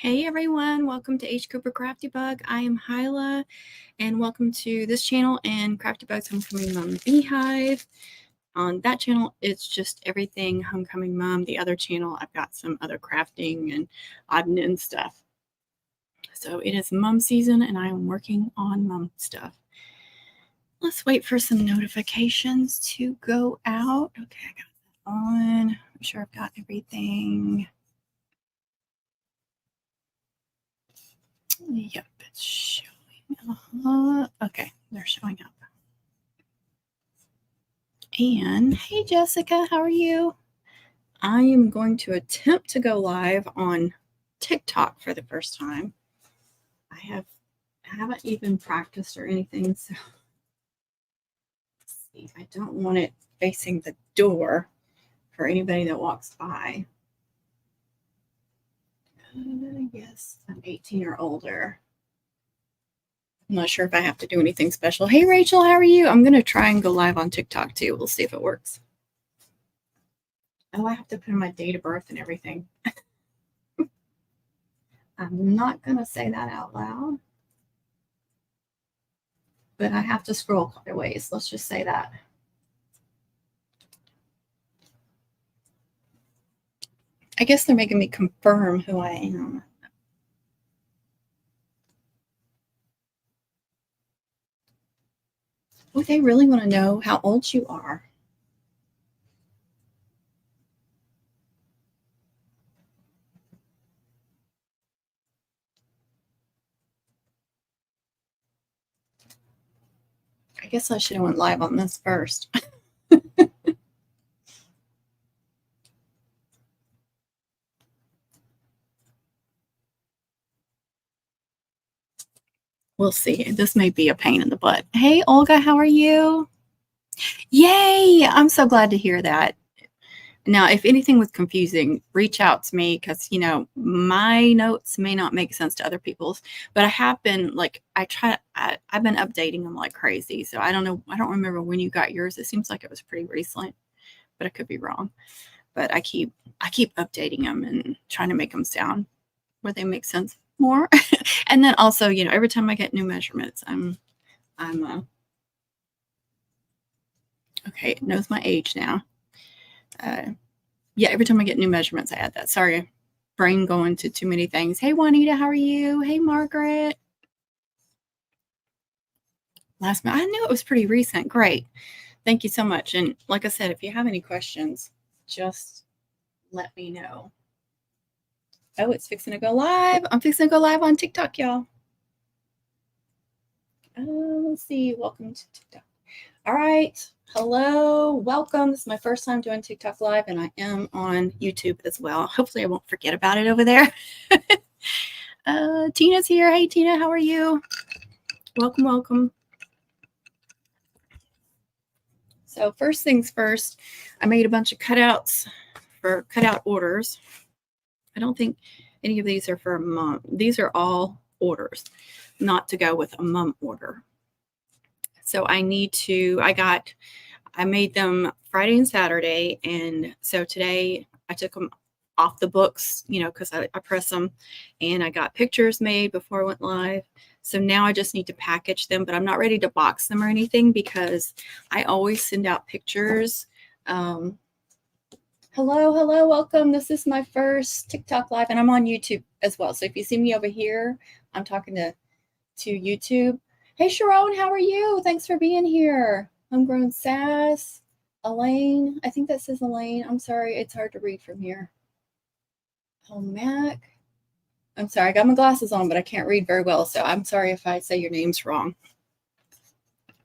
Hey everyone, welcome to H. Cooper Crafty Bug. I am Hyla, and welcome to this channel and Crafty Bug's Homecoming Mom Beehive. On that channel, it's just everything Homecoming Mom. The other channel, I've got some other crafting and admin stuff. So it is mom season, and I am working on mom stuff. Let's wait for some notifications to go out. Okay, I got that on. I'm sure I've got everything. Yep, it's showing. Okay, they're showing up. And hey, Jessica, how are you? I am going to attempt to go live on TikTok for the first time. I haven't even practiced or anything, so let's see. I don't want it facing the door for anybody that walks by. Yes, I'm 18 or older. I'm not sure if I have to do anything special. Hey, Rachel, how are you? I'm going to try and go live on TikTok too. We'll see if it works. Oh, I have to put in my date of birth and everything. I'm not going to say that out loud, but I have to scroll quite a ways. Let's just say that. I guess they're making me confirm who I am. Oh, they really want to know how old you are. I guess I should have went live on this first. We'll see. This may be a pain in the butt. Hey, Olga, how are you? Yay! I'm so glad to hear that. Now, if anything was confusing, reach out to me because, you know, my notes may not make sense to other people's, but I have been like, I've been updating them like crazy. So I don't know. I don't remember when you got yours. It seems like it was pretty recent, but I could be wrong. But I keep updating them and trying to make them sound where they make sense more. And then also, you know, every time I get new measurements, okay, it knows my age now. Yeah, every time I get new measurements, I add that. Sorry, brain going to too many things. Hey, Juanita, how are you? Hey, Margaret. Last month, I knew it was pretty recent. Great. Thank you so much. And like I said, if you have any questions, just let me know. Oh, it's fixing to go live. I'm fixing to go live on TikTok, y'all. Let's see. Welcome to TikTok. All right. Hello. Welcome. This is my first time doing TikTok live, and I am on YouTube as well. Hopefully I won't forget about it over there. Tina's here. Hey, Tina. How are you? Welcome, welcome. So first things first, I made a bunch of cutouts for cutout orders. I don't think any of these are for a mom. These are all orders, not to go with a mom order. So I made them Friday and Saturday. And so today I took them off the books, you know, because I press them, and I got pictures made before I went live. So now I just need to package them, but I'm not ready to box them or anything because I always send out pictures. Hello, welcome. This is my first TikTok live, and I'm on YouTube as well. So if you see me over here, I'm talking to YouTube. Hey, Sharon, how are you? Thanks for being here. Homegrown Sass, Elaine. I think that says Elaine. I'm sorry, it's hard to read from here. Oh, Mac. I'm sorry, I got my glasses on, but I can't read very well, so I'm sorry if I say your names wrong.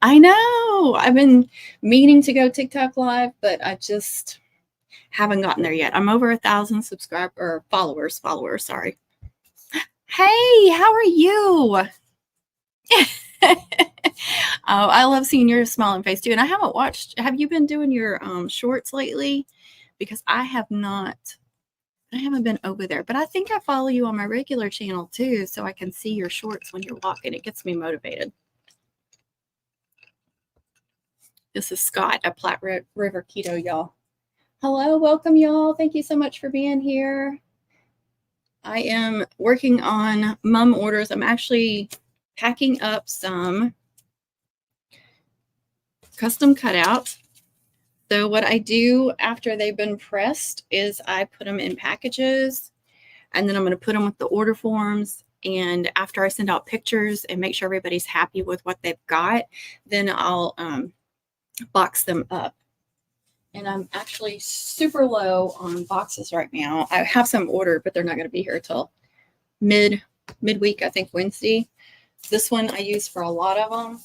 I know. I've been meaning to go TikTok live, but I just haven't gotten there yet. I'm over 1,000 followers, sorry. Hey, how are you? Oh, I love seeing your smiling face too. And I haven't watched, have you been doing your shorts lately? Because I haven't been over there, but I think I follow you on my regular channel too, so I can see your shorts when you're walking. It gets me motivated. This is Scott at Platte River Keto, y'all. Hello, welcome, y'all. Thank you so much for being here. I am working on mom orders. I'm actually packing up some custom cutouts. So what I do after they've been pressed is I put them in packages, and then I'm going to put them with the order forms. And after I send out pictures and make sure everybody's happy with what they've got, then I'll box them up. And I'm actually super low on boxes right now. I have some ordered, but they're not going to be here till midweek, I think Wednesday. This one I use for a lot of them.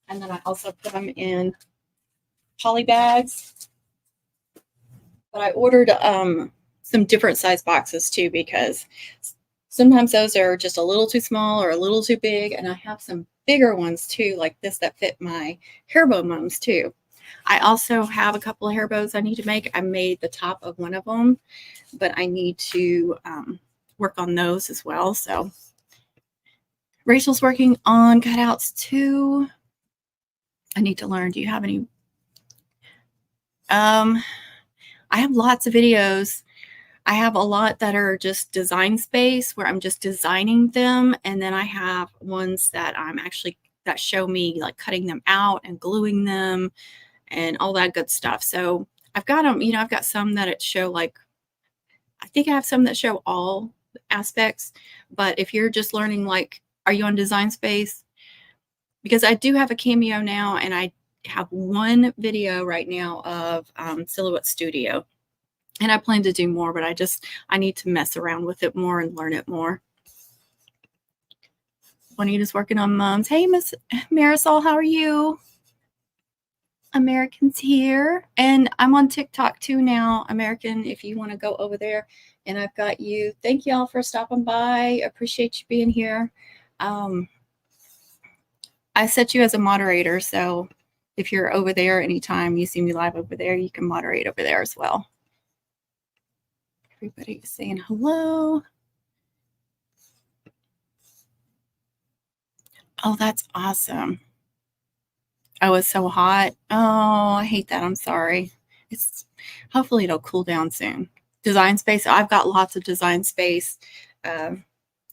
And then I also put them in poly bags. But I ordered some different size boxes too, because sometimes those are just a little too small or a little too big. And I have some bigger ones too, like this, that fit my hair bow mums too. I also have a couple of hair bows I need to make. I made the top of one of them, but I need to work on those as well. So Rachel's working on cutouts too. I need to learn. Do you have any? I have lots of videos. I have a lot that are just design space where I'm just designing them. And then I have ones that I'm actually, that show me like cutting them out and gluing them and all that good stuff. So I've got them, you know, I've got some that show like, I think I have some that show all aspects, but if you're just learning, like, are you on design space? Because I do have a Cameo now, and I have one video right now of Silhouette Studio, and I plan to do more, but I need to mess around with it more and learn it more. Juanita's working on mums. Hey, Miss Marisol, how are you? American's here, and I'm on TikTok too now. American, if you want to go over there, and I've got you. Thank you all for stopping by. Appreciate you being here. I set you as a moderator, so if you're over there anytime you see me live over there, you can moderate over there as well. Everybody is saying hello. Oh, that's awesome. Oh, it's so hot. Oh, I hate that. I'm sorry. Hopefully it'll cool down soon. Design space. I've got lots of design space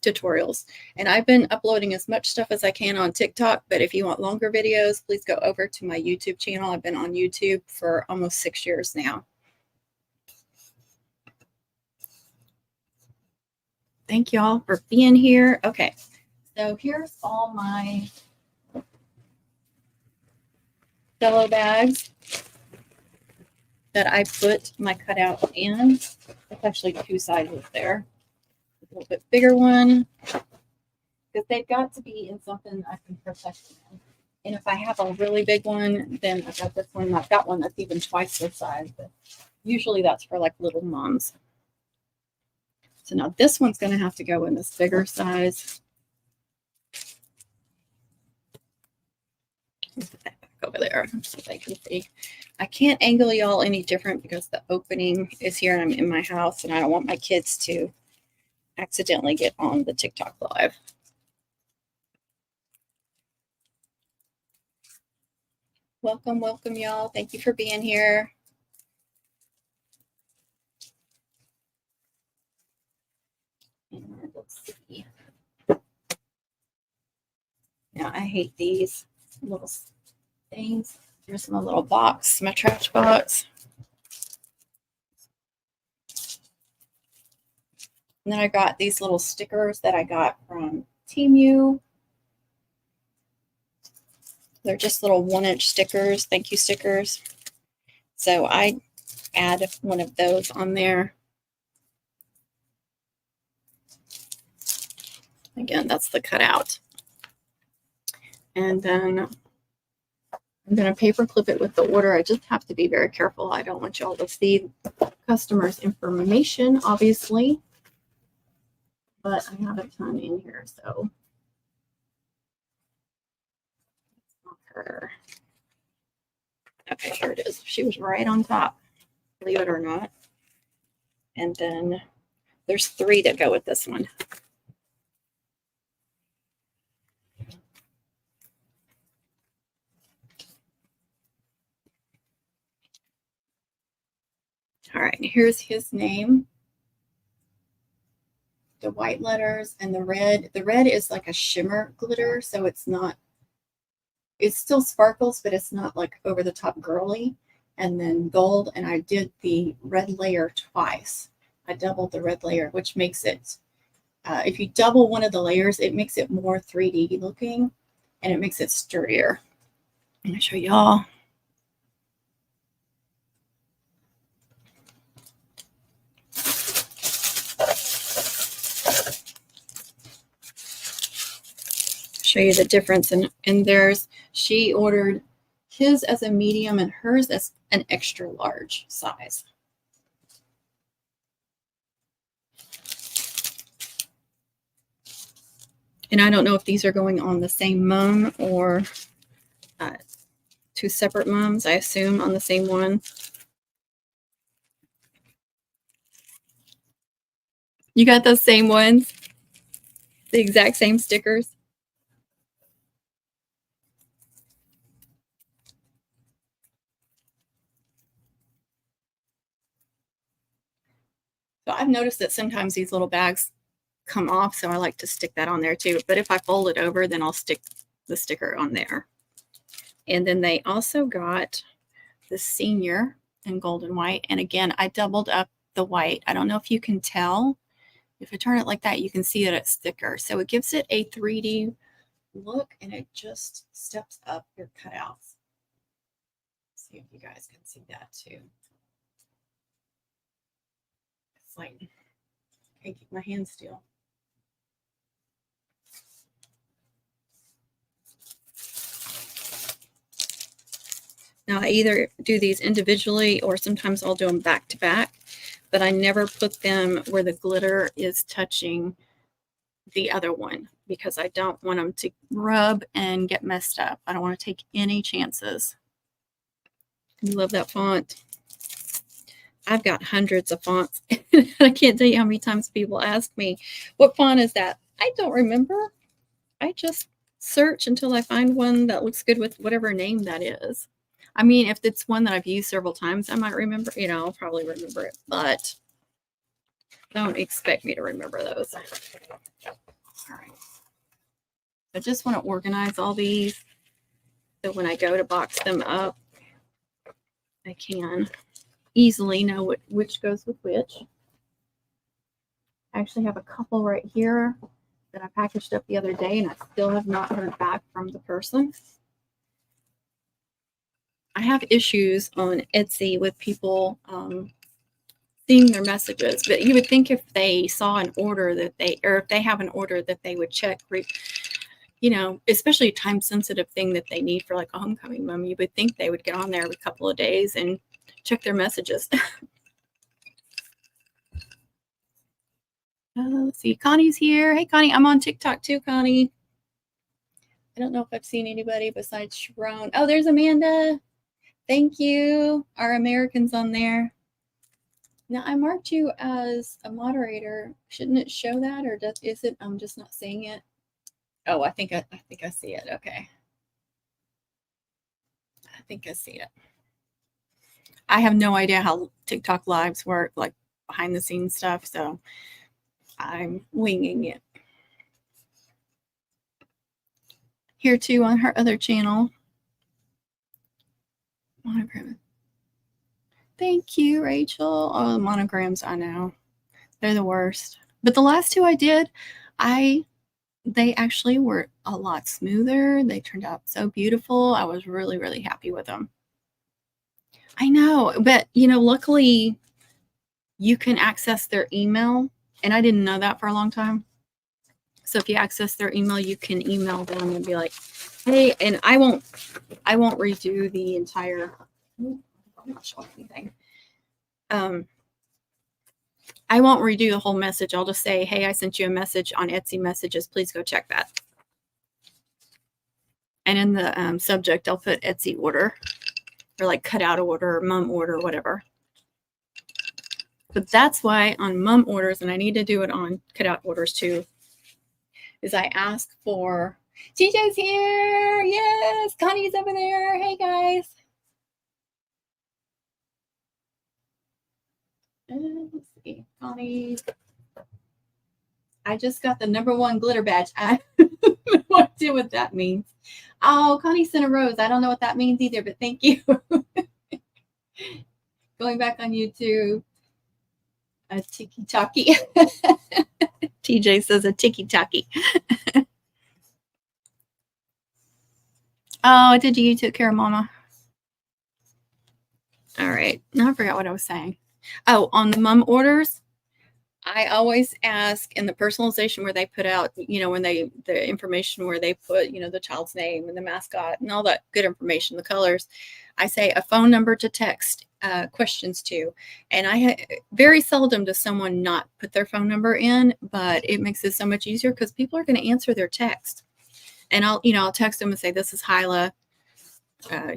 tutorials, and I've been uploading as much stuff as I can on TikTok, but if you want longer videos, please go over to my YouTube channel. I've been on YouTube for almost 6 years now. Thank you all for being here. Okay, so here's all my Cello bags that I put my cutout in. It's actually two sizes there. A little bit bigger one, because they've got to be in something I can protect them in. And if I have a really big one, then I've got this one. I've got one that's even twice this size, but usually that's for like little moms. So now this one's going to have to go in this bigger size. Put that back over there so they can see. I can't angle y'all any different because the opening is here and I'm in my house, and I don't want my kids to accidentally get on the TikTok live. Welcome, welcome, y'all. Thank you for being here. And let's see. Now, I hate these little things. Here's my little box, my trash box. And then I got these little stickers that I got from Temu. They're just little 1-inch stickers, thank you stickers. So I add one of those on there. Again, that's the cutout. And then I'm going to paper clip it with the order. I just have to be very careful. I don't want y'all to see customers' information, obviously. But I have a ton in here, so. Her. Okay, here it is. She was right on top, believe it or not. And then there's 3 that go with this one. All right, here's his name. the white letters and the red. The red is like a shimmer glitter, so it's not, it still sparkles, but it's not like over the top girly. And then gold, and I did the red layer twice. I doubled the red layer, which makes it, if you double one of the layers, it makes it more 3D looking, and it makes it sturdier. I'm gonna show y'all. Show you the difference in theirs. She ordered his as a medium and hers as an extra large size. And I don't know if these are going on the same mum or two separate mums. I assume on the same one. You got those same ones? The exact same stickers? So I've noticed that sometimes these little bags come off, so I like to stick that on there too. But if I fold it over, then I'll stick the sticker on there. And then they also got the senior in gold and white. And again, I doubled up the white. I don't know if you can tell. If I turn it like that, you can see that it's thicker. So it gives it a 3D look, and it just steps up your cutouts. Let's see if you guys can see that too. It's like, I can't keep my hand still. Now I either do these individually or sometimes I'll do them back to back, but I never put them where the glitter is touching the other one because I don't want them to rub and get messed up. I don't want to take any chances. I love that font. I've got hundreds of fonts. I can't tell you how many times people ask me, what font is that? I don't remember. I just search until I find one that looks good with whatever name that is. I mean, if it's one that I've used several times, I might remember, you know, I'll probably remember it, but don't expect me to remember those. All right. I just want to organize all these so when I go to box them up, I can easily know which goes with which. I actually have a couple right here that I packaged up the other day, and I still have not heard back from the person. I have issues on Etsy with people seeing their messages, but you would think if they saw an order that they, or if they have an order that they would check, you know, especially a time sensitive thing that they need for like a homecoming mom, you would think they would get on there every couple of days and check their messages. Let's see, Connie's here. Hey, Connie, I'm on TikTok too, Connie. I don't know if I've seen anybody besides Sharon. Oh, there's Amanda. Thank you. Our Americans on there. Now I marked you as a moderator. Shouldn't it show that, or is it? I'm just not seeing it. Oh, I think I see it. Okay. I think I see it. I have no idea how TikTok lives work, like behind the scenes stuff, so I'm winging it. Here too on her other channel. Monogram. Thank you, Rachel. Oh, the monograms, I know. They're the worst. But the last two I did, they actually were a lot smoother. They turned out so beautiful. I was really, really happy with them. I know, but you know, luckily you can access their email, and I didn't know that for a long time. So if you access their email, you can email them and be like, hey, and I won't redo the entire, I'm not showing anything. I won't redo the whole message. I'll just say, hey, I sent you a message on Etsy messages. Please go check that. And in the subject, I'll put Etsy order, or like cutout order, or mum order, whatever. But that's why on mum orders, and I need to do it on cutout orders too, is I ask for, TJ's here. Yes, Connie's over there. Hey, guys. Let's see, Connie. I just got the #1 glitter badge. I have no idea what that means. Oh, Connie sent a rose. I don't know what that means either, but thank you. Going back on YouTube. A tiki-taki. TJ says a tiki-taki. Oh, did you took care of Mama? All right. Now I forgot what I was saying. Oh, on the mom orders, I always ask in the personalization where they put out, you know, when the information where they put, you know, the child's name and the mascot and all that good information, the colors, I say a phone number to text questions to. And I very seldom does someone not put their phone number in, but it makes it so much easier because people are going to answer their text. And I'll text them and say, this is Hyla,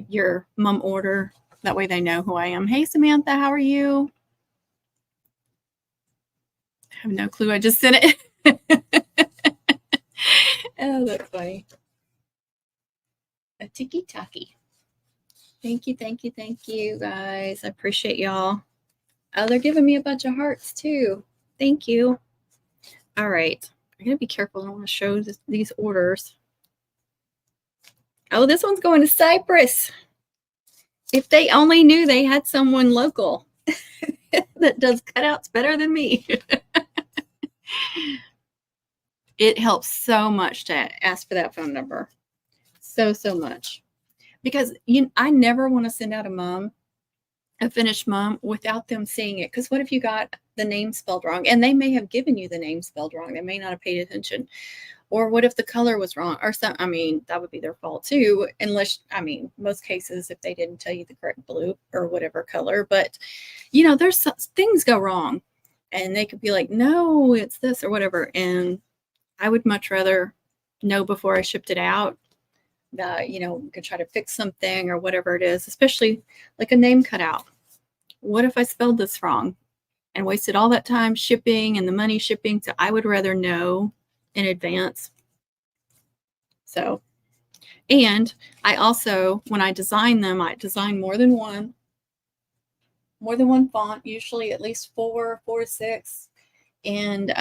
your mom order. That way they know who I am. Hey, Samantha, how are you? I have no clue. I just sent it. Oh, that's funny. A tiki-taki. Thank you, guys. I appreciate y'all. Oh, they're giving me a bunch of hearts, too. Thank you. All right. I'm going to be careful. I don't want to show these orders. Oh, this one's going to Cyprus. If they only knew they had someone local that does cutouts better than me. It helps so much to ask for that phone number. So much. Because I never want to send out a finished mom, without them seeing it. Because what if you got the name spelled wrong? And they may have given you the name spelled wrong. They may not have paid attention. Or what if the color was wrong? Or some, I mean, that would be their fault too. Unless, I mean, most cases, if they didn't tell you the correct blue or whatever color. But, you know, there's things go wrong. And they could be like, no, it's this or whatever. And I would much rather know before I shipped it out that, you know, could try to fix something or whatever it is, especially like a name cutout. What if I spelled this wrong and wasted all that time shipping and the money shipping? So I would rather know in advance. So, and I also, when I design them, I design more than one font, usually at least 4 to 6. And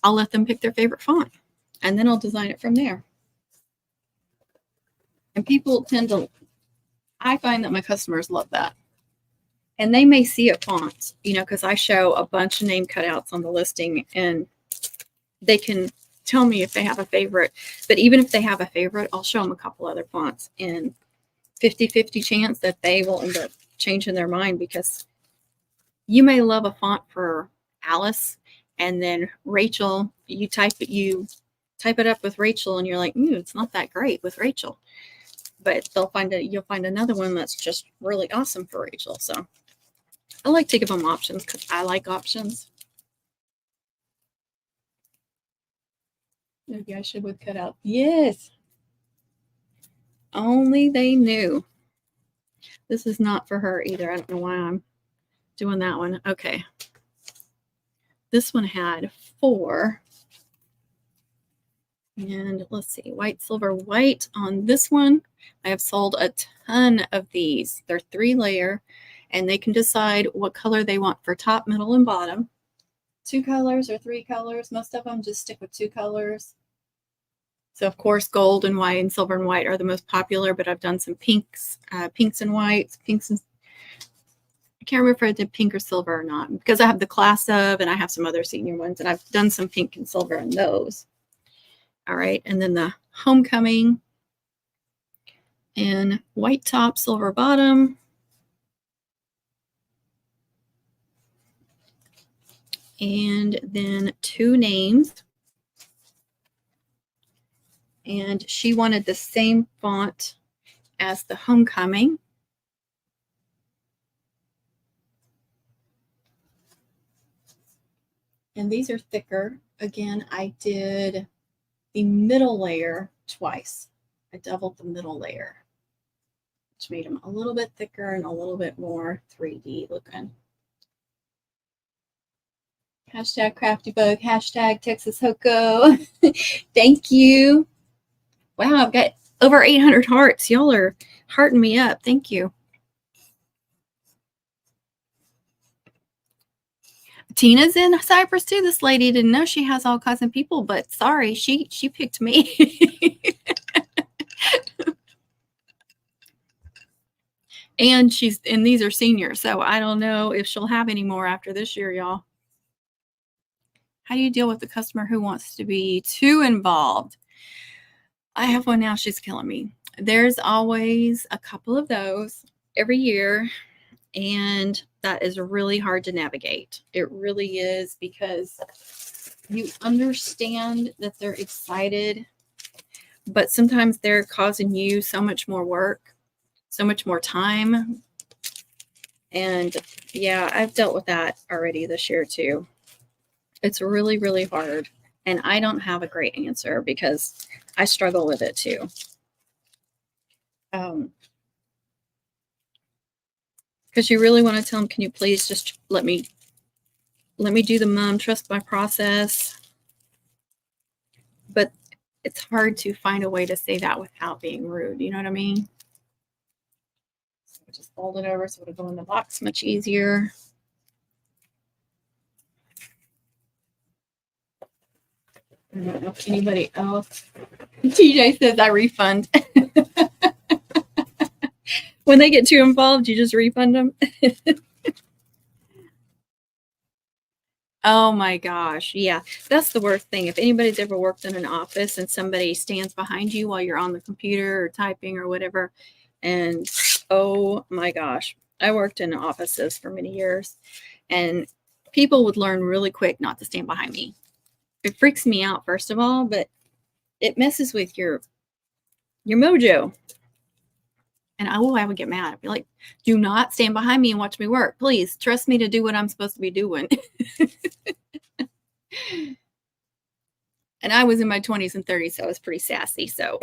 I'll let them pick their favorite font and then I'll design it from there. And people tend to, I find that my customers love that. And they may see a font, you know, because I show a bunch of name cutouts on the listing and they can tell me if they have a favorite. But even if they have a favorite, I'll show them a couple other fonts, and 50-50 chance that they will end up changing their mind, because you may love a font for Alice and then Rachel, you type it up with Rachel and you're like, it's not that great with Rachel. But you'll find another one that's just really awesome for Rachel. So I like to give them options because I like options. Maybe I should would cut out. Yes. Only they knew. This is not for her either. I don't know why I'm doing that one. Okay. This one had 4. And let's see, white, silver, white on this one. I have sold a ton of these. They're 3-layer, and they can decide what color they want for top, middle, and bottom. 2 colors or 3 colors. Most of them just stick with 2 colors. So of course, gold and white and silver and white are the most popular, but I've done some pinks, pinks and whites, pinks and, I can't remember if I did pink or silver or not, because I have the class of, and I have some other senior ones, and I've done some pink and silver in those. All right, and then the homecoming in white top, silver bottom. And then 2 names. And she wanted the same font as the homecoming. And these are thicker. Again, I did the middle layer twice. I doubled the middle layer, which made them a little bit thicker and a little bit more 3D looking. Hashtag CraftyBug, hashtag Texas Hoko. Thank you. Wow, I've got over 800 hearts. Y'all are hearting me up. Thank you. Tina's in Cyprus too. This lady didn't know she has all kinds of people, but sorry, she picked me. And these are seniors, so I don't know if she'll have any more after this year, y'all. How do you deal with the customer who wants to be too involved? I have one now. She's killing me. There's always a couple of those every year, and that is really hard to navigate. It really is, because you understand that they're excited, but sometimes they're causing you so much more work, so much more time. And yeah, I've dealt with that already this year too. It's really, really hard. And I don't have a great answer because I struggle with it too. Because you really want to tell them, can you please just let me do the mum, trust my process. But it's hard to find a way to say that without being rude. You know what I mean? So just fold it over so it'll go in the box much easier. I don't know if anybody else. TJ says I refund. When they get too involved, you just refund them. Oh my gosh. Yeah, that's the worst thing. If anybody's ever worked in an office and somebody stands behind you while you're on the computer or typing or whatever, and oh my gosh, I worked in offices for many years, and people would learn really quick not to stand behind me. It freaks me out, first of all, but it messes with your mojo. And I would get mad. I'd be like, do not stand behind me and watch me work. Please trust me to do what I'm supposed to be doing. And I was in my 20s and 30s, so I was pretty sassy. So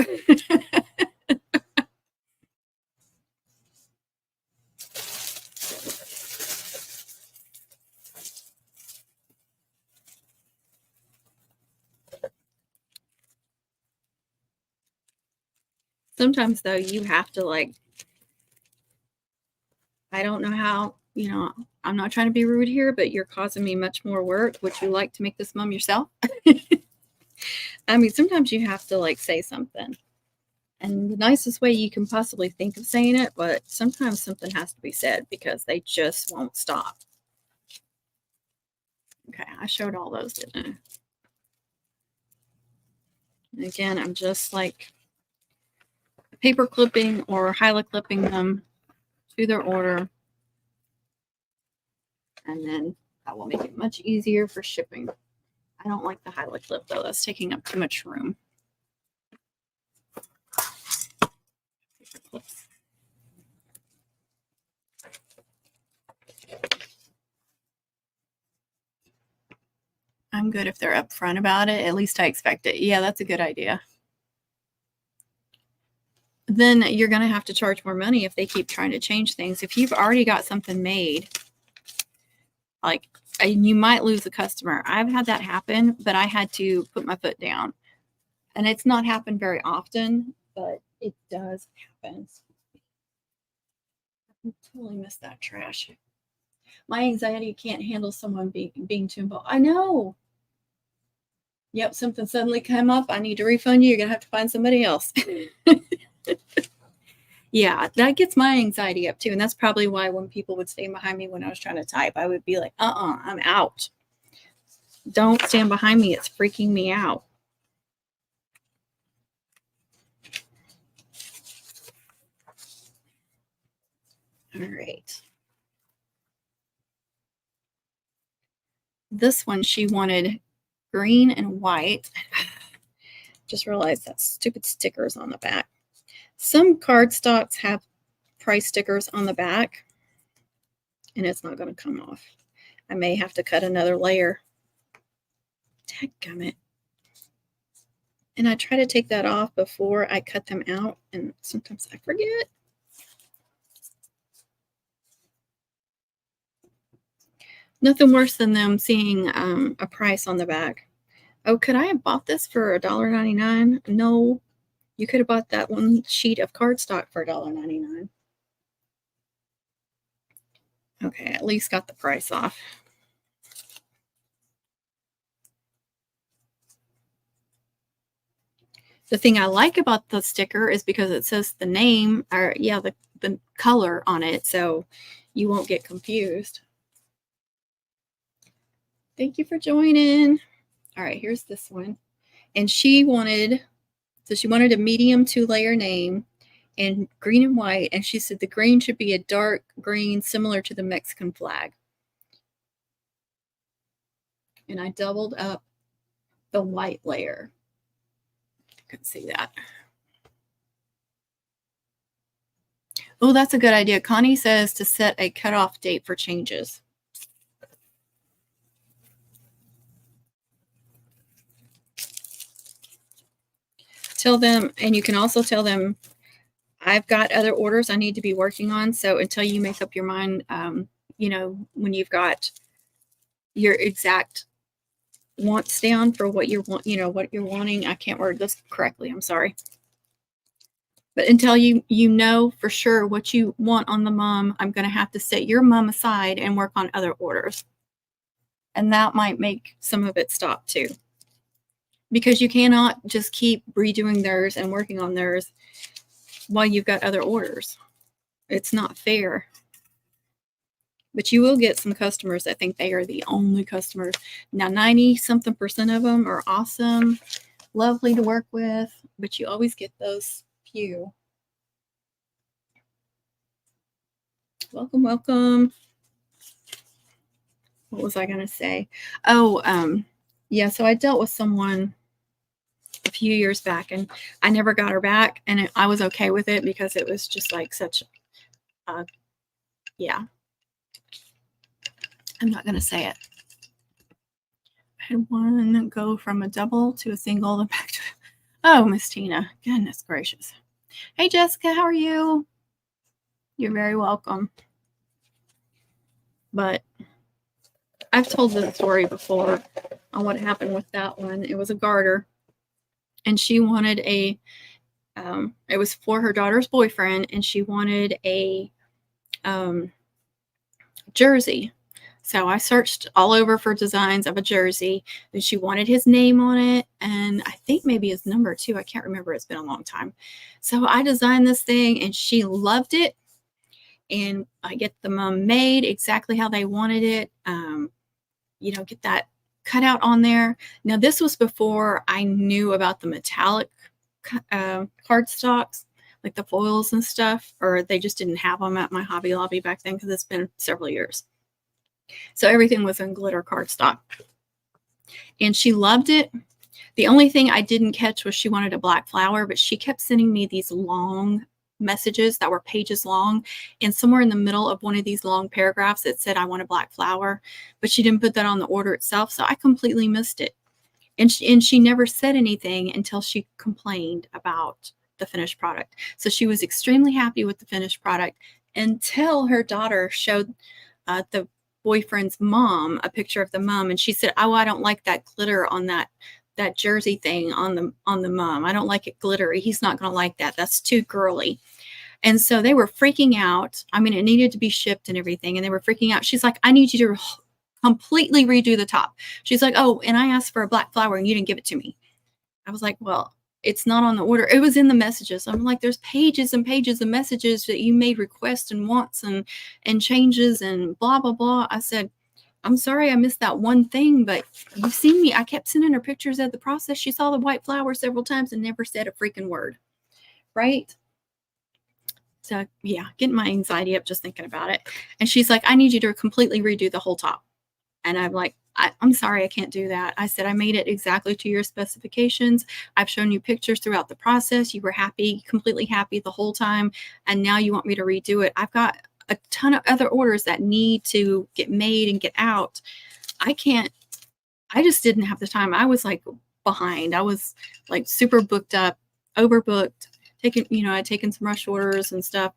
sometimes, though, you have to, like, I don't know how, I'm not trying to be rude here, but you're causing me much more work. Would you like to make this mum yourself? I mean, sometimes you have to, like, say something. And the nicest way you can possibly think of saying it, but sometimes something has to be said because they just won't stop. Okay, I showed all those, didn't I? And again, I'm just like paper clipping or highlight clipping them to their order. And then that will make it much easier for shipping. I don't like the highlight clip though. That's taking up too much room. Paper clips. I'm good if they're upfront about it. At least I expect it. Yeah, that's a good idea. Then you're going to have to charge more money if they keep trying to change things. If you've already got something made, like, you might lose a customer. I've had that happen, but I had to put my foot down. And it's not happened very often, but it does happen. I totally missed that trash. My anxiety can't handle someone being too involved. I know. Yep, something suddenly came up. I need to refund you. You're going to have to find somebody else. Yeah, that gets my anxiety up too. And that's probably why when people would stand behind me when I was trying to type, I would be like, I'm out. Don't stand behind me. It's freaking me out. All right. This one, she wanted green and white. Just realized that stupid stickers on the back. Some cardstocks have price stickers on the back, and it's not going to come off. I may have to cut another layer. Dadgummit. And I try to take that off before I cut them out, and sometimes I forget. Nothing worse than them seeing a price on the back. Oh, could I have bought this for $1.99? No, you could have bought that one sheet of cardstock for $1.99. Okay, at least got the price off. The thing I like about the sticker is because it says the name, or yeah, the color on it, so you won't get confused. Thank you for joining. All right, here's this one. And she wanted a medium 2-layer name in green and white. And she said the green should be a dark green, similar to the Mexican flag. And I doubled up the white layer. You can see that. Oh, that's a good idea. Connie says to set a cutoff date for changes. Tell them, and you can also tell them, I've got other orders I need to be working on. So until you make up your mind, you know, when you've got your exact wants down for what you want, you know, what you're wanting. I can't word this correctly. I'm sorry. But until you know for sure what you want on the mom, I'm going to have to set your mom aside and work on other orders. And that might make some of it stop too. Because you cannot just keep redoing theirs and working on theirs while you've got other orders. It's not fair. But you will get some customers that think they are the only customers. Now, 90-something% of them are awesome, lovely to work with, but you always get those few. Welcome, welcome. What was I going to say? Oh, yeah, so I dealt with someone a few years back, and I never got her back, and I was okay with it because it was just like such, yeah. I'm not going to say it. I had one go from a double to a single and back to, oh, Miss Tina, goodness gracious. Hey, Jessica, how are you? You're very welcome. But I've told the story before on what happened with that one. It was a garter, and she wanted a, it was for her daughter's boyfriend, and she wanted a jersey. So I searched all over for designs of a jersey, and she wanted his name on it, and I think maybe his number too. I can't remember. It's been a long time. So I designed this thing, and she loved it. And I get the mom made exactly how they wanted it. You know, get that cutout on there. Now, this was before I knew about the metallic cardstocks, like the foils and stuff, or they just didn't have them at my Hobby Lobby back then because it's been several years. So everything was in glitter cardstock. And she loved it. The only thing I didn't catch was she wanted a black flower, but she kept sending me these long messages that were pages long, and somewhere in the middle of one of these long paragraphs it said I want a black flower, but she didn't put that on the order itself, so I completely missed it. And she never said anything until she complained about the finished product. So she was extremely happy with the finished product until her daughter showed the boyfriend's mom a picture of the mom, and she said, oh, I don't like that glitter on that jersey thing on the mom. I don't like it glittery. He's not going to like that. That's too girly. And so they were freaking out. I mean, it needed to be shipped and everything, and they were freaking out. She's like, I need you to completely redo the top. She's like, oh, and I asked for a black flower and you didn't give it to me. I was like, well, it's not on the order. It was in the messages. I'm like, there's pages and pages of messages that you made requests and wants and changes and blah, blah, blah. I said, I'm sorry I missed that one thing, but you've seen me. I kept sending her pictures of the process. She saw the white flower several times and never said a freaking word. Right? So, yeah, getting my anxiety up just thinking about it. And she's like, I need you to completely redo the whole top. And I'm like, I'm sorry, I can't do that. I said, I made it exactly to your specifications. I've shown you pictures throughout the process. You were happy, completely happy the whole time. And now you want me to redo it. I've got a ton of other orders that need to get made and get out. I just didn't have the time. I was like behind. I was like super booked up, overbooked, I'd taken some rush orders and stuff.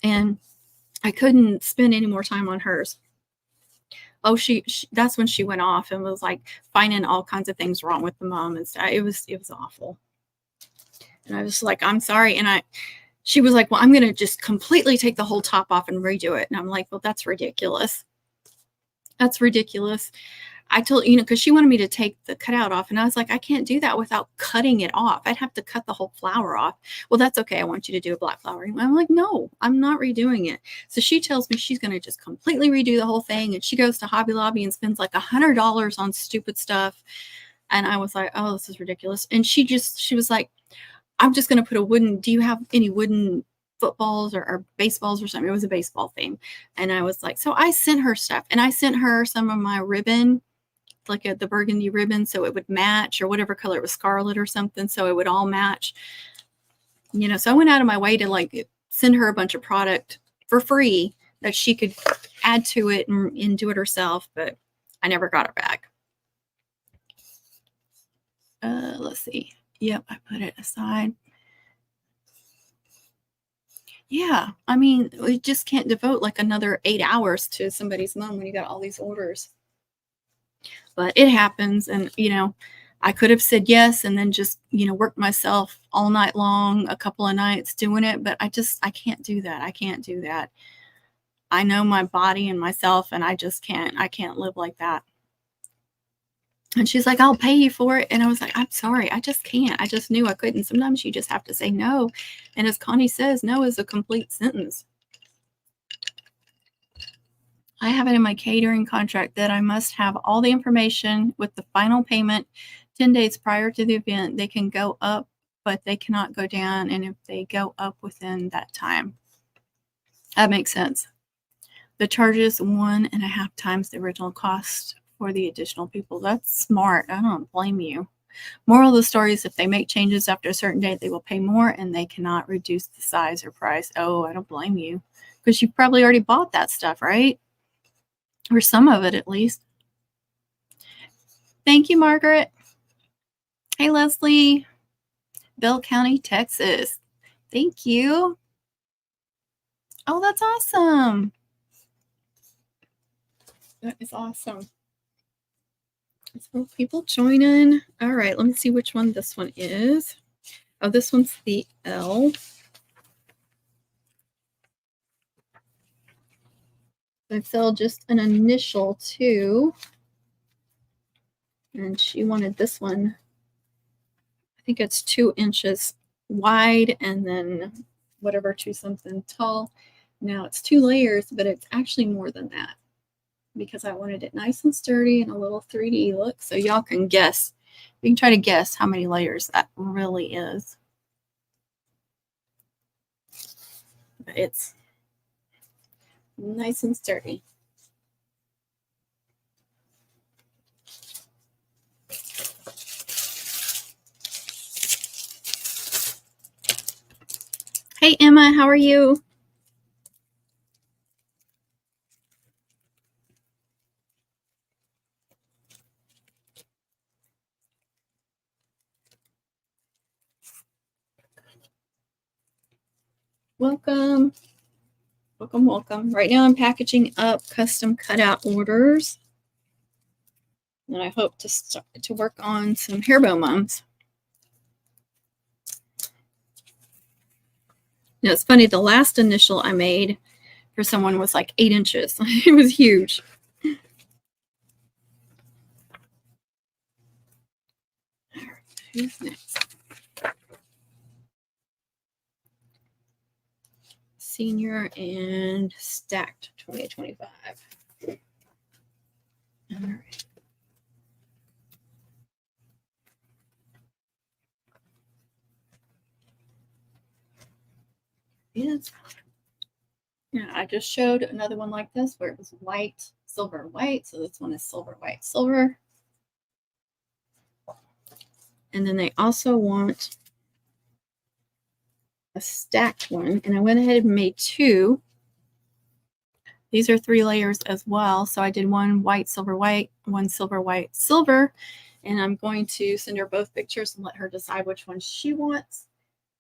And I couldn't spend any more time on hers. Oh, she that's when she went off and was like finding all kinds of things wrong with the mom and stuff. It was awful. And I was like, I'm sorry. And she was like, well, I'm going to just completely take the whole top off and redo it. And I'm like, well, that's ridiculous. That's ridiculous. I told, because she wanted me to take the cutout off. And I was like, I can't do that without cutting it off. I'd have to cut the whole flower off. Well, that's okay. I want you to do a black flower. And I'm like, no, I'm not redoing it. So she tells me she's going to just completely redo the whole thing. And she goes to Hobby Lobby and spends like $100 on stupid stuff. And I was like, oh, this is ridiculous. And she was like, I'm just going to put a wooden, do you have any wooden footballs or baseballs or something? It was a baseball theme. And I was like, so I sent her stuff, and I sent her some of my ribbon, like the burgundy ribbon, so it would match, or whatever color, it was scarlet or something, so it would all match. So I went out of my way to like send her a bunch of product for free that she could add to it and do it herself, but I never got it back. Let's see. Yep, I put it aside. Yeah, I mean, we just can't devote like another 8 hours to somebody's mom when you got all these orders. But it happens, and I could have said yes and then just worked myself all night long, a couple of nights doing it, but I can't do that. I can't do that. I know my body and myself, and I can't live like that. And she's like, I'll pay you for it. And I was like, I'm sorry, I just can't. I just knew I couldn't. Sometimes you just have to say no. And as Connie says, no is a complete sentence. I have it in my catering contract that I must have all the information with the final payment 10 days prior to the event. They can go up, but they cannot go down. And if they go up within that time, that makes sense. The charges 1.5 times the original cost for the additional people. That's smart. I don't blame you. Moral of the story is if they make changes after a certain date, they will pay more, and they cannot reduce the size or price. Oh, I don't blame you, because you probably already bought that stuff, right? Or some of it at least. Thank you, Margaret. Hey, Leslie. Bell County, Texas. Thank you. Oh, that's awesome. That is awesome. So people joining. All right, let me see which one this one is. Oh, this one's the L. I fell just an initial too. And she wanted this one. I think it's 2 inches wide and then whatever, 2 something tall. Now it's 2 layers, but it's actually more than that, because I wanted it nice and sturdy and a little 3D look. So y'all can guess. You can try to guess how many layers that really is. But it's nice and sturdy. Hey, Emma, how are you? Welcome. Welcome, welcome. Right now I'm packaging up custom cutout orders. And I hope to start to work on some hairbow mums. It's funny, the last initial I made for someone was like 8 inches. It was huge. All right, who's next? Senior and stacked 2025. All right. Yes. Yeah, I just showed another one like this where it was white, silver, white. So this one is silver, white, silver. And then they also want a stacked one. And I went ahead and made 2. These are 3 layers as well. So I did one white, white, one silver, white, silver. And I'm going to send her both pictures and let her decide which one she wants.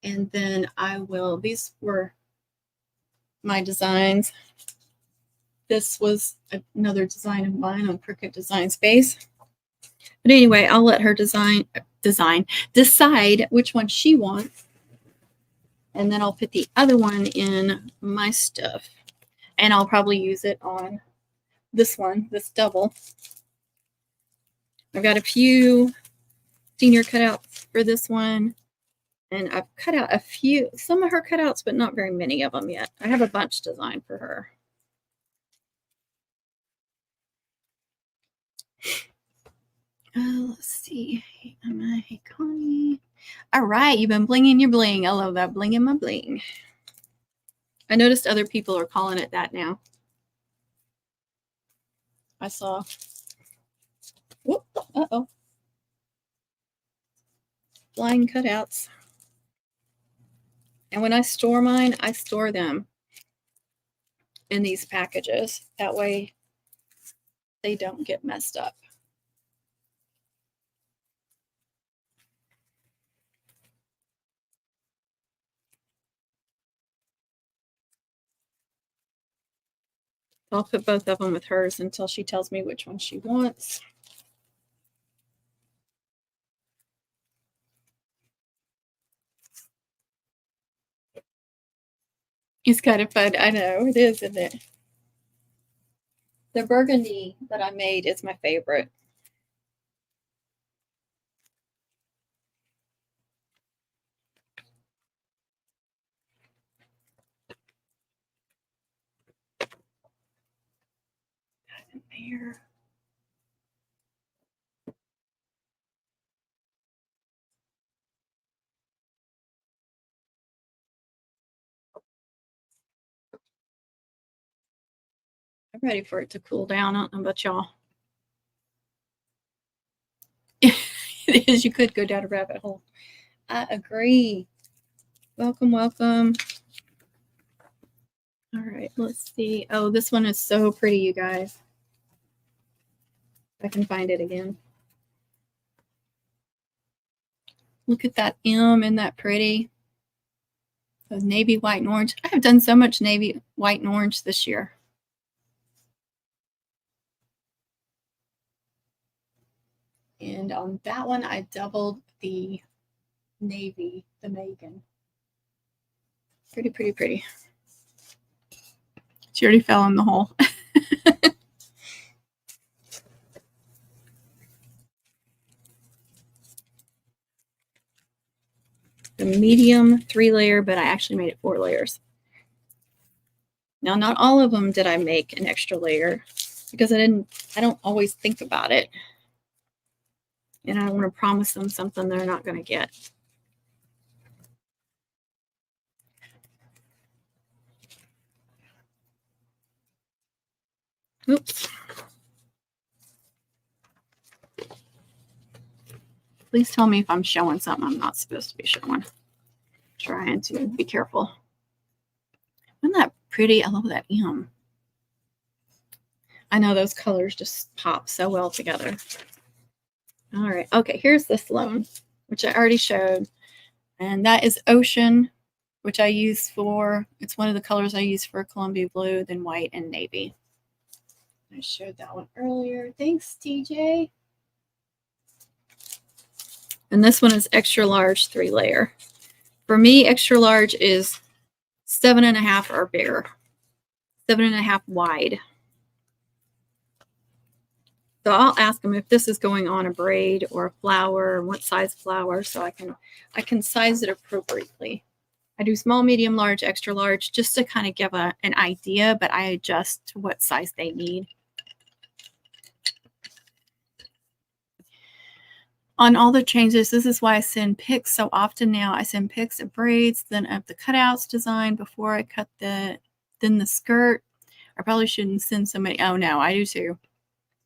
And then I will, these were my designs. This was another design of mine on Cricut Design Space. But anyway, I'll let her decide which one she wants. And then I'll put the other one in my stuff. And I'll probably use it on this one, this double. I've got a few senior cutouts for this one. And I've cut out some of her cutouts, but not very many of them yet. I have a bunch designed for her. Let's see. Hey, Connie. All right, you've been blinging your bling. I love that, blinging my bling. I noticed other people are calling it that now. I saw. Whoop, uh-oh. Flying cutouts. And when I store mine, I store them in these packages. That way they don't get messed up. I'll put both of them with hers until she tells me which one she wants. It's kind of fun. I know it is, isn't it? The burgundy that I made is my favorite. There. I'm ready for it to cool down. I don't know about y'all. It is. You could go down a rabbit hole. I agree. Welcome, welcome. All right, let's see. Oh, this one is so pretty, you guys. If I can find it again. Look at that M, isn't that pretty? The navy, white, and orange. I have done so much navy, white, and orange this year. And on that one, I doubled the navy, the Megan. Pretty, pretty, pretty. She already fell in the hole. The medium 3-layer, but I actually made it 4 layers. Now, not all of them did I make an extra layer because I don't always think about it. And I don't want to promise them something they're not going to get. Oops. Please tell me if I'm showing something I'm not supposed to be showing. Trying to be careful. Isn't that pretty? I love that M. I know those colors just pop so well together. All right. Okay, here's the Sloan, which I already showed. And that is Ocean, which I use for, it's one of the colors I use for Columbia Blue, then white and navy. I showed that one earlier. Thanks, TJ. And this one is extra large 3-layer. For me, extra large is 7.5 or bigger. 7.5 wide. So I'll ask them if this is going on a braid or a flower, what size flower, so I can size it appropriately. I do small, medium, large, extra large, just to kind of give an idea, but I adjust to what size they need. On all the changes, this is why I send pics so often now. I send pics of braids, then of the cutouts design before I cut then the skirt. I probably shouldn't send so many. Oh no, I do too.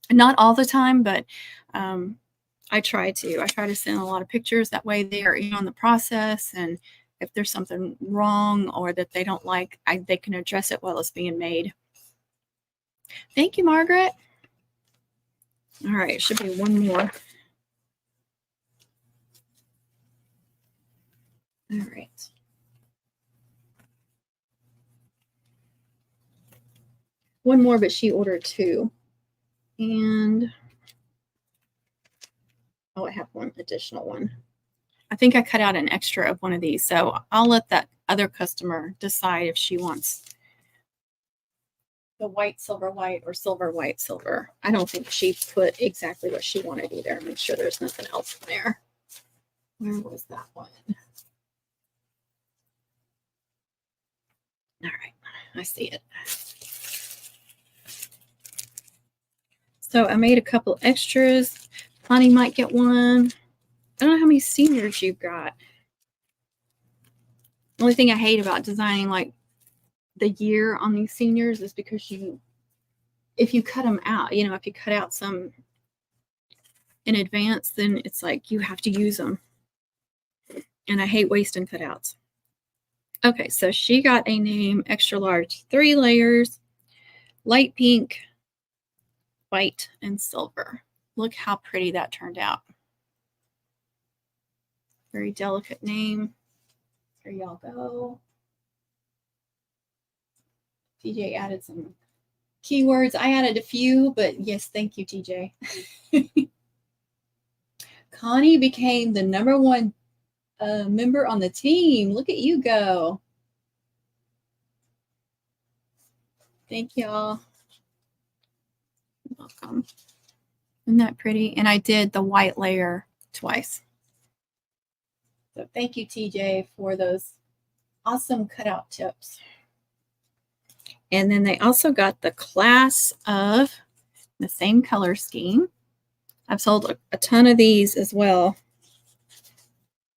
Not all the time, but I try to. I try to send a lot of pictures. That way they are in on the process, and if there's something wrong or that they don't like, they can address it while it's being made. Thank you, Margaret. All right, it should be one more. All right. One more, but she ordered 2. And, oh, I have one additional one. I think I cut out an extra of one of these, so I'll let that other customer decide if she wants the white, silver, white, or silver, white, silver. I don't think she put exactly what she wanted either. Make sure there's nothing else in there. Where was that one? All right, I see it. So I made a couple extras. Connie might get one. I don't know how many seniors you've got. The only thing I hate about designing like the year on these seniors is because if you cut them out, you know, if you cut out some in advance, then it's like you have to use them. And I hate wasting cutouts. Okay, so she got a name, extra large, 3 layers, light pink, white, and silver. Look how pretty that turned out. Very delicate name. Here y'all go. TJ added some keywords. I added a few, but yes, thank you, TJ. Connie became the #1 member on the team. Look at you go. Thank y'all. Welcome. Isn't that pretty? And I did the white layer twice. So thank you, TJ, for those awesome cutout tips. And then they also got the class of the same color scheme. I've sold a ton of these as well.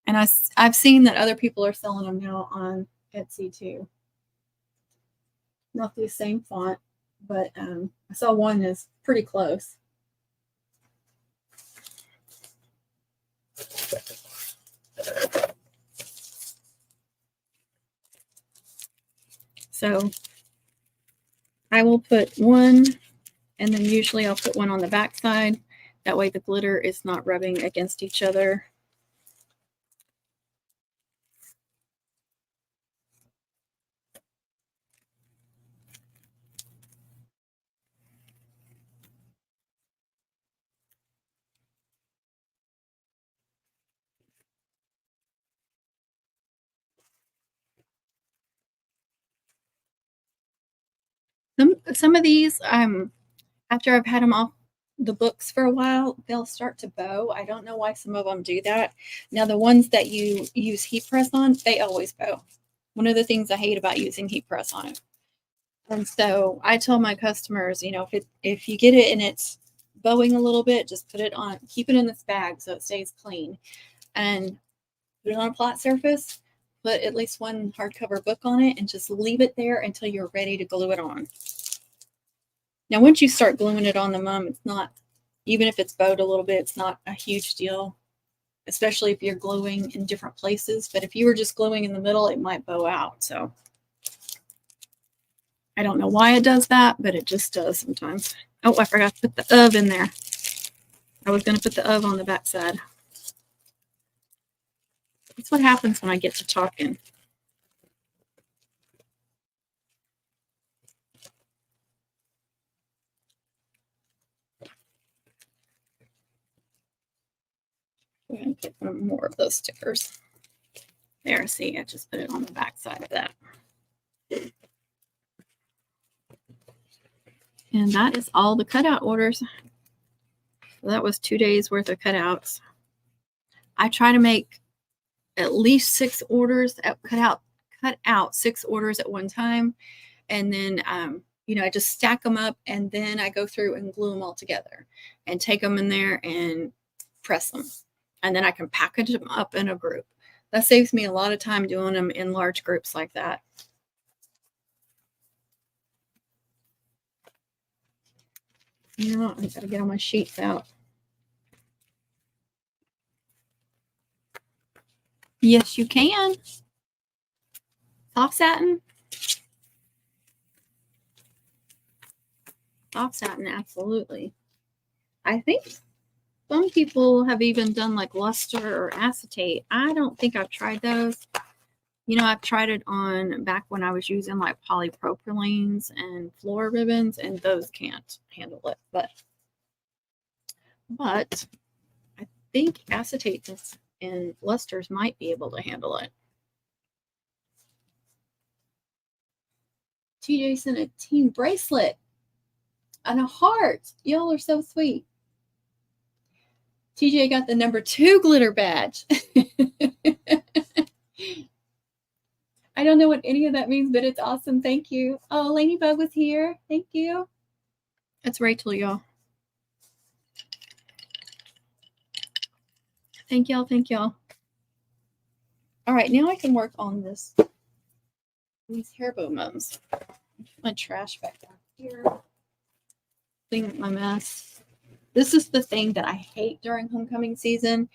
And I've seen that other people are selling them now on Etsy too. Not the same font, but I saw one that's pretty close. So I will put one, and then usually I'll put one on the back side. That way the glitter is not rubbing against each other. Some of these, after I've had them off the books for a while, they'll start to bow. I don't know why some of them do that. Now, the ones that you use heat press on, they always bow. One of the things I hate about using heat press on it. And so I tell my customers, you know, if you get it and it's bowing a little bit, just put it on, keep it in this bag so it stays clean, and put it on a flat surface. Put at least one hardcover book on it and just leave it there until you're ready to glue it on. Now, once you start gluing it on the mum, it's not, even if it's bowed a little bit, it's not a huge deal, especially if you're gluing in different places. But if you were just gluing in the middle, it might bow out. So I don't know why it does that, but it just does sometimes. Oh, I forgot to put the of in there. I was going to put the of on the back side. That's what happens when I get to talking. We're going to put more of those stickers. There, see, I just put it on the back side of that. And that is all the cutout orders. So that was 2 days worth of cutouts. I try to make at least 6 orders, cut out 6 orders at one time. And then, you know, I just stack them up, and then I go through and glue them all together and take them in there and press them. And then I can package them up in a group. That saves me a lot of time doing them in large groups like that. You know, I gotta get all my sheets out. Yes, you can. Soft satin. Soft satin, absolutely. I think some people have even done like luster or acetate. I don't think I've tried those. You know, I've tried it on back when I was using like polypropylenes and floor ribbons, and those can't handle it. But I think acetate and lusters might be able to handle it. TJ sent a team bracelet and a heart. Y'all are so sweet. TJ got the number 2 glitter badge. I don't know what any of that means, but it's awesome. Thank you. Oh, Ladybug was here. Thank you. That's Rachel, y'all. Thank y'all. Thank y'all. All right, now I can work on these hair bow mums. My trash back down here. Clean up my mess. This is the thing that I hate during homecoming season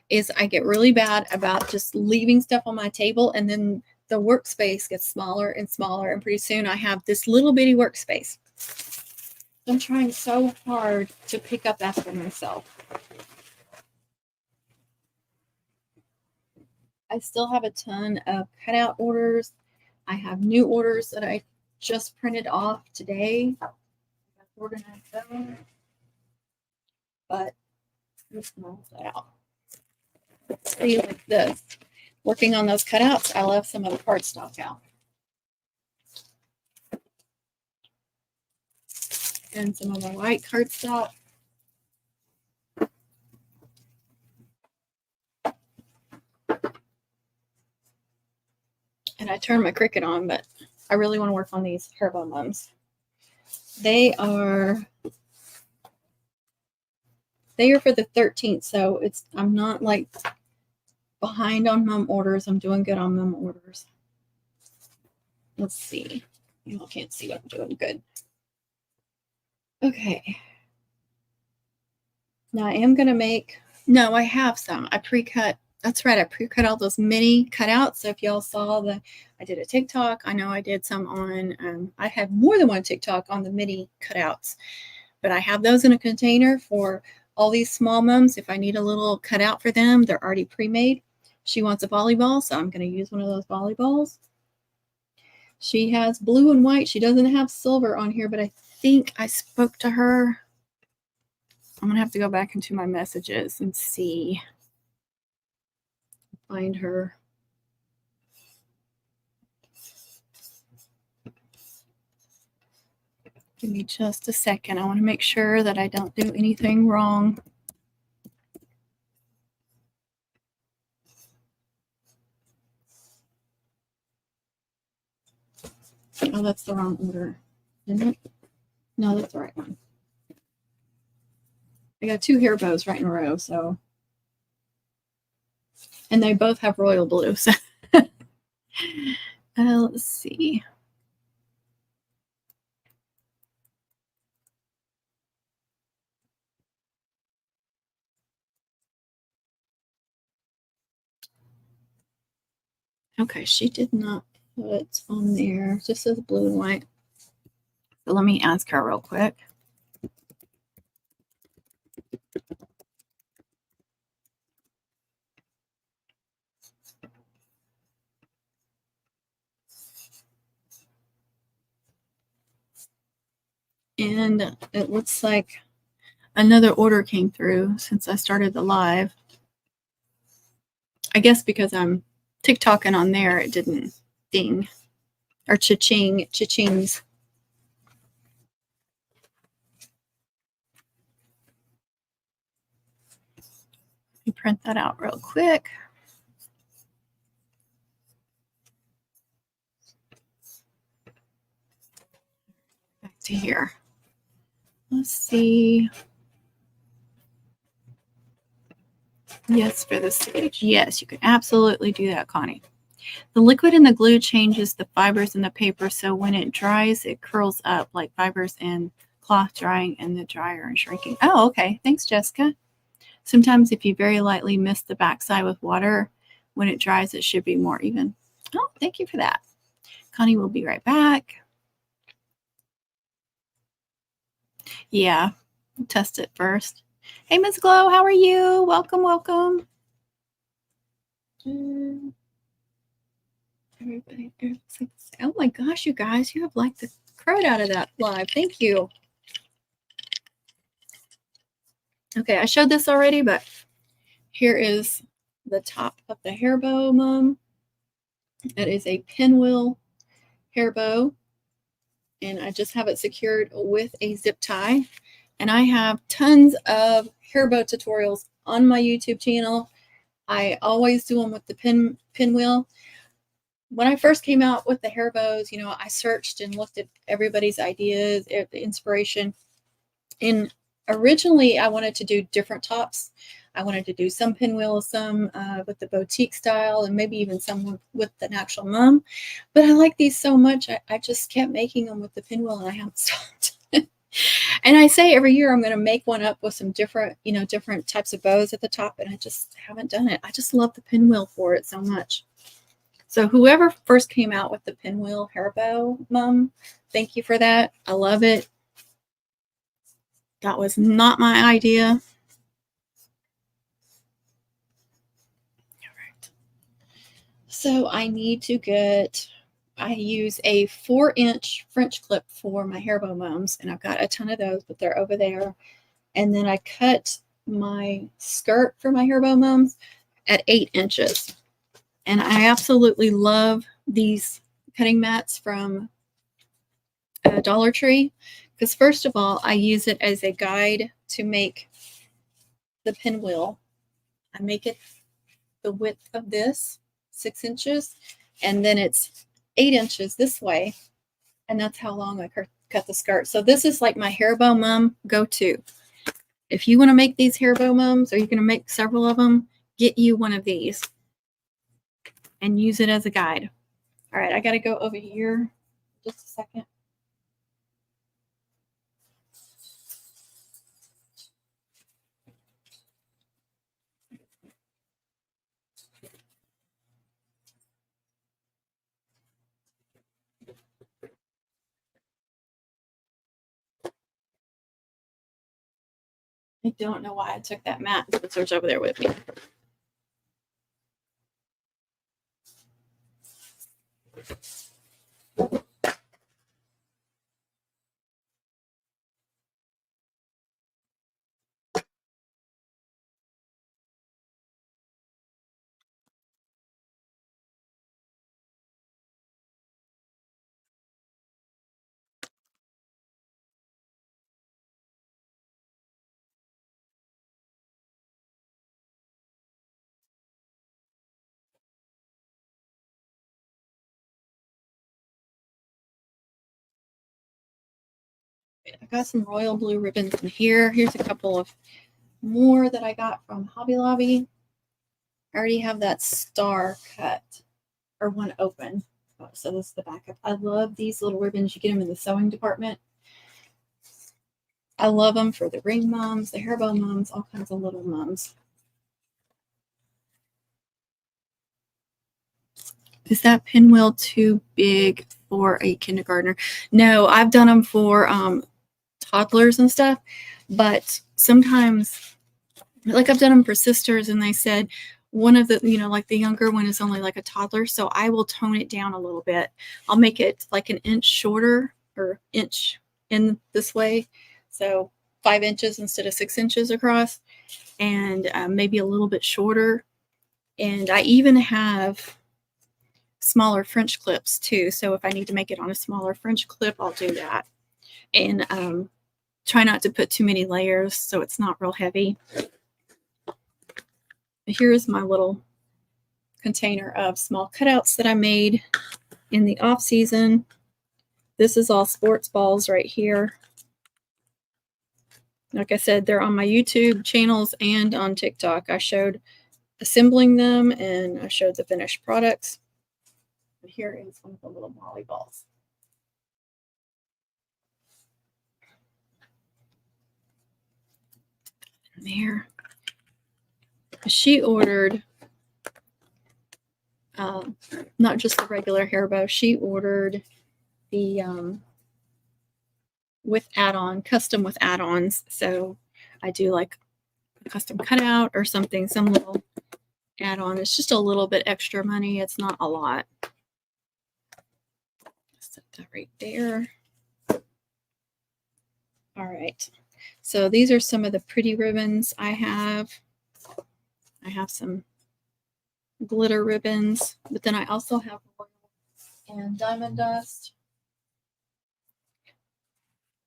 is I get really bad about just leaving stuff on my table, and then the workspace gets smaller and smaller, and pretty soon I have this little bitty workspace. I'm trying so hard to pick up after myself. I still have a ton of cutout orders. I have new orders that I just printed off today. Organize them. But let's move that out. See, like this. Working on those cutouts, I left some of the cardstock out. And some of my white cardstock. And I turned my Cricut on, but I really want to work on these hair bow mums. They are for the 13th, so I'm not like behind on mum orders. I'm doing good on mum orders. Let's see. You all can't see what I'm doing. Good. Okay. Now I am gonna no, I have some. I pre-cut. That's right. I pre-cut all those mini cutouts. So if y'all saw I did a TikTok. I know I did some on. I have more than one TikTok on the mini cutouts, but I have those in a container for all these small mums. If I need a little cutout for them, they're already pre-made. She wants a volleyball, so I'm going to use one of those volleyballs. She has blue and white. She doesn't have silver on here, but I think I spoke to her. I'm going to have to go back into my messages and see. Find her. Give me just a second. I want to make sure that I don't do anything wrong. Oh, that's the wrong order, isn't it? No, that's the right one. I got 2 hair bows right in a row, so. And they both have royal blue. So let's see. Okay, she did not put on there. It just says blue and white. So let me ask her real quick. And it looks like another order came through since I started the live. I guess because I'm TikToking on there, it didn't ding or cha-ching, cha-chings. Let me print that out real quick. Back to here. Let's see. Yes, for the stage. Yes, you can absolutely do that, Connie. The liquid in the glue changes the fibers in the paper, so when it dries, it curls up like fibers in cloth drying in the dryer and shrinking. Oh, okay. Thanks, Jessica. Sometimes if you very lightly mist the backside with water, when it dries, it should be more even. Oh, thank you for that. Connie will be right back. Yeah, test it first. Hey, Ms. Glow, how are you? Welcome, welcome. Everybody, oh my gosh, you guys, you have like the crud out of that live. Thank you. Okay, I showed this already, but here is the top of the hair bow mum. It is a pinwheel hair bow. and I just have it secured with a zip tie. And I have tons of hair bow tutorials on my YouTube channel. I always do them with the pinwheel. When I first came out with the hair bows, you know, I searched and looked at everybody's ideas, the inspiration. And originally I wanted to do different tops. I wanted to do some pinwheel, some with the boutique style, and maybe even some with the actual mum. But I like these so much, I just kept making them with the pinwheel, and I haven't stopped. And I say every year I'm going to make one up with some different, you know, different types of bows at the top, and I just haven't done it. I just love the pinwheel for it so much. So whoever first came out with the pinwheel hair bow, Mum, thank you for that. I love it. That was not my idea. All right. So I need to get, I use a 4-inch French clip for my hair bow mums, and I've got a ton of those, but they're over there. And then I cut my skirt for my hair bow mums at 8 inches. And I absolutely love these cutting mats from Dollar Tree, because first of all, I use it as a guide to make the pinwheel. I make it the width of this, 6 inches, and then it's 8 inches this way, and that's how long I cut the skirt. So this is like my hair bow mum go-to. If you want to make these hair bow mums, or you're going to make several of them, get you one of these and use it as a guide. All right, I got to go over here just a second. I don't know why I took that mat and put yours over there with me. I got some royal blue ribbons in here. Here's a couple of more that I got from Hobby Lobby. I already have that star cut, or one open. Oh, so this is the backup. I love these little ribbons. You get them in the sewing department. I love them for the ring mums, the hair bow mums, all kinds of little mums. Is that pinwheel too big for a kindergartner? No, I've done them for toddlers and stuff, but sometimes, like I've done them for sisters, and they said one of the, you know, like the younger one is only like a toddler, so I will tone it down a little bit. I'll make it like an inch shorter, or inch in this way, so 5 inches instead of 6 inches across, and maybe a little bit shorter. And I even have smaller French clips too, so if I need to make it on a smaller French clip, I'll do that. And try not to put too many layers so it's not real heavy. Here's my little container of small cutouts that I made in the off season. This is all sports balls right here. Like I said, they're on my YouTube channels and on TikTok. I showed assembling them, and I showed the finished products. And here is one of the little Molly balls. And there. She ordered not just the regular hair bow. She ordered the with add-on, custom with add-ons. So I do like a custom cutout or something, some little add-on. It's just a little bit extra money. It's not a lot. Set that right there. All right. So these are some of the pretty ribbons I have. I have some glitter ribbons, but then I also have royal and diamond dust.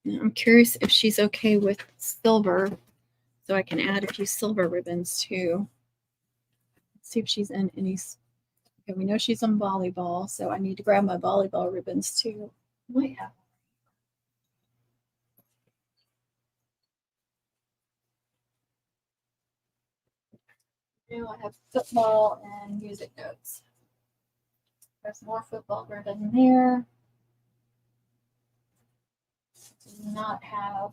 Now, I'm curious if she's okay with silver, so I can add a few silver ribbons too. Let's see if she's in any. Okay, we know she's on volleyball, so I need to grab my volleyball ribbons too. Might have. Now I have football and music notes. There's more football ribbon there. Do not have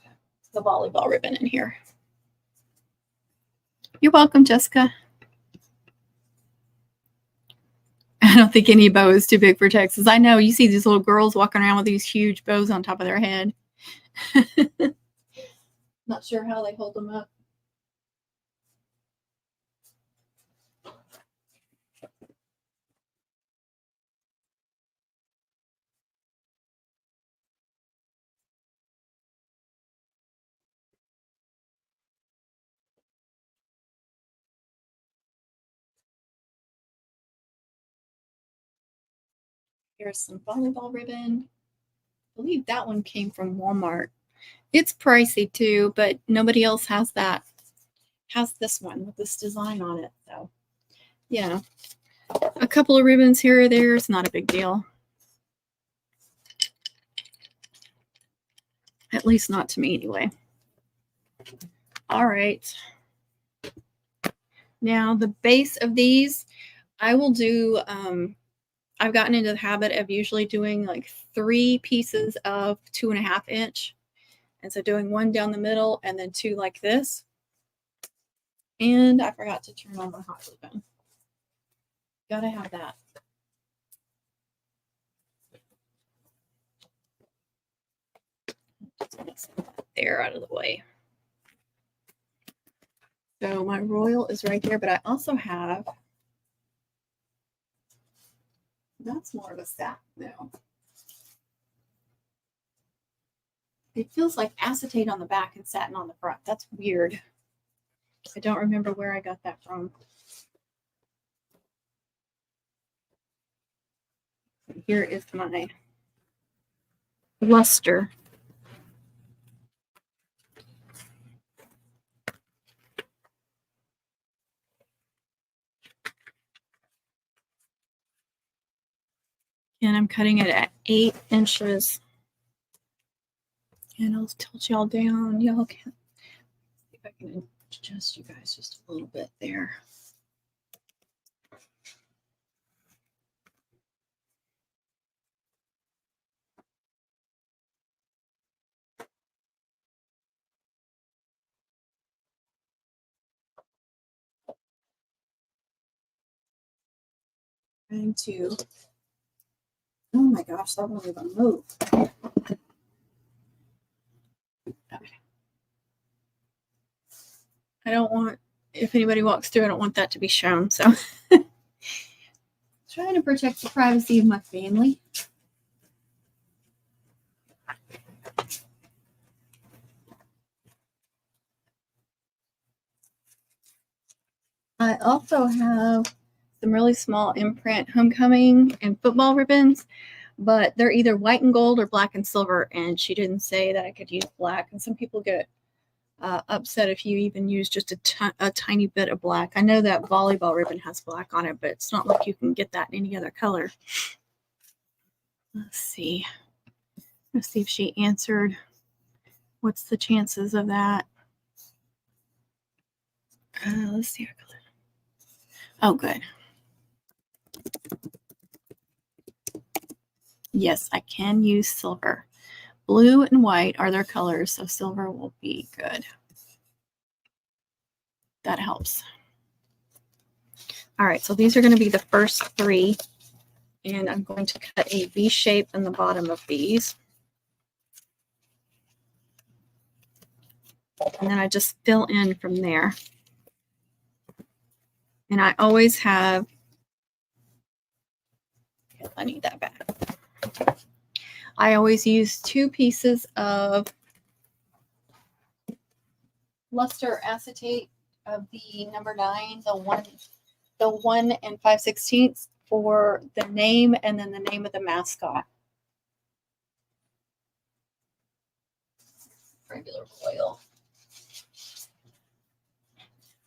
the volleyball ribbon in here. You're welcome, Jessica. I don't think any bow is too big for Texas. I know you see these little girls walking around with these huge bows on top of their head. Not sure how they hold them up. Here's some volleyball ribbon. I believe that one came from Walmart. It's pricey too, but nobody else has that. Has this one with this design on it. So yeah, a couple of ribbons here or there. It's not a big deal. At least not to me anyway. All right. Now the base of these, I will do, I've gotten into the habit of usually doing like 3 pieces of 2.5 inch. And so doing one down the middle and then 2 like this. And I forgot to turn on my hot glue gun. Gotta have that. Just gonna set that there out of the way. So my royal is right there, but I also have, that's more of a satin now. It feels like acetate on the back and satin on the front. That's weird. I don't remember where I got that from. Here is my luster. And I'm cutting it at 8 inches. And I'll tilt y'all down. Y'all can see if I can adjust you guys just a little bit there. Trying to, oh my gosh, that won't even move. Okay. I don't want, if anybody walks through, I don't want that to be shown. So trying to protect the privacy of my family. I also have some really small imprint homecoming and football ribbons, but they're either white and gold or black and silver. And she didn't say that I could use black. And some people get upset if you even use just a tiny bit of black. I know that volleyball ribbon has black on it, but it's not like you can get that in any other color. Let's see. Let's see if she answered. What's the chances of that? Let's see her color. Oh, good. Yes, I can use silver. Blue and white are their colors, so silver will be good. That helps. All right, so these are going to be the first 3. And I'm going to cut a V shape in the bottom of these. And then I just fill in from there. And I always have, I need that back. I always use 2 pieces of luster acetate of the number 9, the 1 and 5/16 for the name and then the name of the mascot. regular foil.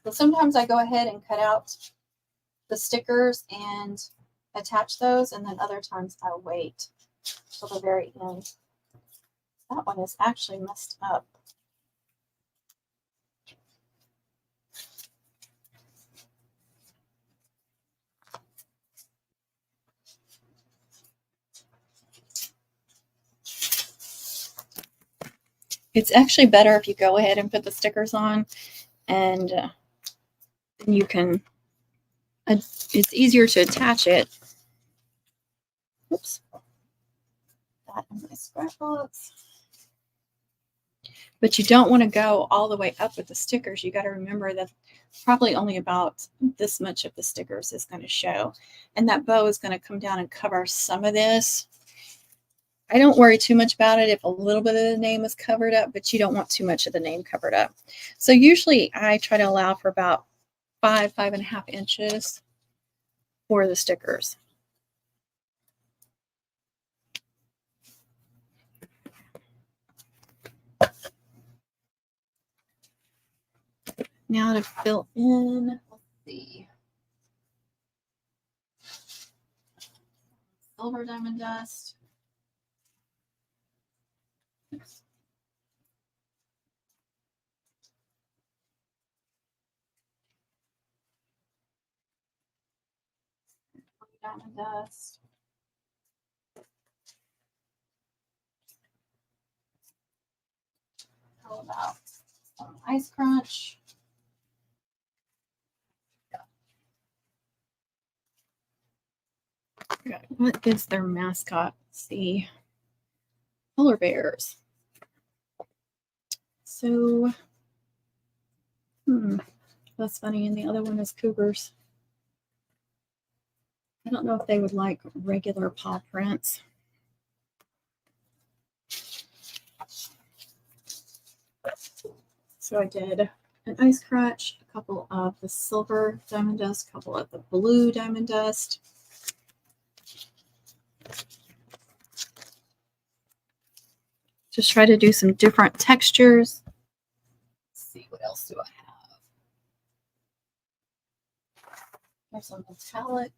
So sometimes I go ahead and cut out the stickers and attach those, and then other times I wait till the very end. That one is actually messed up. It's actually better if you go ahead and put the stickers on, and then you can, it's easier to attach it. Oops. That in my scrapbooks. But you don't want to go all the way up with the stickers. You got to remember that probably only about this much of the stickers is going to show. And that bow is going to come down and cover some of this. I don't worry too much about it if a little bit of the name is covered up, but you don't want too much of the name covered up. So usually I try to allow for about 5.5 inches for the stickers. Now to fill in, let's see, silver diamond dust. Diamond dust. How about some ice crunch? What is their mascot? Let's see. Polar bears. So, that's funny. And the other one is cougars. I don't know if they would like regular paw prints. So I did an ice crunch, a couple of the silver diamond dust, a couple of the blue diamond dust. Just try to do some different textures. Let's see, what else do I have? There's some metallic.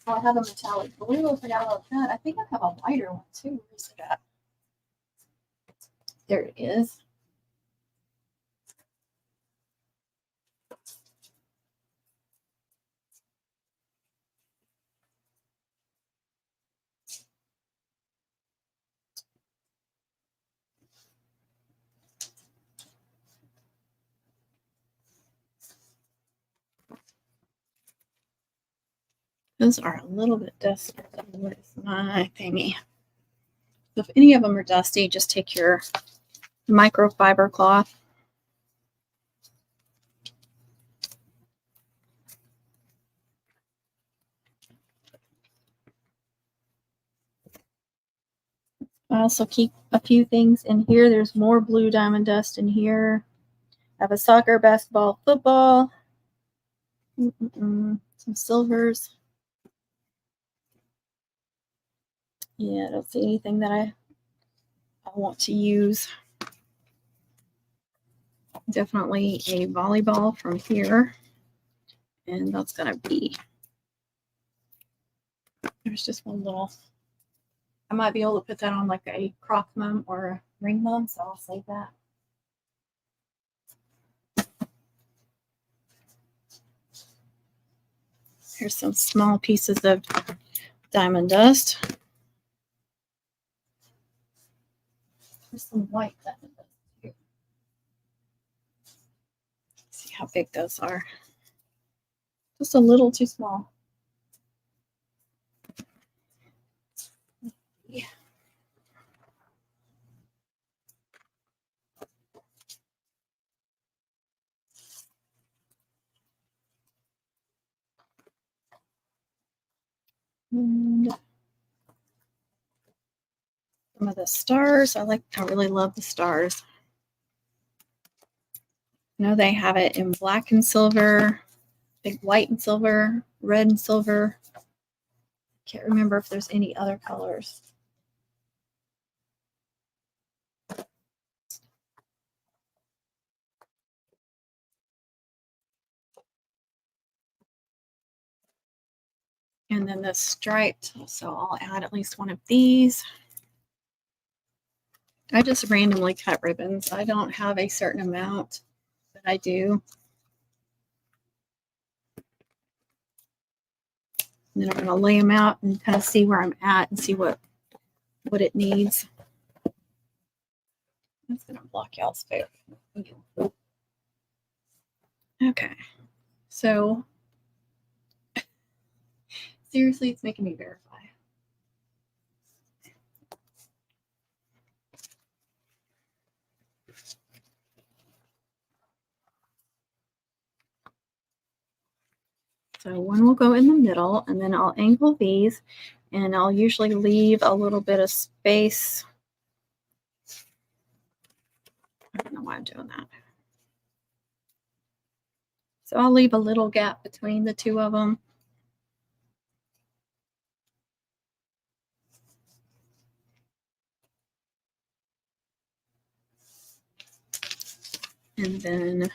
Oh, I have a metallic blue. I forgot about that. I think I have a lighter one too. Where's it at? There it is. Those are a little bit dusty. Where's my thingy? So if any of them are dusty, just take your microfiber cloth. I also keep a few things in here. There's more blue diamond dust in here. I have a soccer, basketball, football. Some silvers. Yeah, I don't see anything that I want to use. Definitely a volleyball from here. And that's going to be, there's just one little, I might be able to put that on like a croc mum or a ring mum, so I'll save that. Here's some small pieces of diamond dust. There's some white diamond dust here. Let's see how big those are. Just a little too small. Yeah. And some of the stars. I really love the stars. I know they have it in black and silver, big white and silver, red and silver. Can't remember if there's any other colors. And then the striped, so I'll add at least one of these. I just randomly cut ribbons. I don't have a certain amount that I do. And then I'm going to lay them out and kind of see where I'm at and see what it needs. That's going to block y'all's face. Okay. So, seriously, it's making me verify. So one will go in the middle, and then I'll angle these, and I'll usually leave a little bit of space. I don't know why I'm doing that. So I'll leave a little gap between the two of them. And then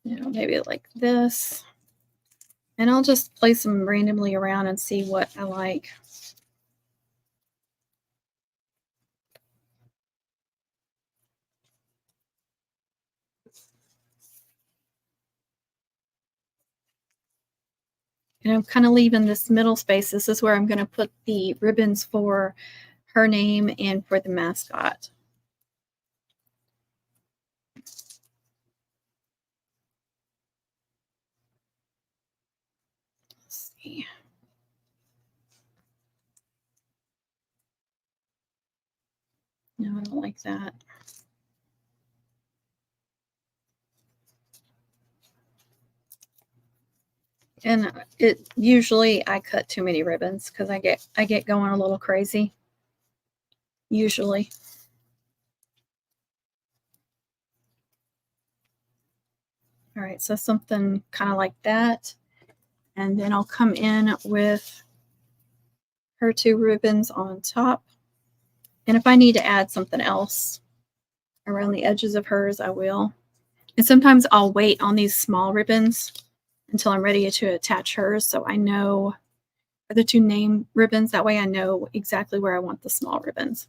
maybe like this. And I'll just place them randomly around and see what I like. And I'm kind of leaving this middle space. This is where I'm going to put the ribbons for her name and for the mascot. Let's see. No, I don't like that. And it usually I cut too many ribbons because I get going a little crazy. Usually. All right, so something kind of like that. And then I'll come in with her two ribbons on top. And if I need to add something else around the edges of hers, I will. And sometimes I'll wait on these small ribbons until I'm ready to attach hers, so I know the two name ribbons. That way I know exactly where I want the small ribbons.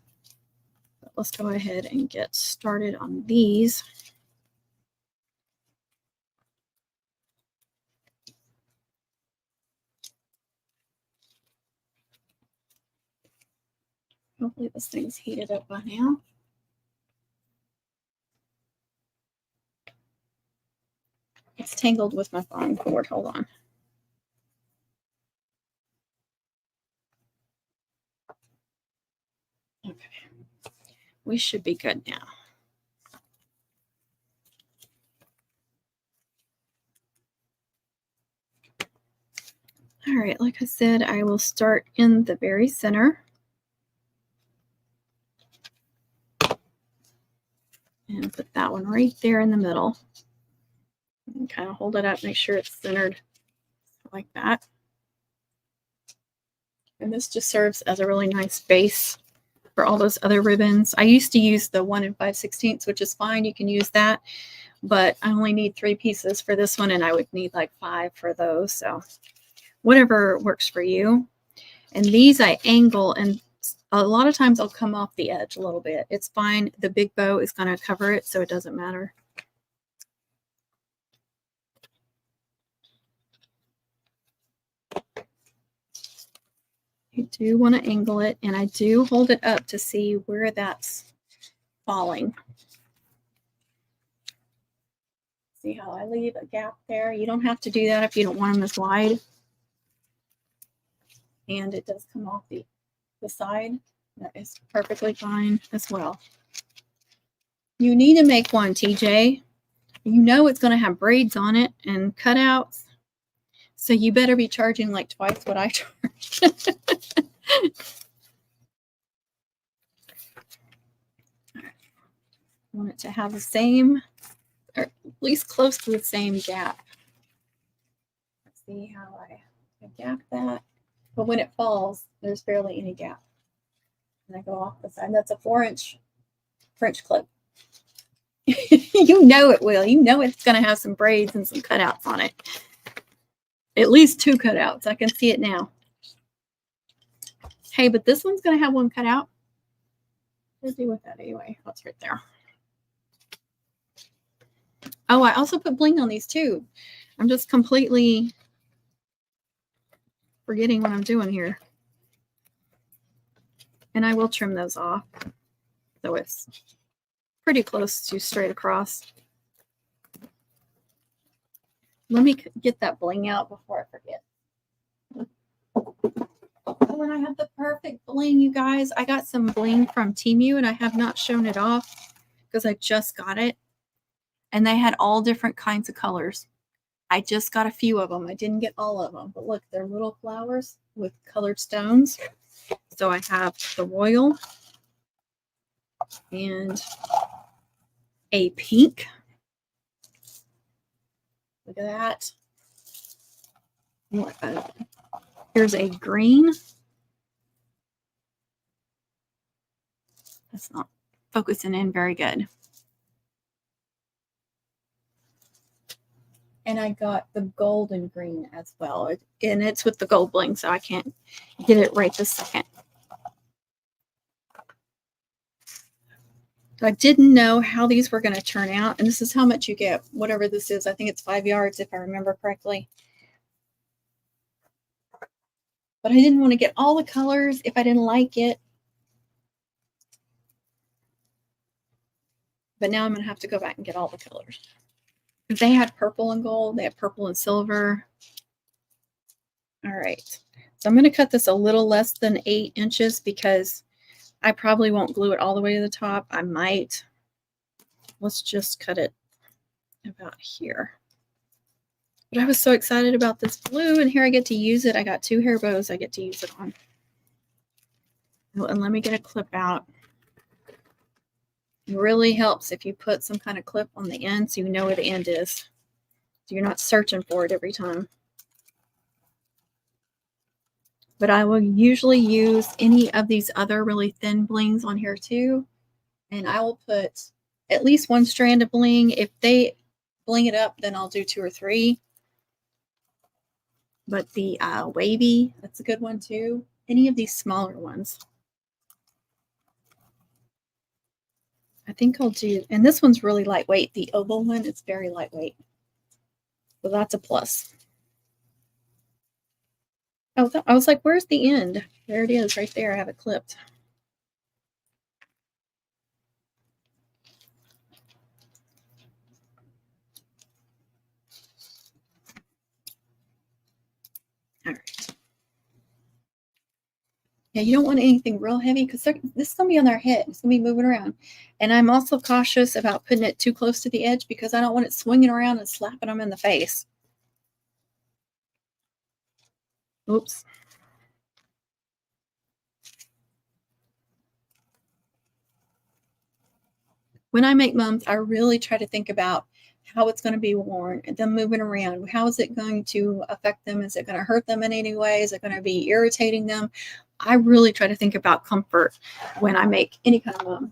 But let's go ahead and get started on these. Hopefully this thing's heated up by now. It's tangled with my phone cord. Hold on. Okay. We should be good now. All right, like I said, I will start in the very center. And put that one right there in the middle. And kind of hold it up, make sure it's centered like that. And this just serves as a really nice base for all those other ribbons. I used to use the 1 5/16, which is fine. You can use that. But I only need 3 pieces for this one, and I would need like 5 for those. So whatever works for you. And these I angle, and a lot of times I'll come off the edge a little bit. It's fine. The big bow is going to cover it, so it doesn't matter. You do want to angle it, and I do hold it up to see where that's falling. See how I leave a gap there? You don't have to do that if you don't want them as wide. And it does come off the side. That is perfectly fine as well. You need to make one, TJ. You know it's going to have braids on it and cutouts. So you better be charging like twice what I charge. Right. Want it to have the same, or at least close to the same gap. Let's see how I gap that. But when it falls, there's barely any gap. And I go off the side. That's a 4-inch French clip. You know it will. You know it's going to have some braids and some cutouts on it. At least 2 cutouts. I can see it now. Hey, but this one's going to have 1 cutout. What do I do with that anyway? Oh, it's right there. Oh, I also put bling on these too. I'm just completely forgetting what I'm doing here. And I will trim those off. So it's pretty close to straight across. Let me get that bling out before I forget. Oh, and I have the perfect bling, you guys. I got some bling from Temu and I have not shown it off because I just got it. And they had all different kinds of colors. I just got a few of them. I didn't get all of them. But look, they're little flowers with colored stones. So I have the royal and a pink. Look at that. Here's a green. That's not focusing in very good. And I got the golden green as well. And it's with the gold bling, so I can't get it right this second. I didn't know how these were going to turn out. And this is how much you get, whatever this is. I think it's 5 yards if I remember correctly. But I didn't want to get all the colors if I didn't like it. But now I'm going to have to go back and get all the colors. They had purple and gold. They had purple and silver. All right. So I'm going to cut this a little less than 8 inches because I probably won't glue it all the way to the top. I might. Let's just cut it about here. But I was so excited about this blue, and here I get to use it. I got 2 hair bows I get to use it on. And let me get a clip out. It really helps if you put some kind of clip on the end so you know where the end is. So you're not searching for it every time. But I will usually use any of these other really thin blings on here too. And I will put at least 1 strand of bling. If they bling it up, then I'll do 2 or 3. But the wavy, that's a good one too. Any of these smaller ones. I think I'll do, and this one's really lightweight. The oval one, it's very lightweight. So that's a plus. Oh, I was like, where's the end? There it is right there. I have it clipped. All right. Yeah, you don't want anything real heavy because this is going to be on their head. It's going to be moving around. And I'm also cautious about putting it too close to the edge because I don't want it swinging around and slapping them in the face. Oops. When I make mums, I really try to think about how it's going to be worn and them moving around. How is it going to affect them? Is it going to hurt them in any way? Is it going to be irritating them? I really try to think about comfort when I make any kind of mum.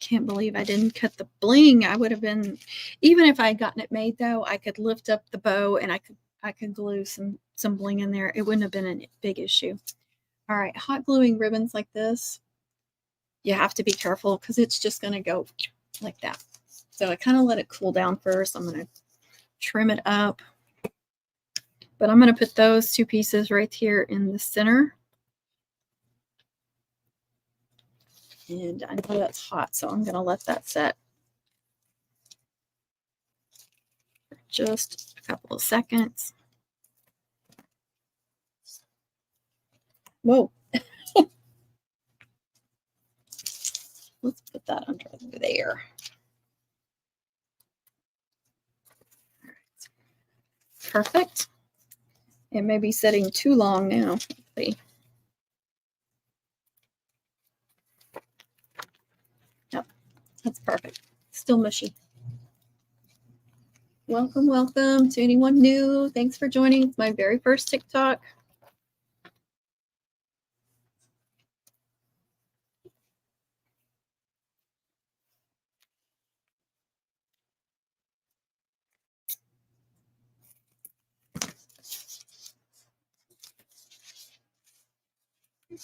Can't believe I didn't cut the bling. I would have been, even if I had gotten it made though, I could lift up the bow and I could glue some bling in there. It wouldn't have been a big issue. All right, hot gluing ribbons like this, you have to be careful because it's just going to go like that. So I kind of let it cool down first. I'm going to trim it up. But I'm going to put those 2 pieces right here in the center. And I know that's hot, so I'm going to let that set for just a couple of seconds. Whoa. Let's put that under there. Perfect. It may be setting too long now. Let's see. Yep, that's perfect. Still mushy. Welcome, welcome to anyone new. Thanks for joining. It's my very first TikTok.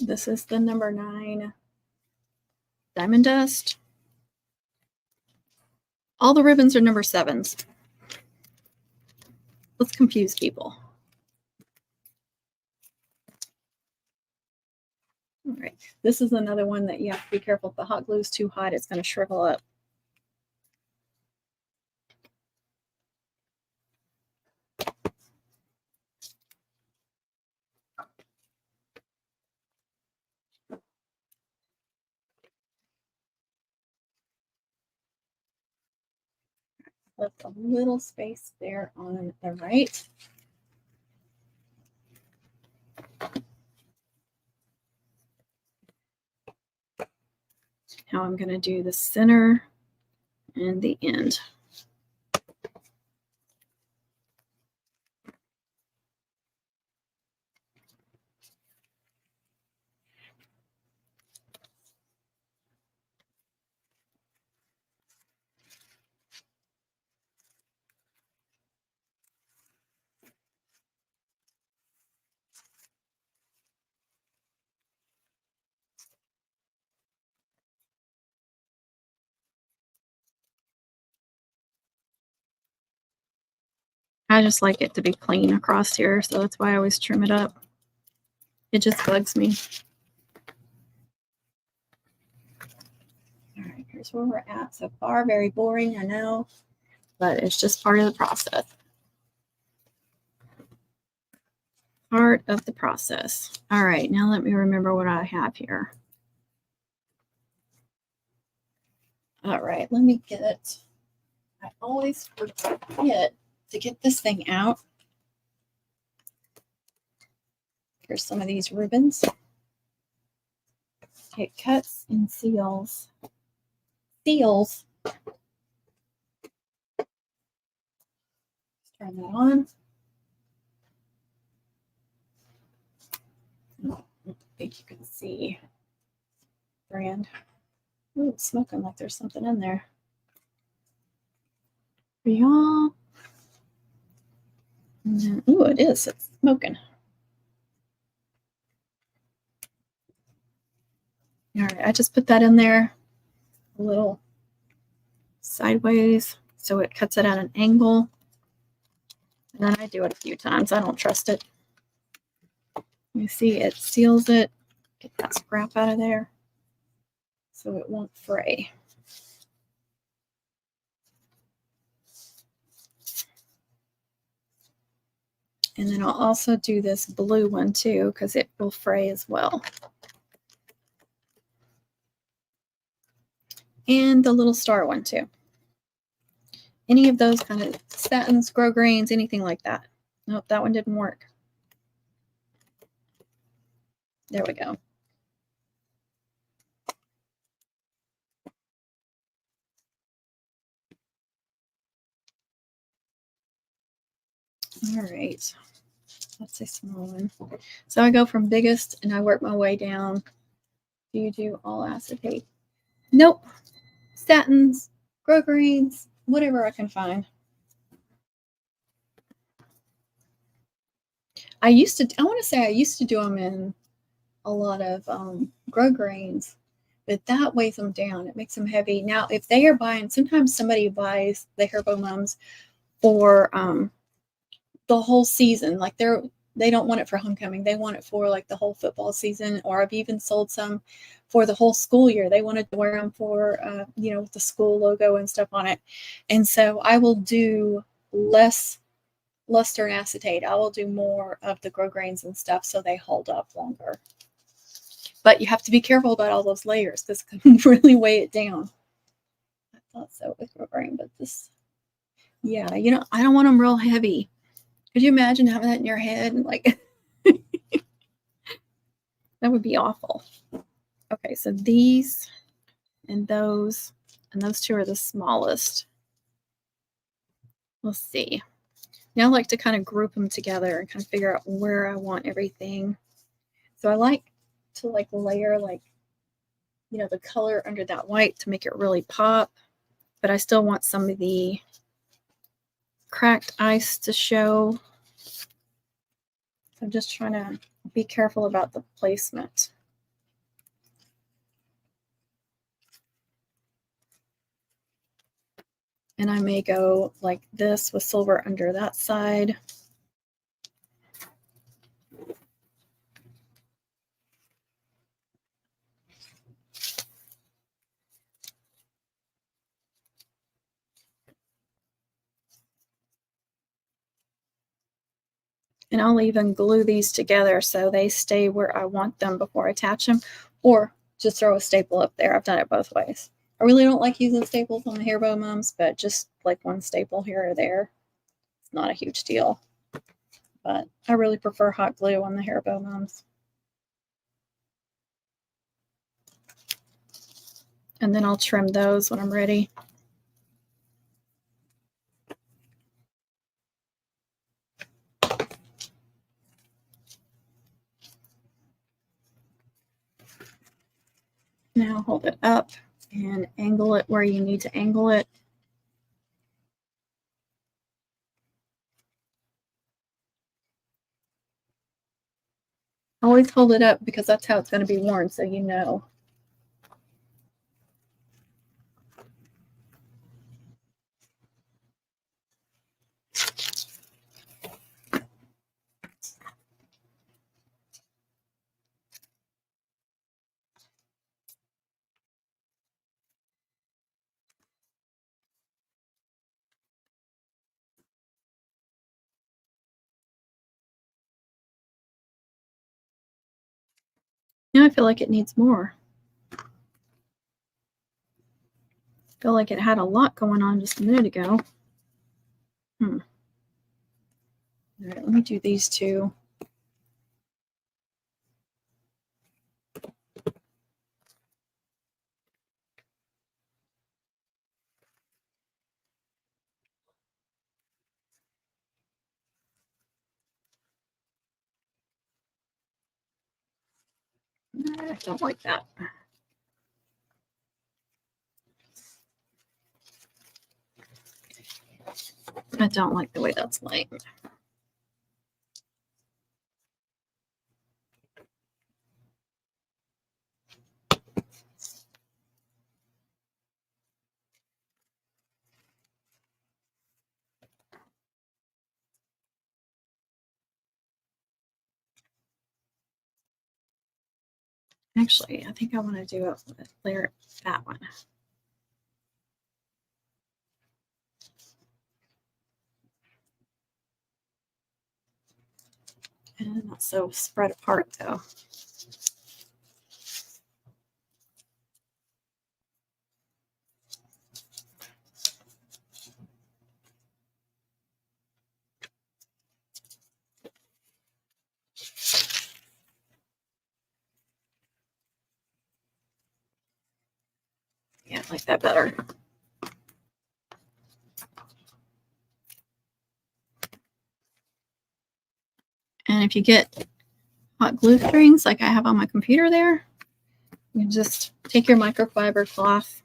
This is the number 9 diamond dust. All the ribbons are number 7s. Let's confuse people. All right, this is another one that you have to be careful. If the hot glue is too hot, it's going to shrivel up. Left a little space there on the right. Now I'm going to do the center and the end. I just like it to be clean across here, so that's why I always trim it up. It just bugs me. All right, here's where we're at so far. Very boring, I know, but it's just part of the process. Part of the process. All right, now let me remember what I have here. All right, let me get it. I always forget to get this thing out. Here's some of these ribbons. It cuts and seals. Seals. Turn that on. I don't think you can see. Brand. Ooh, it's smoking like there's something in there. For y'all. Ooh, it is. It's smoking. All right, I just put that in there a little sideways so it cuts it at an angle. And then I do it a few times. I don't trust it. You see, it seals it. Get that scrap out of there so it won't fray. And then I'll also do this blue one too because it will fray as well. And the little star one too. Any of those kind of satins, grosgrains, anything like that. Nope, that one didn't work. There we go. All right, that's a small one. So I go from biggest and I work my way down. Do you do all acetate? Nope. Satins, grosgrains, whatever I can find. I want to say I used to do them in a lot of grosgrains, but that weighs them down. It makes them heavy. Now, if they are buying, sometimes somebody buys the Herbo Mums for the whole season. Like they don't want it for homecoming. They want it for like the whole football season, or I've even sold some for the whole school year. They wanted to wear them for, with the school logo and stuff on it. And so I will do less luster and acetate. I will do more of the grosgrains and stuff so they hold up longer. But you have to be careful about all those layers because it can really weigh it down. I thought so with grosgrain, but this, yeah, I don't want them real heavy. Could you imagine having that in your head? Like, that would be awful. Okay, so these and those two are the smallest. Let's see. Now I like to kind of group them together and kind of figure out where I want everything. So I like to layer the color under that white to make it really pop, but I still want some of the cracked ice to show. So I'm just trying to be careful about the placement. And I may go like this with silver under that side. And I'll even glue these together so they stay where I want them before I attach them, or just throw a staple up there. I've done it both ways. I really don't like using staples on the hair bow mums, but just like one staple here or there, it's not a huge deal. But I really prefer hot glue on the hair bow mums. And then I'll trim those when I'm ready. Now hold it up and angle it where you need to angle it. Always hold it up because that's how it's going to be worn, so you know. Now I feel like it needs more. I feel like it had a lot going on just a minute ago. All right, let me do these two. I don't like that. I don't like the way that's laying. Actually, I think I want to do it with layer that one. And not so spread apart though. Yeah, I like that better. And if you get hot glue strings like I have on my computer there, you just take your microfiber cloth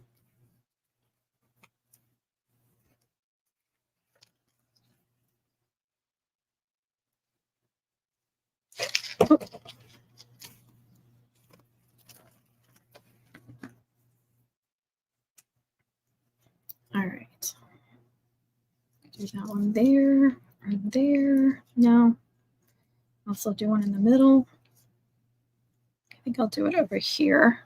All right. Do that one there or there. No. Also do one in the middle. I think I'll do it over here.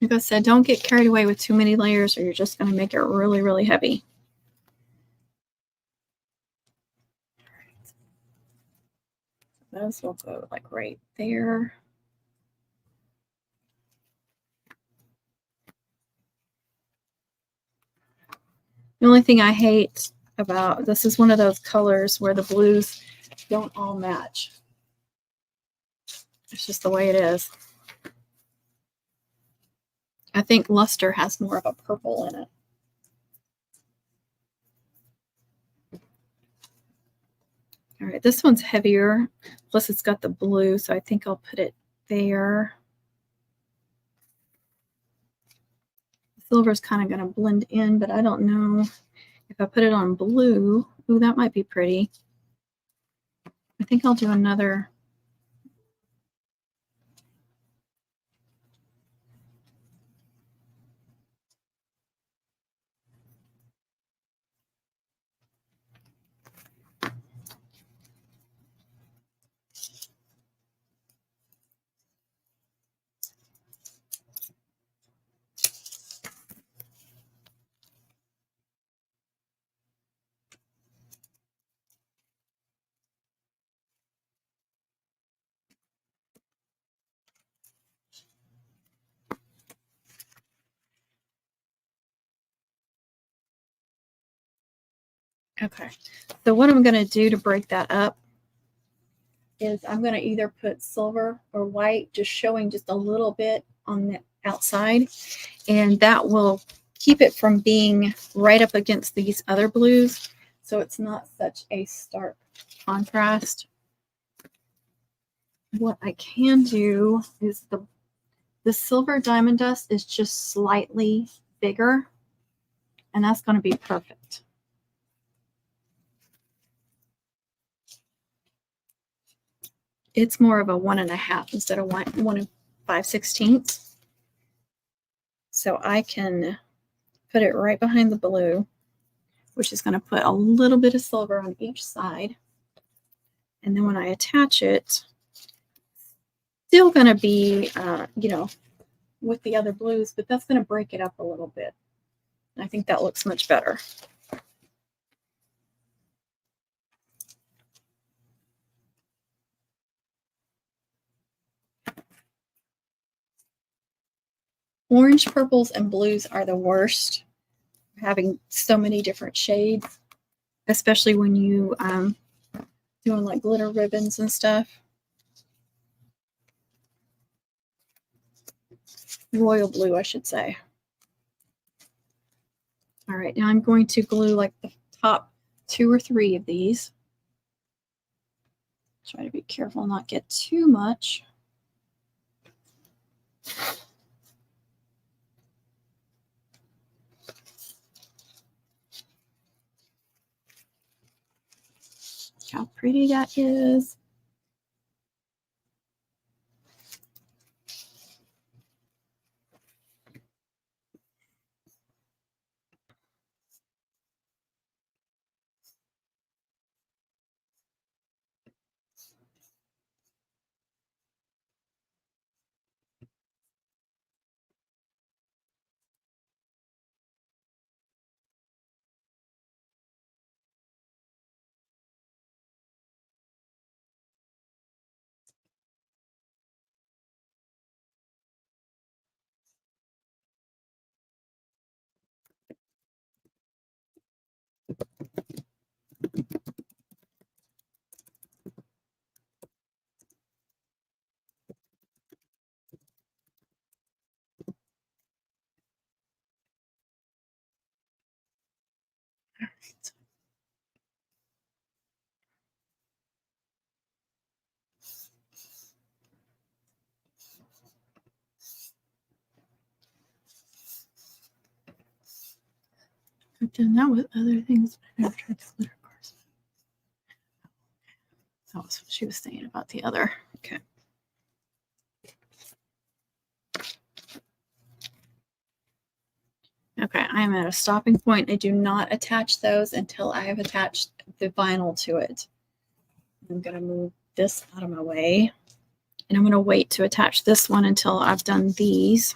Like I said, don't get carried away with too many layers or you're just going to make it really, really heavy. Those will go like right there. The only thing I hate about this is one of those colors where the blues don't all match. It's just the way it is. I think Luster has more of a purple in it. All right, this one's heavier. Plus it's got the blue, so I think I'll put it there. Silver is kind of going to blend in, but I don't know if I put it on blue. Ooh, that might be pretty. I think I'll do another. Okay, so what I'm going to do to break that up is I'm going to either put silver or white, just showing just a little bit on the outside, and that will keep it from being right up against these other blues, so it's not such a stark contrast. What I can do is the silver diamond dust is just slightly bigger, and that's going to be perfect. It's more of a 1.5 instead of 1 5/16. So I can put it right behind the blue, which is going to put a little bit of silver on each side. And then when I attach it, still going to be, you know, with the other blues, but that's going to break it up a little bit. I think that looks much better. Orange, purples, and blues are the worst, having so many different shades, especially when you doing like glitter ribbons and stuff. Royal blue, I should say. All right, now I'm going to glue like the top 2 or 3 of these. Try to be careful not get too much. How pretty that is. I've done that with other things, but I've never tried the glitter cars. That was what she was saying about the other. Okay. Okay, I am at a stopping point. I do not attach those until I have attached the vinyl to it. I'm going to move this out of my way. And I'm going to wait to attach this one until I've done these.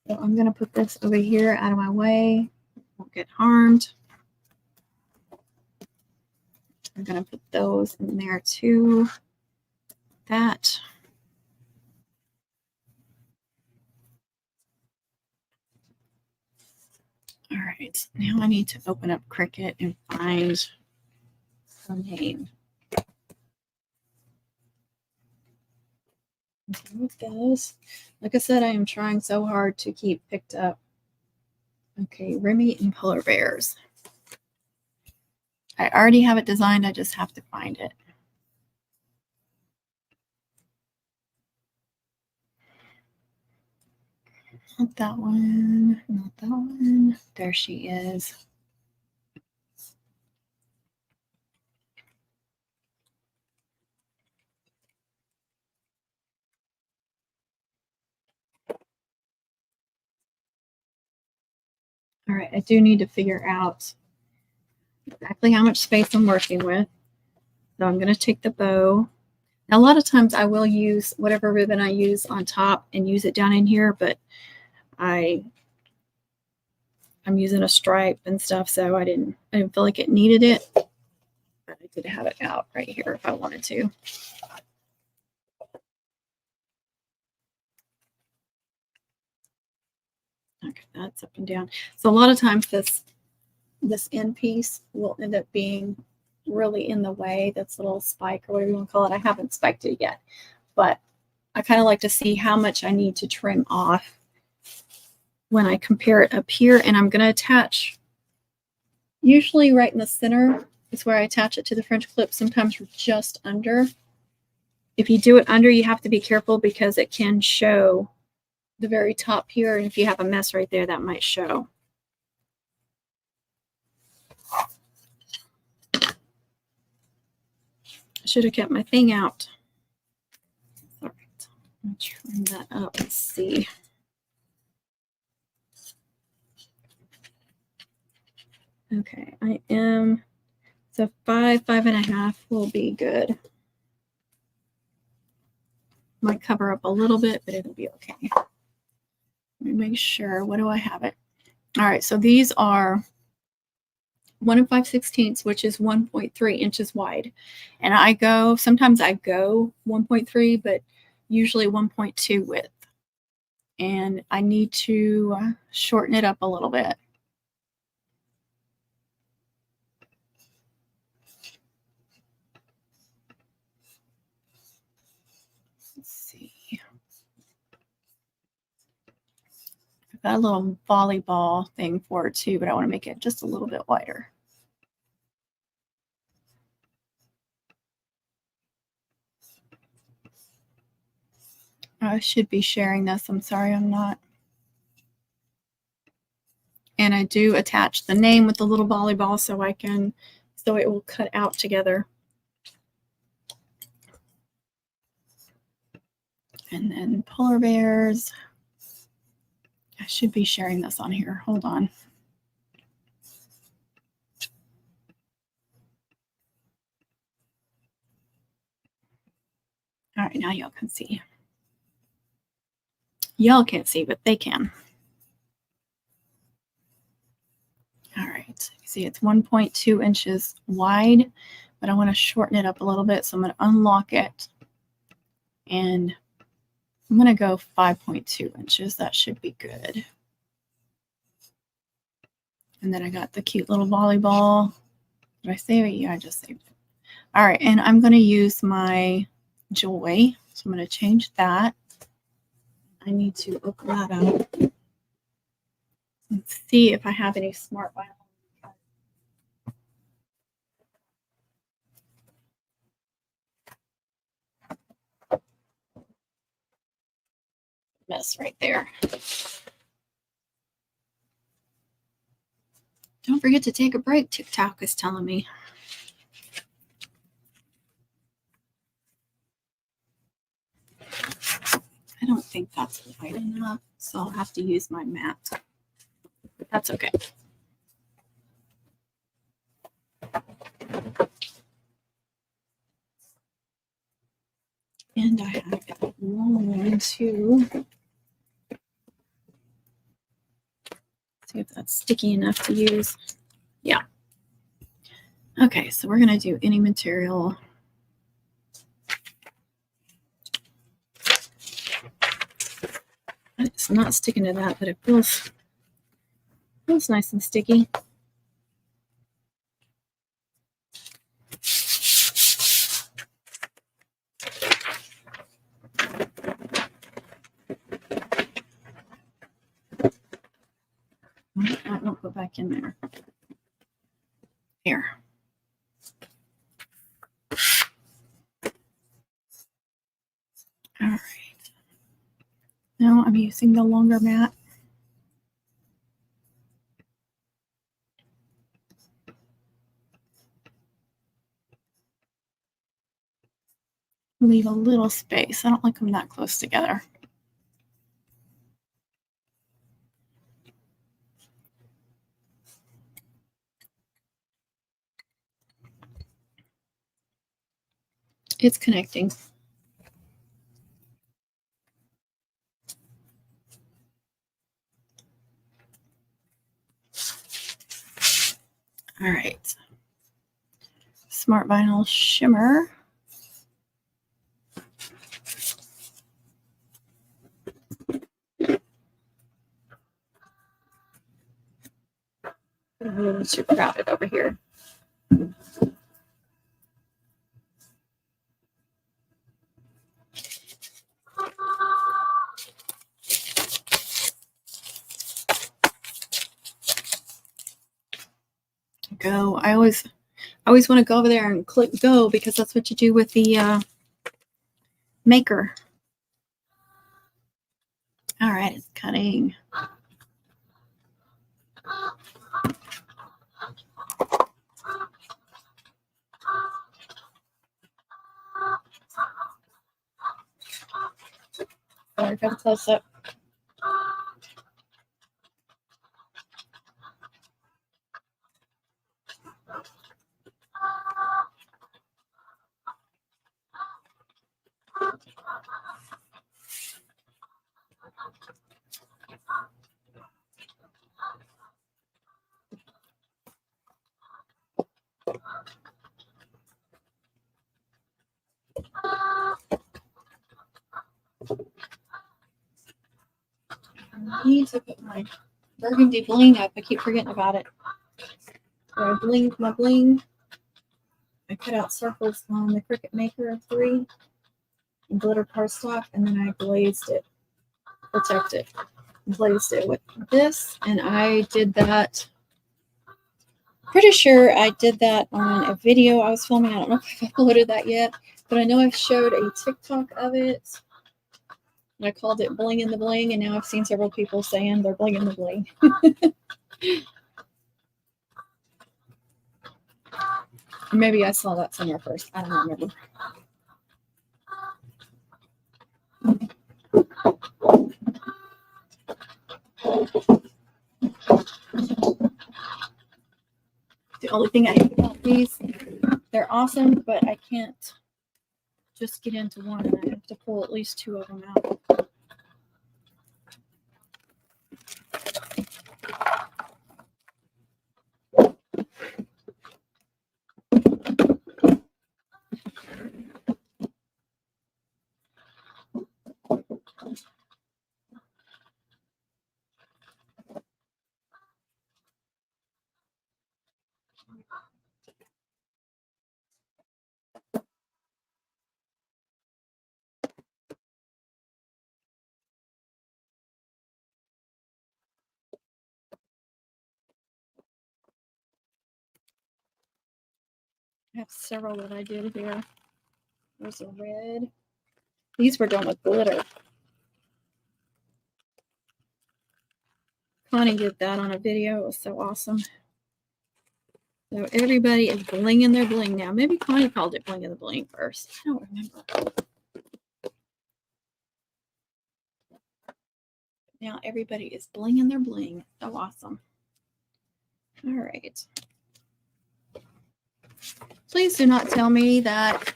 So I'm going to put this over here out of my way. Won't get harmed. I'm going to put those in there too. That. All right, now I need to open up Cricut and find her name. With this, like I said, I am trying so hard to keep picked up. Okay, Remy and Polar Bears. I already have it designed. I just have to find it. Not that one, not that one. There she is. All right, I do need to figure out exactly how much space I'm working with. So I'm going to take the bow. Now, a lot of times I will use whatever ribbon I use on top and use it down in here, but I'm using a stripe and stuff, so I didn't feel like it needed it. But I could have it out right here if I wanted to. Okay, that's up and down. So a lot of times this end piece will end up being really in the way. That's a little spike or whatever you want to call it. I haven't spiked it yet, but I kind of like to see how much I need to trim off when I compare it up here. And I'm going to attach, usually right in the center is where I attach it to the French clip. Sometimes just under. If you do it under, you have to be careful because it can show the very top here. And if you have a mess right there, that might show. I should have kept my thing out. All right, I'm going to trim that up. Let's see. Okay, I am, so 5.5 will be good. Might cover up a little bit, but it'll be okay. Let me make sure. What do I have it? All right, so these are 1 5/16, which is 1.3 inches wide. And sometimes I go 1.3, but usually 1.2 width. And I need to shorten it up a little bit. Let's see. I've got a little volleyball thing for it too, but I want to make it just a little bit wider. I should be sharing this. I'm sorry I'm not. And I do attach the name with the little volleyball so it will cut out together. And then polar bears. I should be sharing this on here. Hold on. All right, now y'all can see. Y'all can't see, but they can. All right, you see it's 1.2 inches wide, but I want to shorten it up a little bit. So I'm going to unlock it and I'm going to go 5.2 inches. That should be good. And then I got the cute little volleyball. Did I save it? Yeah, I just saved it. All right, and I'm going to use my Joy. So I'm going to change that. I need to open that up. Let's see if I have any smart vinyl. Mess right there. Don't forget to take a break, TikTok is telling me. I don't think that's wide enough, so I'll have to use my mat. But that's okay. And I have a long one too. See if that's sticky enough to use. Yeah. Okay, so we're going to do any material. It's not sticking to that, but it feels nice and sticky. I won't go back in there. Here. All right. Now I'm using the longer mat. leave a little space. I don't like them that close together. It's connecting. All right. Smart Vinyl Shimmer. It's too crowded over here. Go. I always want to go over there and click go because that's what you do with the maker. All right, it's cutting. Sorry for the close up. I need to put my burgundy bling up. I keep forgetting about it. So I blinged my bling. I cut out circles on the Cricut Maker 3 and glitter cardstock, and then I glazed it, protect it, glazed it with this. And I did that. Pretty sure I did that on a video I was filming. I don't know if I've uploaded that yet, but I know I've showed a TikTok of it. And I called it Bling in the Bling, and now I've seen several people saying they're Bling in the Bling. Maybe I saw that somewhere first. I don't remember. The only thing I hate about these, they're awesome, but I can't just get into one. I have to pull at least 2 of them out. I have several that I did here. There's a red. These were done with glitter. Connie did that on a video. It was so awesome. So everybody is blinging their bling now. Maybe Connie called it Bling in the Bling first. I don't remember. Now everybody is blinging their bling. So awesome. All right. Please do not tell me that,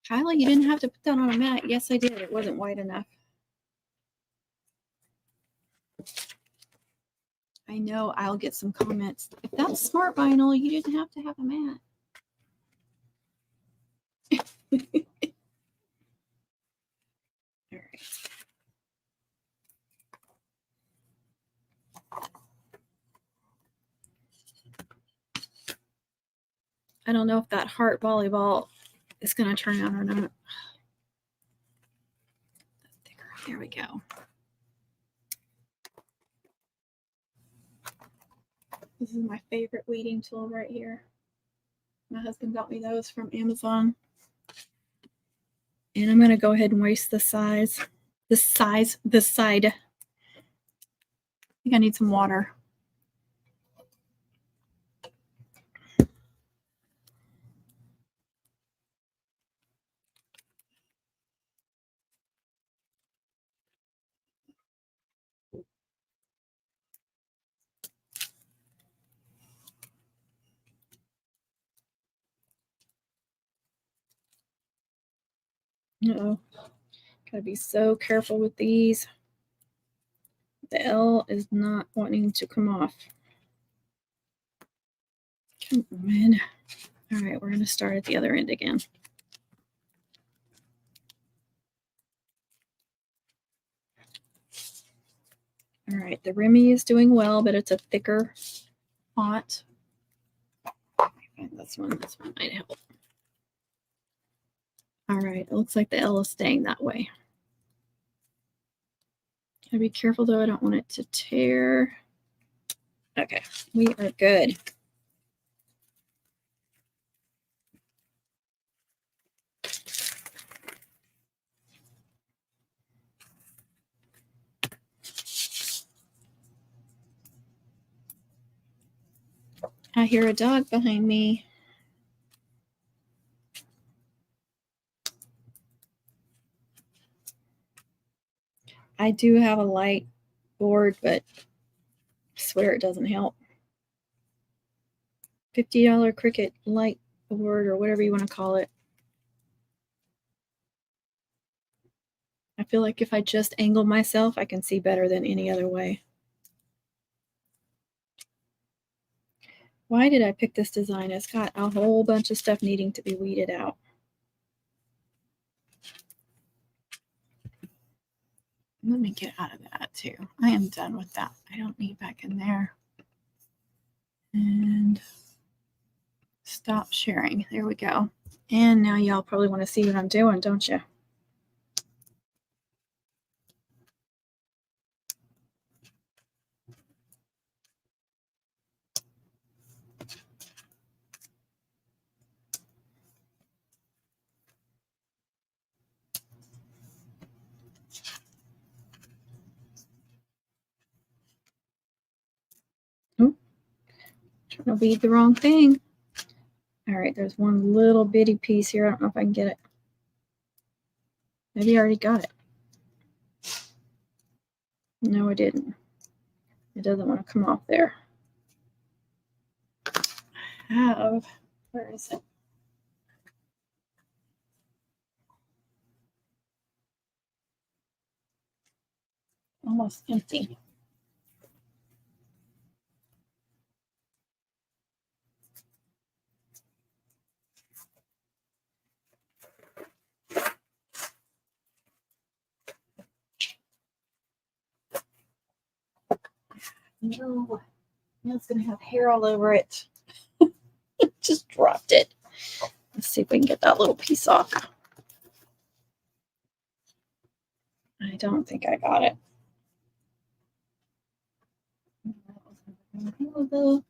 Kyla, you didn't have to put that on a mat. Yes, I did. It wasn't white enough. I know I'll get some comments. If that's smart vinyl, you didn't have to have a mat. All right. I don't know if that heart volleyball is going to turn out or not. There we go. This is my favorite weeding tool right here. My husband got me those from Amazon. And I'm going to go ahead and waste this side. I think I need some water. Uh-oh. Gotta be so careful with these. The L is not wanting to come off. Come on. All right, we're gonna start at the other end again. All right, the Remy is doing well, but it's a thicker font. This one might help. All right, it looks like the L is staying that way. Gotta be careful though, I don't want it to tear. Okay, we are good. I hear a dog behind me. I do have a light board, but I swear it doesn't help. $50 Cricut light board or whatever you want to call it. I feel like if I just angle myself, I can see better than any other way. Why did I pick this design? It's got a whole bunch of stuff needing to be weeded out. Let me get out of that too. I am done with that. I don't need back in there. And stop sharing. There we go. And now y'all probably want to see what I'm doing, don't you? Oh, trying to weed the wrong thing. All right, there's one little bitty piece here. I don't know if I can get it. Maybe I already got it. No, I didn't. It doesn't want to come off there. Where is it? Almost empty. No, it's going to have hair all over it. Just dropped it. Let's see if we can get that little piece off. I don't think I got it. Hello.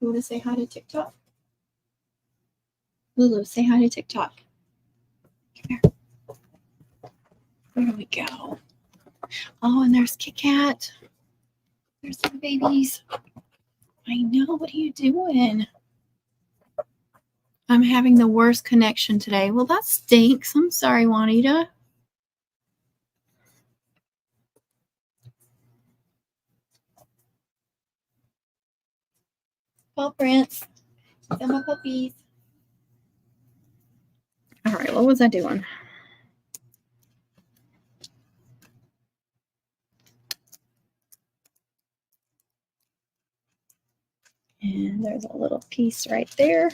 You want to say hi to TikTok? Lulu, say hi to TikTok. Come here. There we go. Oh, and there's Kit Kat. There's some babies. I know. What are you doing? I'm having the worst connection today. Well, that stinks. I'm sorry, Juanita. Paw prints. Some of puppies. All right, what was I doing? And there's a little piece right there.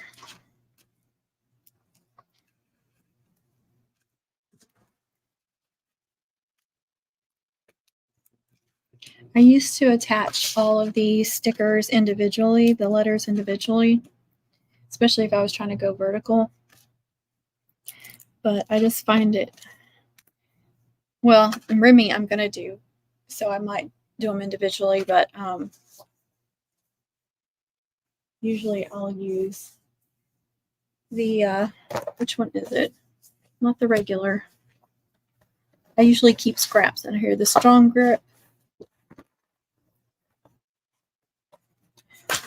I used to attach all of these stickers individually, the letters individually, especially if I was trying to go vertical. But I just find it, well, in Remy I'm going to do, so I might do them individually, but usually I'll use the, which one is it? Not the regular. I usually keep scraps in here. The strong grip,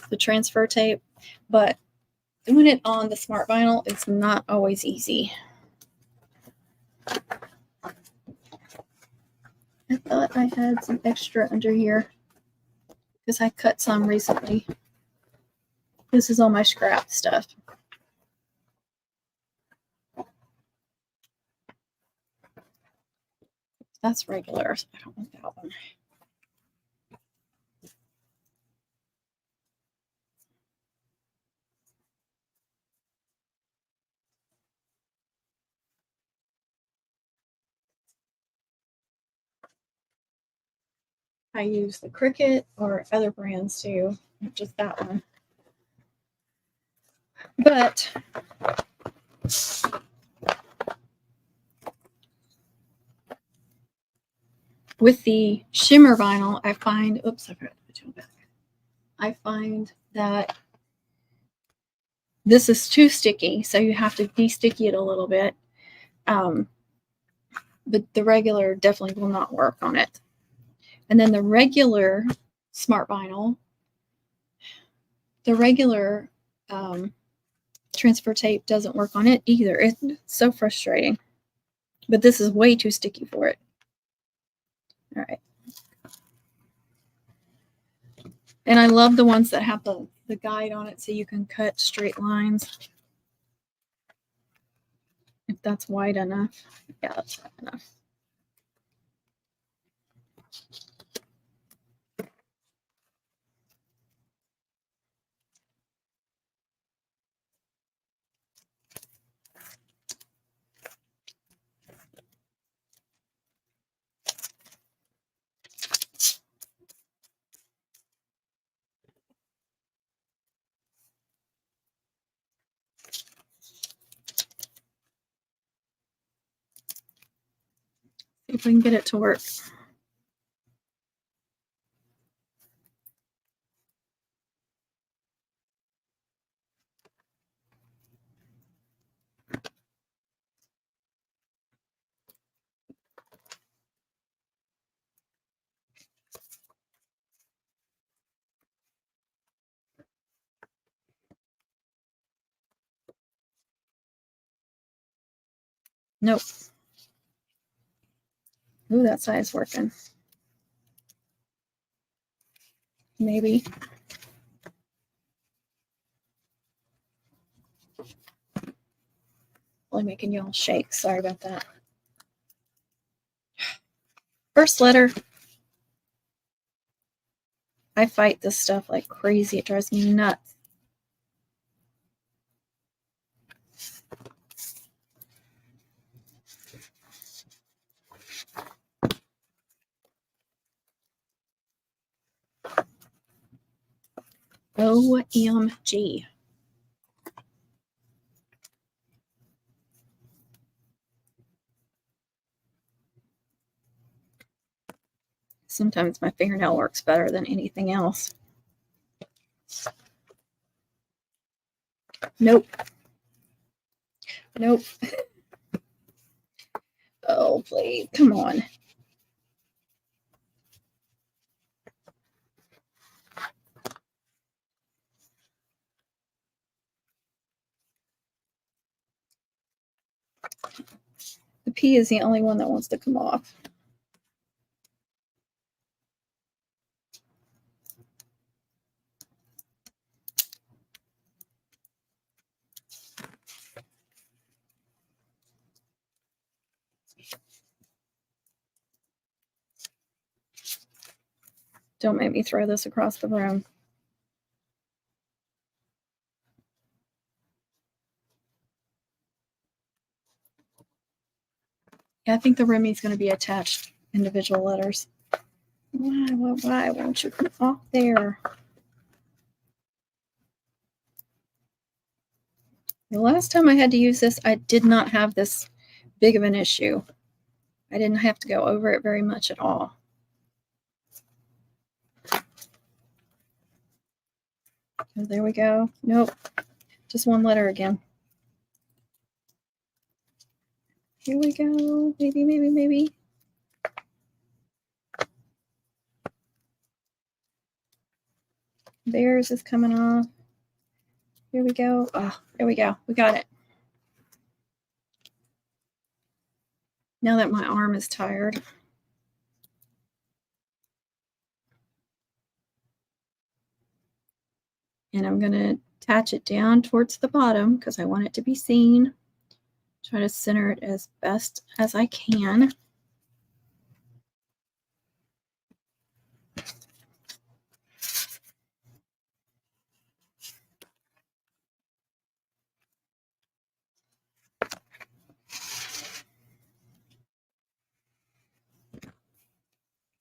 the transfer tape, but doing it on the smart vinyl is not always easy. I thought I had some extra under here because I cut some recently. This is all my scrap stuff. That's regular. So I don't want that one. I use the Cricut or other brands too, not just that one. But with the shimmer vinyl, I find, oops, I forgot to put it back. I find that this is too sticky, so you have to de-sticky it a little bit. But the regular definitely will not work on it. And then the regular smart vinyl, the regular transfer tape doesn't work on it either. It's so frustrating. But this is way too sticky for it. All right. And I love the ones that have the guide on it so you can cut straight lines. If that's wide enough. Yeah, that's wide enough. See if we can get it to work. Nope. Ooh, that side's working. Maybe. Really making you all shake. Sorry about that. First letter. I fight this stuff like crazy. It drives me nuts. OMG. Sometimes my fingernail works better than anything else. Nope. Nope. Oh, please. Come on. The P is the only one that wants to come off. Don't make me throw this across the room. Yeah, I think the Remy's going to be attached individual letters. Why won't you come off there? The last time I had to use this, I did not have this big of an issue. I didn't have to go over it very much at all. Oh, there we go. Nope. Just one letter again. Here we go. Maybe. Theirs is coming off. Here we go. Oh, there we go. We got it. Now that my arm is tired. And I'm going to attach it down towards the bottom because I want it to be seen. Try to center it as best as I can.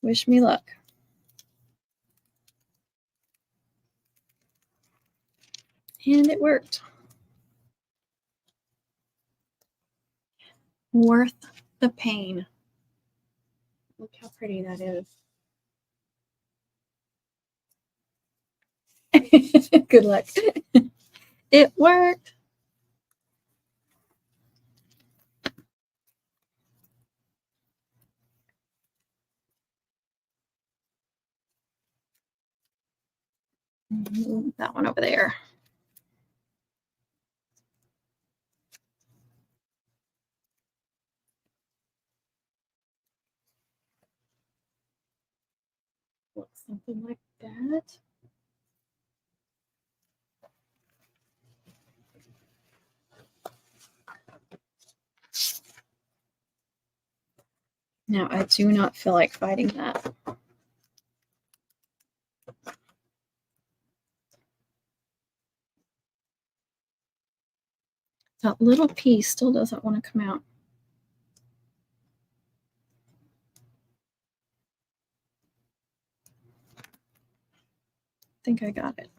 Wish me luck. And it worked. Worth the pain. Look how pretty that is. Good luck. It worked. Move that one over there. Looks something like that. Now, I do not feel like fighting that. That little piece still doesn't want to come out. I think I got it.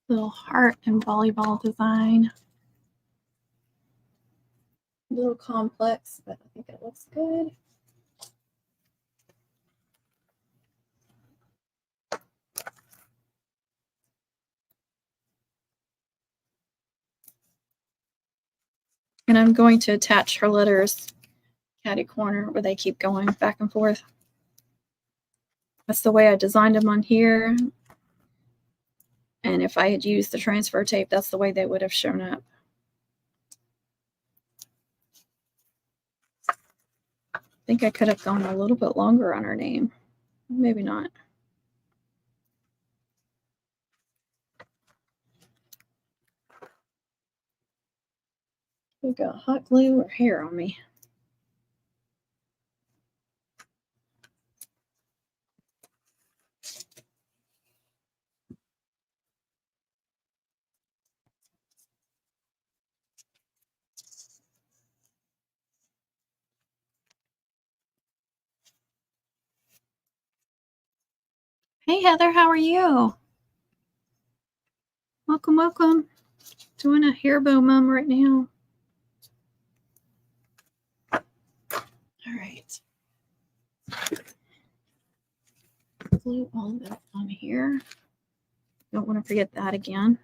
Little heart and volleyball design. A little complex, but I think it looks good. And I'm going to attach her letters catty corner where they keep going back and forth. That's the way I designed them on here. And if I had used the transfer tape, that's the way they would have shown up. I think I could have gone a little bit longer on her name. Maybe not. I've got hot glue or hair on me. Hey, Heather, how are you? Welcome, welcome. Doing a hair bow mum right now. All right. Glue all that on here. Don't want to forget that again.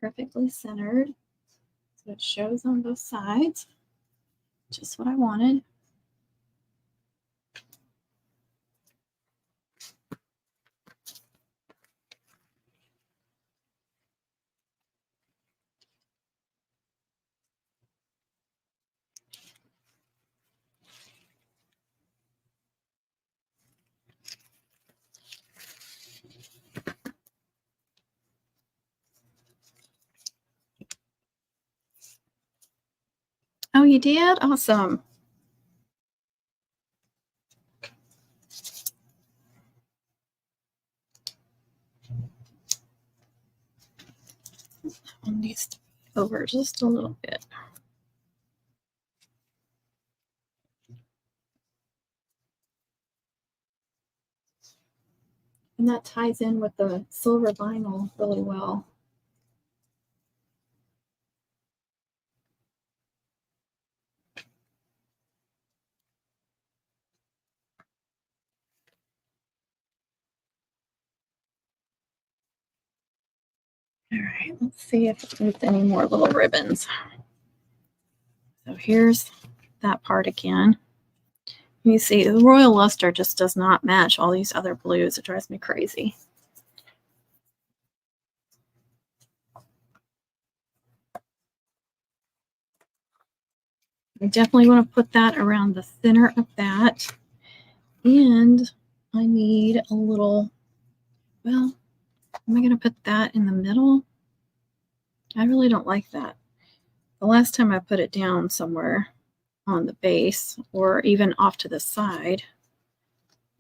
Perfectly centered. So it shows on both sides. Just what I wanted. Oh, you did? Awesome. It needs to be over just a little bit. And that ties in with the silver vinyl really well. All right, let's see if there's any more little ribbons. So here's that part again. You see, the royal luster just does not match all these other blues. It drives me crazy. I definitely want to put that around the center of that. And I need a little, well, am I going to put that in the middle? I really don't like that. the last time I put it down somewhere on the base or even off to the side,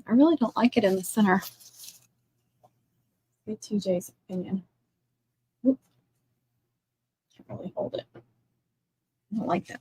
I really don't like it in the center. Get TJ's opinion. Oop. Can't really hold it. I don't like that.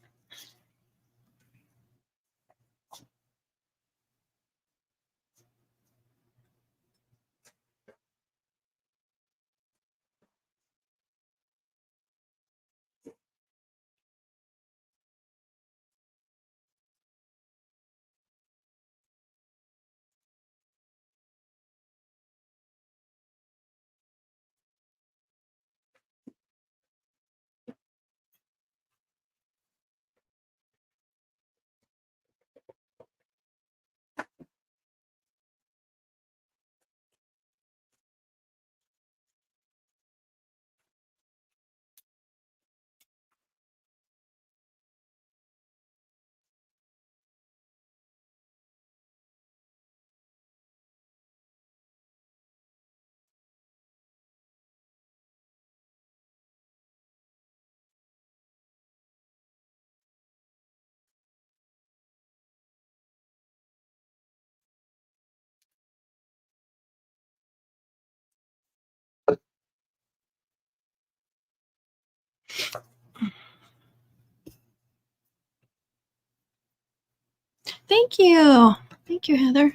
Thank you. Thank you, Heather.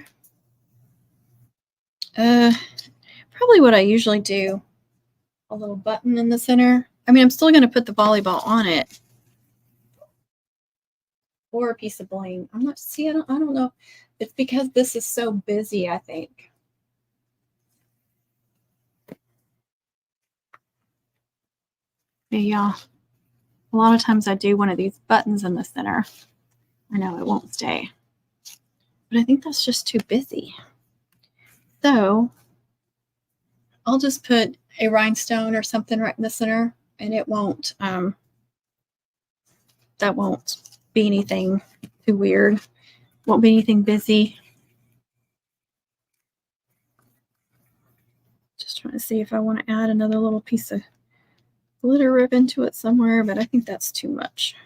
Probably what I usually do. A little button in the center. I mean, I'm still going to put the volleyball on it. Or a piece of bling. I'm not, see, I don't know. It's because this is so busy, I think. Yeah. A lot of times I do one of these buttons in the center. I know it won't stay. But I think that's just too busy. So I'll just put a rhinestone or something right in the center, and it won't, that won't be anything too weird. Won't be anything busy. Just trying to see if I want to add another little piece of glitter ribbon to it somewhere, but I think that's too much.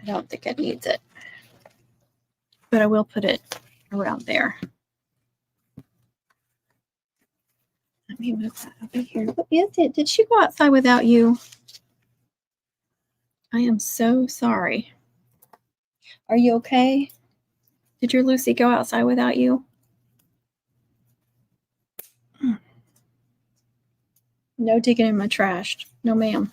I don't think it needs it, but I will put it around there. Let me move that over here. What is it? Did she go outside without you? I am so sorry. Are you okay? Did your Lucy go outside without you? No digging in my trash. No, ma'am.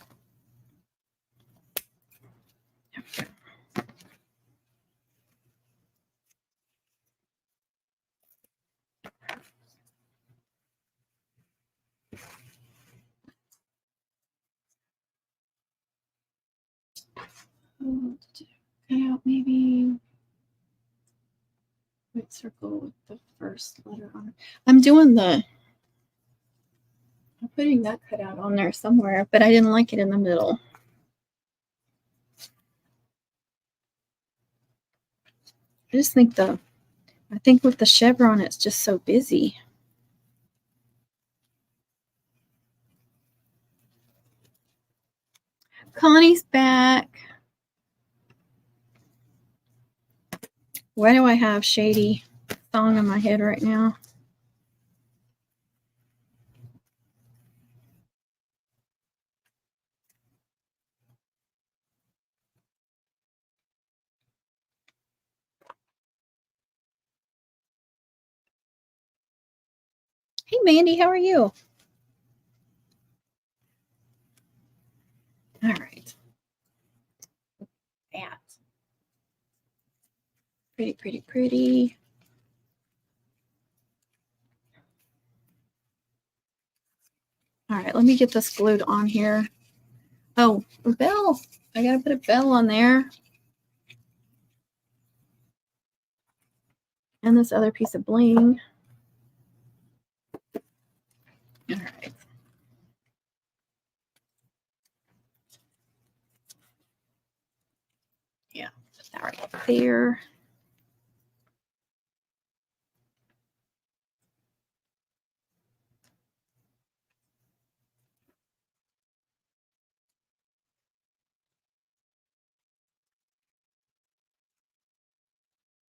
Cut out maybe white circle with the first letter on it. I'm putting that cutout on there somewhere, but I didn't like it in the middle. I just think with the chevron, it's just so busy. Connie's back. Why do I have shady song in my head right now? Hey, Mandy, how are you? All right. That. Pretty, pretty, pretty. All right, let me get this glued on here. Oh, a bell. I gotta put a bell on there. And this other piece of bling. All right. Yeah, put that right there.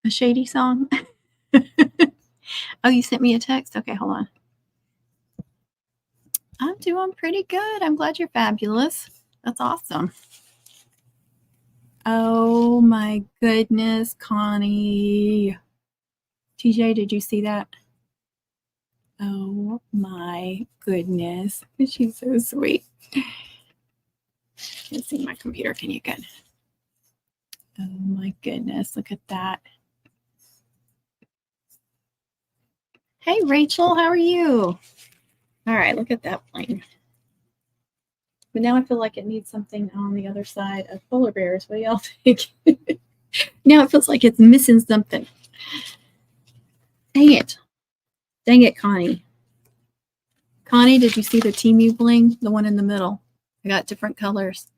A shady song? Oh, you sent me a text? Okay, hold on. I'm doing pretty good. I'm glad you're fabulous. That's awesome. Oh my goodness, Connie. TJ, did you see that? Oh my goodness. She's so sweet. Can't see my computer. Can you get? Oh my goodness. Look at that. Hey, Rachel, how are you? All right, look at that plane. But now I feel like it needs something on the other side of polar bears. What do y'all think? Now it feels like it's missing something. Dang it. Dang it, Connie. Connie, did you see the Temu bling? The one in the middle. I got different colors.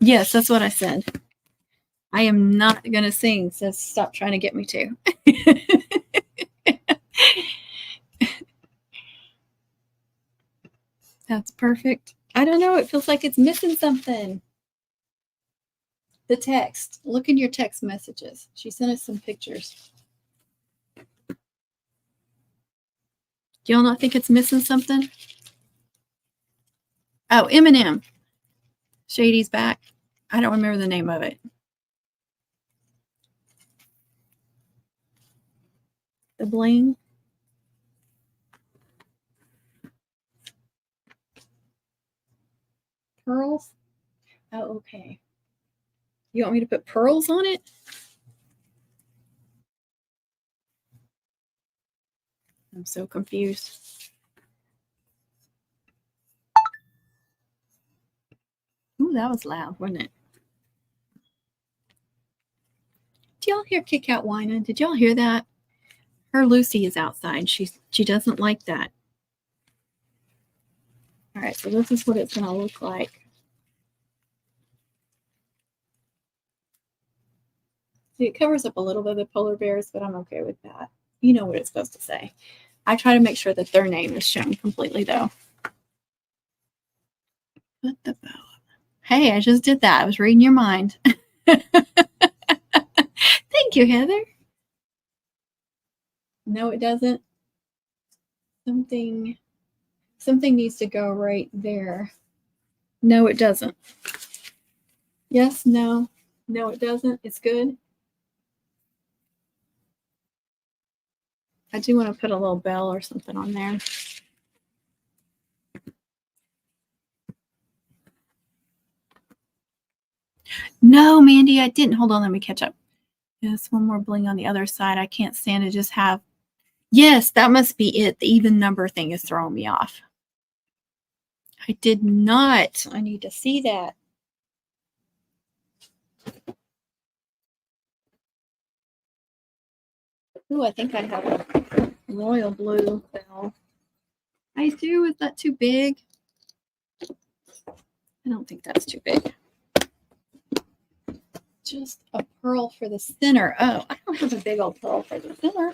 Yes, that's what I said. I am not going to sing, so stop trying to get me to. That's perfect. I don't know. It feels like it's missing something. The text. Look in your text messages. She sent us some pictures. Do y'all not think it's missing something? Oh, Eminem. Shady's back. I don't remember the name of it. The bling. Pearls? Oh, okay. You want me to put pearls on it? I'm so confused. Ooh, that was loud, wasn't it? Do y'all hear Kick Out whining? Did y'all hear that? Her Lucy is outside. She doesn't like that. All right, so this is what it's going to look like. See, it covers up a little bit of the polar bears, but I'm okay with that. You know what it's supposed to say. I try to make sure that their name is shown completely, though. Put the bow up. Hey, I just did that. I was reading your mind. Thank you, Heather. No, it doesn't. Something needs to go right there. No, it doesn't. Yes, no. No, it doesn't. It's good. I do want to put a little bell or something on there. No, Mandy, I didn't. Hold on, let me catch up. Yes, one more bling on the other side. I can't stand to just have. Yes, that must be it. The even number thing is throwing me off. I did not. I need to see that. Ooh, I think I have a royal blue bell. I do. Is that too big? I don't think that's too big. Just a pearl for the center. Oh, I don't have a big old pearl for the center.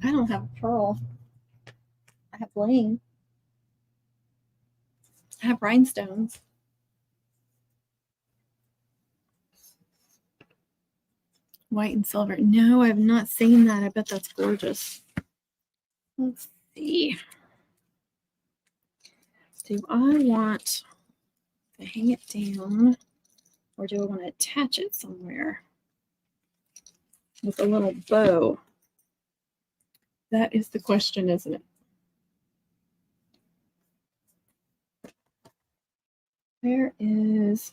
I don't have a pearl. I have bling. I have rhinestones. White and silver. No, I have not seen that. I bet that's gorgeous. Let's see. Do I want to hang it down or do I want to attach it somewhere with a little bow? That is the question, isn't it? There is.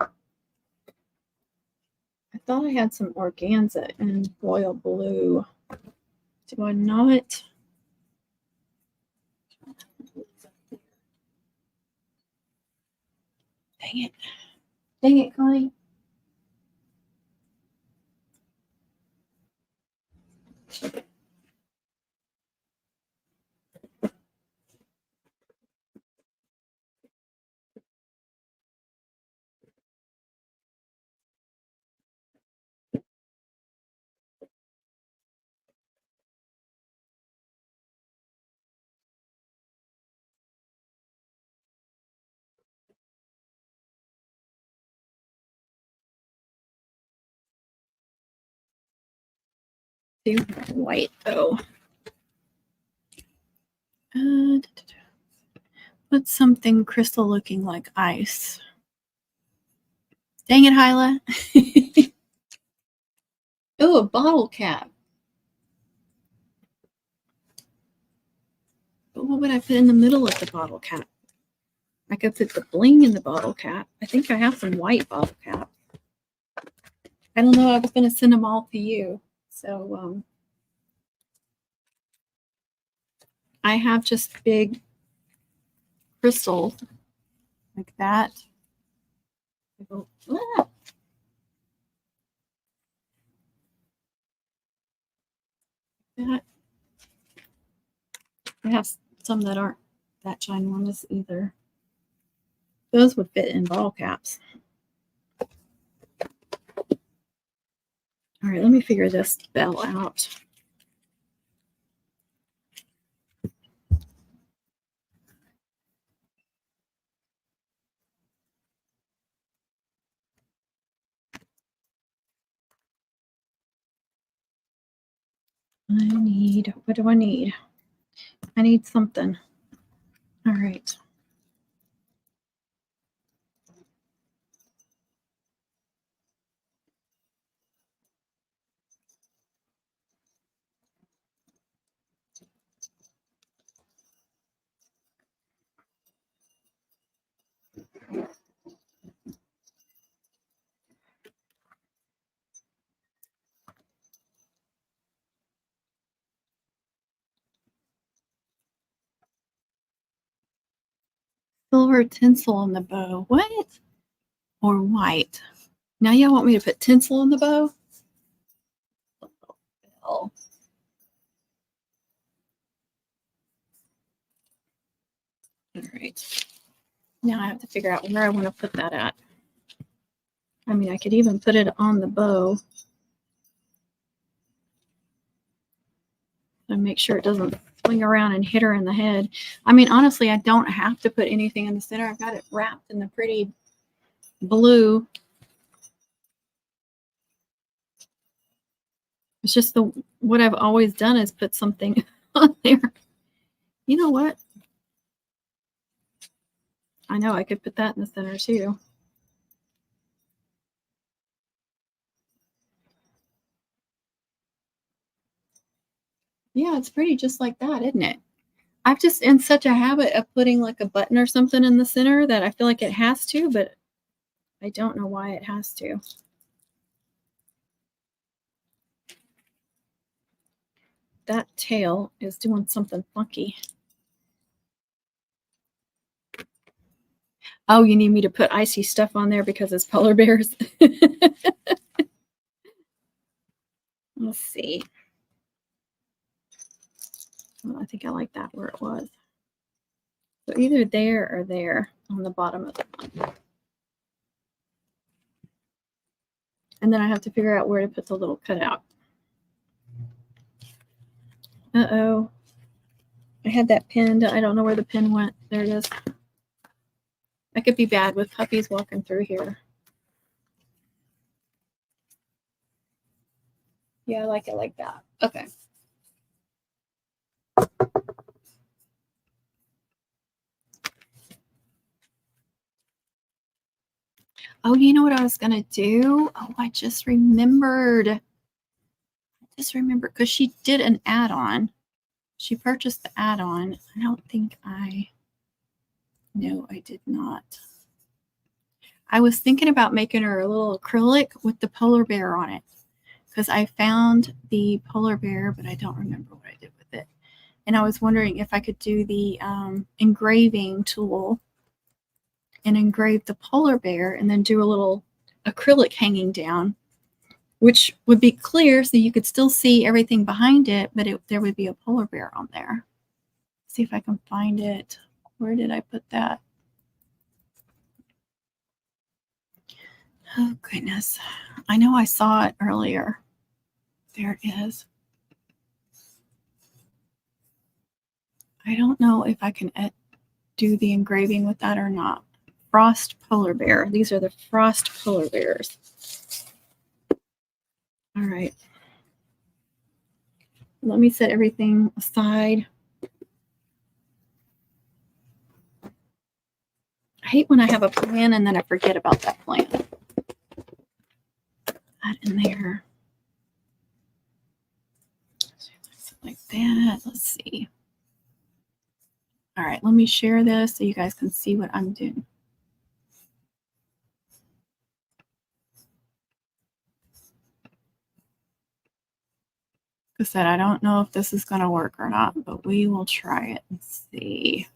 I thought I had some organza and royal blue. Do I not? Dang it. Dang it, Connie. see white. Oh. What's something crystal looking like ice? Dang it, Hyla. Oh, a bottle cap. But what would I put in the middle of the bottle cap? I could put the bling in the bottle cap. I think I have some white bottle cap. I don't know. I was going to send them all to you. So I have just big crystals like that. That. I have some that aren't that ginormous either. Those would fit in bottle caps. All right, let me figure this bell out. What do I need? I need something. All right. Silver tinsel on the bow. What? Or white? Now y'all want me to put tinsel on the bow? Oh. All right. Now I have to figure out where I want to put that at. I mean, I could even put it on the bow and make sure it doesn't swing around and hit her in the head. I mean, honestly, I don't have to put anything in the center. I've got it wrapped in the pretty blue. It's just what I've always done is put something on there. You know what? I know I could put that in the center too. Yeah, it's pretty just like that, isn't it? I've just in such a habit of putting like a button or something in the center that I feel like it has to, but I don't know why it has to. That tail is doing something funky. Oh, you need me to put icy stuff on there because it's polar bears? Let's see. Well, I think I like that where it was. So either there or there on the bottom of it. And then I have to figure out where to put the little cutout. Uh-oh. I had that pinned. I don't know where the pin went. There it is. I could be bad with puppies walking through here. Yeah, I like it like that. Okay. Oh, you know what I was going to do? Oh, I just remembered. Because she did an add-on. She purchased the add-on. I don't think no, I did not. I was thinking about making her a little acrylic with the polar bear on it because I found the polar bear, but I don't remember what I did with it. And I was wondering if I could do the engraving tool and engrave the polar bear and then do a little acrylic hanging down, which would be clear so you could still see everything behind it, but there would be a polar bear on there. Let's see if I can find it. Where did I put that? Oh, goodness. I know I saw it earlier. There it is. I don't know if I can do the engraving with that or not. Frost polar bear. These are the frost polar bears. All right. let me set everything aside. I hate when I have a plan and then I forget about that plan. That in there. Like that. Let's see. All right, let me share this so you guys can see what I'm doing. Like I said, I don't know if this is going to work or not, but we will try it and see.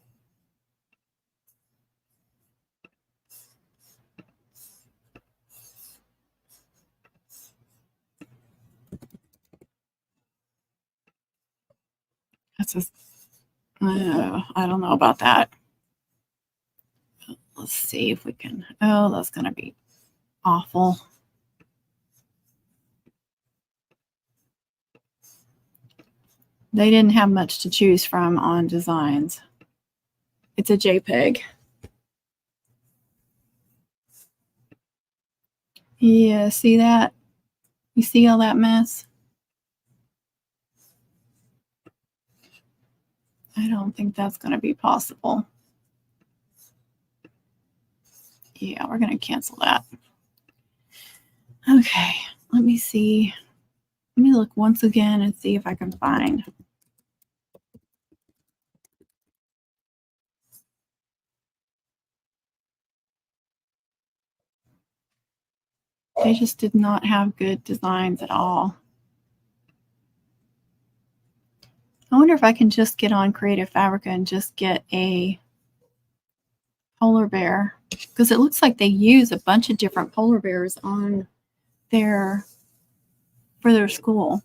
That's just, I don't know about that. Let's see if we can. Oh, that's going to be awful. They didn't have much to choose from on designs. It's a JPEG. Yeah, see that? You see all that mess? I don't think that's going to be possible. Yeah, we're going to cancel that. Okay, let me see. Let me look once again and see if I can find. They just did not have good designs at all. I wonder if I can just get on Creative Fabrica and just get a polar bear, because it looks like they use a bunch of different polar bears on their for their school.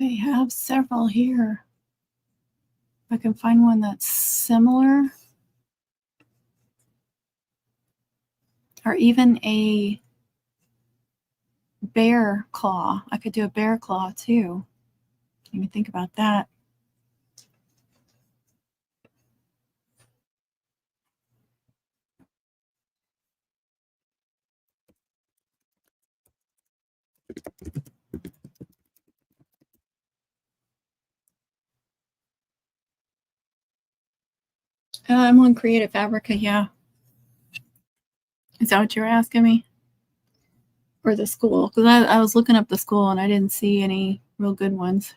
They have several here. If I can find one that's similar, or even a bear claw. I could do a bear claw too. You can think about that. I'm on Creative Fabrica, yeah. Is that what you're asking me? Or the school? Because I was looking up the school and I didn't see any real good ones.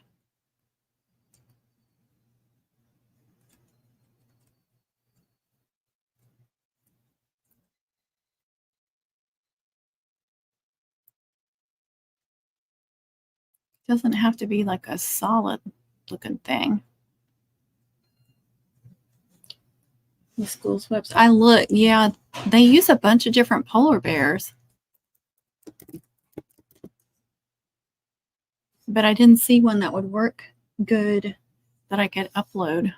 It doesn't have to be like a solid looking thing. The school's website. I look, yeah, they use a bunch of different polar bears. But I didn't see one that would work good that I could upload.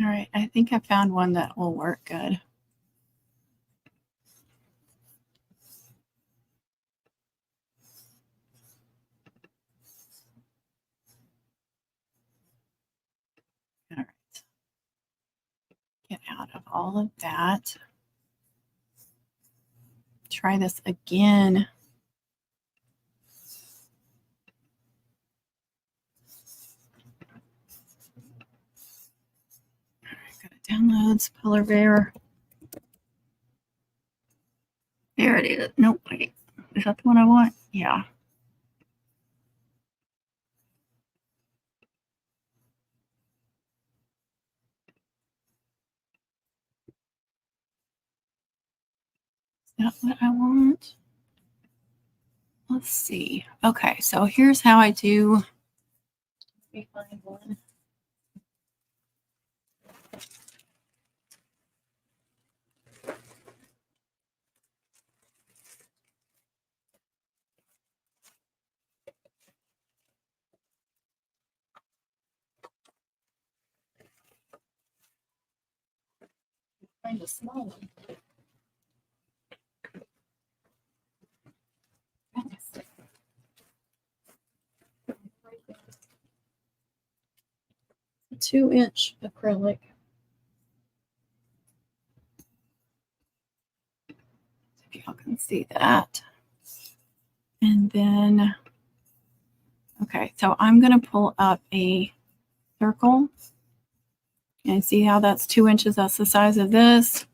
All right, I think I found one that will work good. All right. Get out of all of that. Try this again. All right, go to downloads, polar bear. There it is. Nope, wait. Is that the one I want? Yeah. Is that what I want? Let's see. Okay, so here's how I do me find one. Find a small one. A 2-inch acrylic. If y'all can see that. And then, okay, so I'm going to pull up a circle. And see how that's 2 inches? That's the size of this.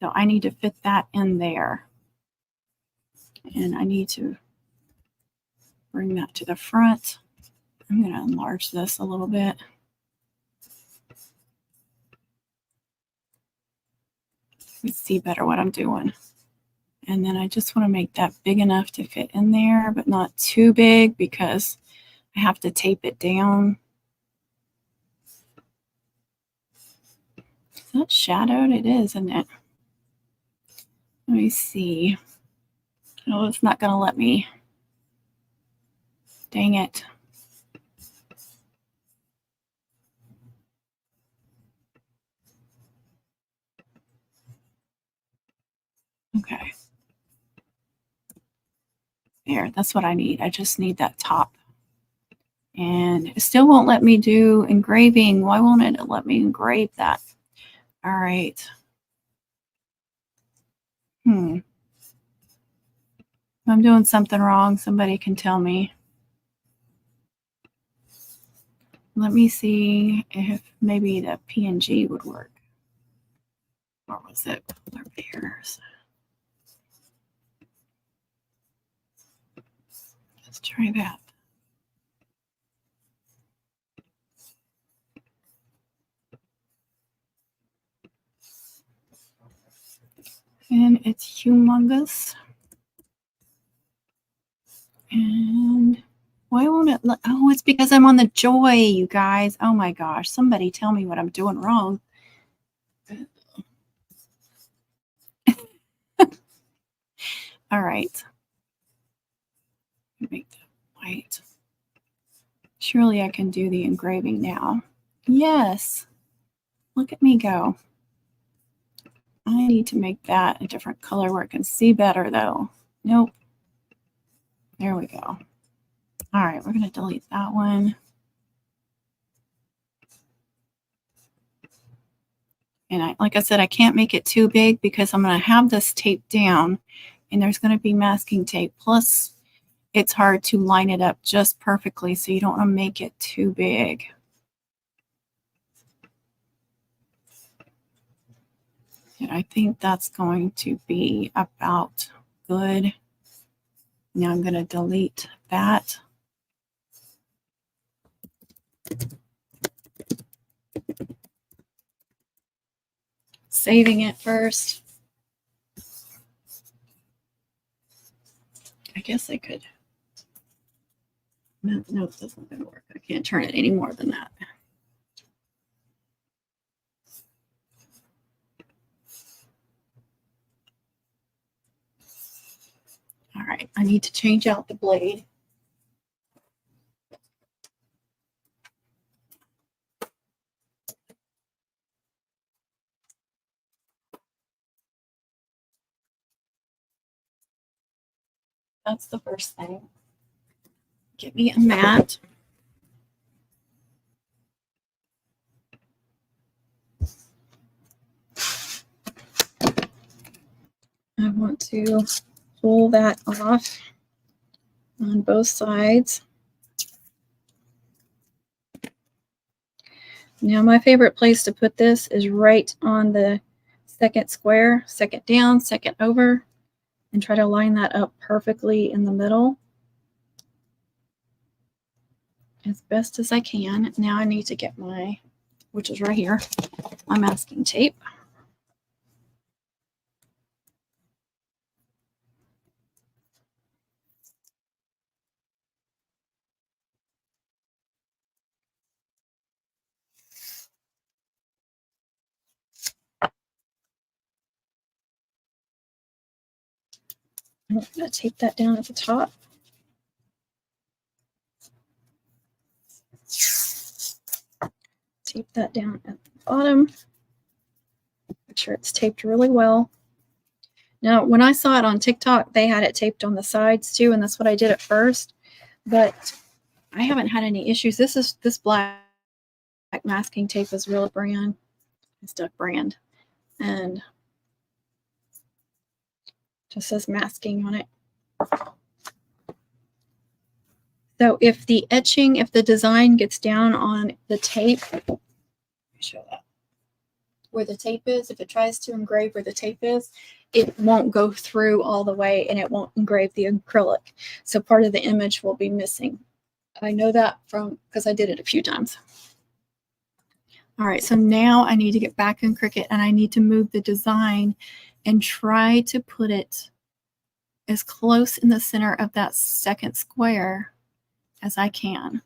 So I need to fit that in there. And I need to bring that to the front. I'm going to enlarge this a little bit. Let's see better what I'm doing. And then I just want to make that big enough to fit in there, but not too big because I have to tape it down. Is that shadowed? It is, isn't it? Let me see. Oh, it's not going to let me. Dang it. Okay. There, that's what I need. I just need that top. And it still won't let me do engraving. Why won't it let me engrave that? All right. If I'm doing something wrong, somebody can tell me. Let me see if maybe the PNG would work. Or was it polar bears? Let's try that. And it's humongous. And why won't it let, oh, it's because I'm on the Joy, you guys. Oh my gosh, somebody tell me what I'm doing wrong. All right. Make that white. Surely I can do the engraving now. Yes. Look at me go. I need to make that a different color where I can see better though. Nope. There we go. All right, we're going to delete that one. And like I said, I can't make it too big because I'm going to have this taped down and there's going to be masking tape. Plus, it's hard to line it up just perfectly, so you don't want to make it too big. And I think that's going to be about good. Now I'm going to delete that. Saving it first. I guess I could. No, this isn't going to work. I can't turn it any more than that. All right, I need to change out the blade. That's the first thing. Get me a mat. I want to pull that off on both sides. Now my favorite place to put this is right on the second square, second down, second over, and try to line that up perfectly in the middle as best as I can. Now I need to get my, which is right here, my masking tape. I'm going to tape that down at the top. Tape that down at the bottom. Make sure it's taped really well. Now, when I saw it on TikTok, they had it taped on the sides too, and that's what I did at first. But I haven't had any issues. This black masking tape is real brand. It's Duck brand, and just says masking on it. So if the etching, if the design gets down on the tape, let me show that. Where the tape is, if it tries to engrave where the tape is, it won't go through all the way and it won't engrave the acrylic. So part of the image will be missing. I know that from because I did it a few times. All right, so now I need to get back in Cricut and I need to move the design and try to put it as close in the center of that second square as I can.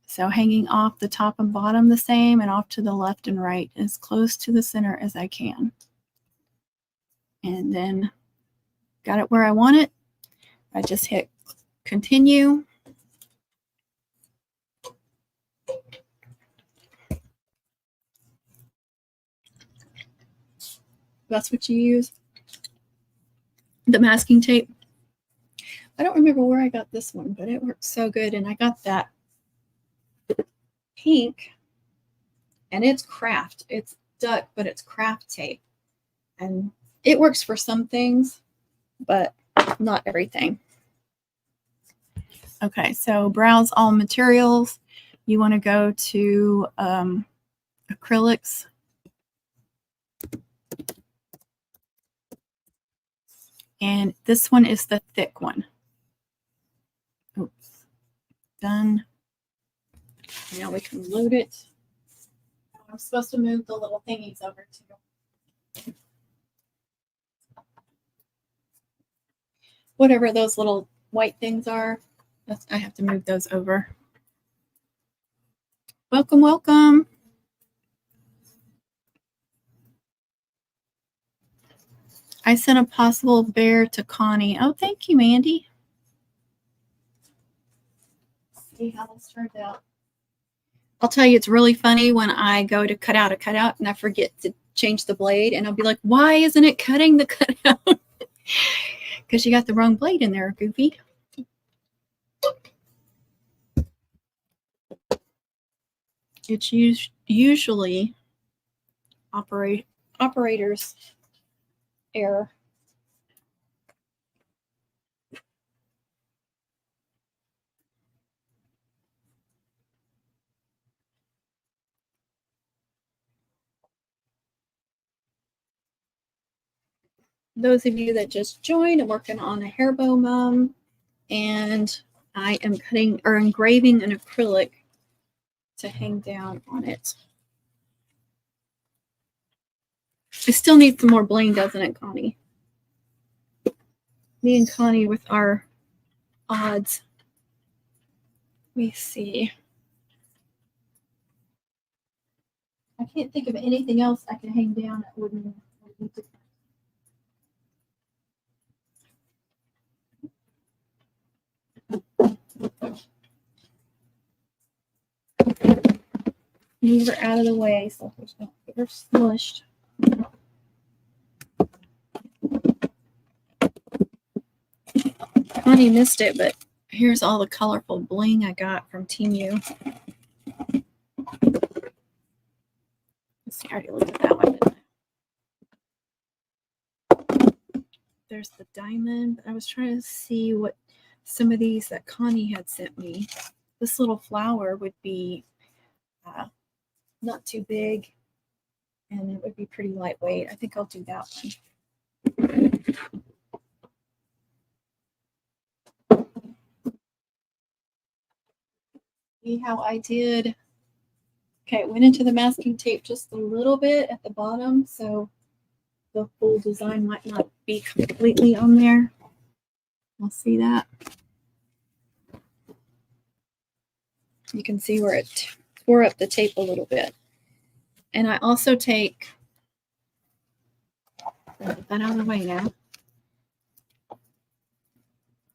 So hanging off the top and bottom the same and off to the left and right as close to the center as I can. And then got it where I want it. I just hit continue. That's what you use. The masking tape. I don't remember where I got this one, but it works so good. And I got that pink, and it's craft. It's duck, but it's craft tape. And it works for some things, but not everything. Okay, so browse all materials. You want to go to acrylics. And this one is the thick one. Oops. Done. Now we can load it. I'm supposed to move the little thingies over too. Whatever those little white things are, I have to move those over. Welcome, welcome. I sent a possible bear to Connie. Oh, thank you, Mandy. Let's see how this turned out. I'll tell you, it's really funny when I go to cut out a cutout and I forget to change the blade, and I'll be like, why isn't it cutting the cutout? Because you got the wrong blade in there, Goofy. It's usually operator's error. Those of you that just joined, I'm working on a hair bow mum, and I am cutting or engraving an acrylic to hang down on it. It still needs some more bling, doesn't it, Connie? Me and Connie with our odds. Let me see. I can't think of anything else I can hang down that wouldn't be move her out of the way so there's no get her smushed. Connie missed it, but here's all the colorful bling I got from Temu. Let's see, I already looked at that one, didn't I? There's the diamond. I was trying to see what some of these that Connie had sent me. This little flower would be not too big, and it would be pretty lightweight. I think I'll do that one. See how I did? Okay, it went into the masking tape just a little bit at the bottom, so the full design might not be completely on there. I'll see that. You can see where it tore up the tape a little bit. And I also take, get that out of the way now.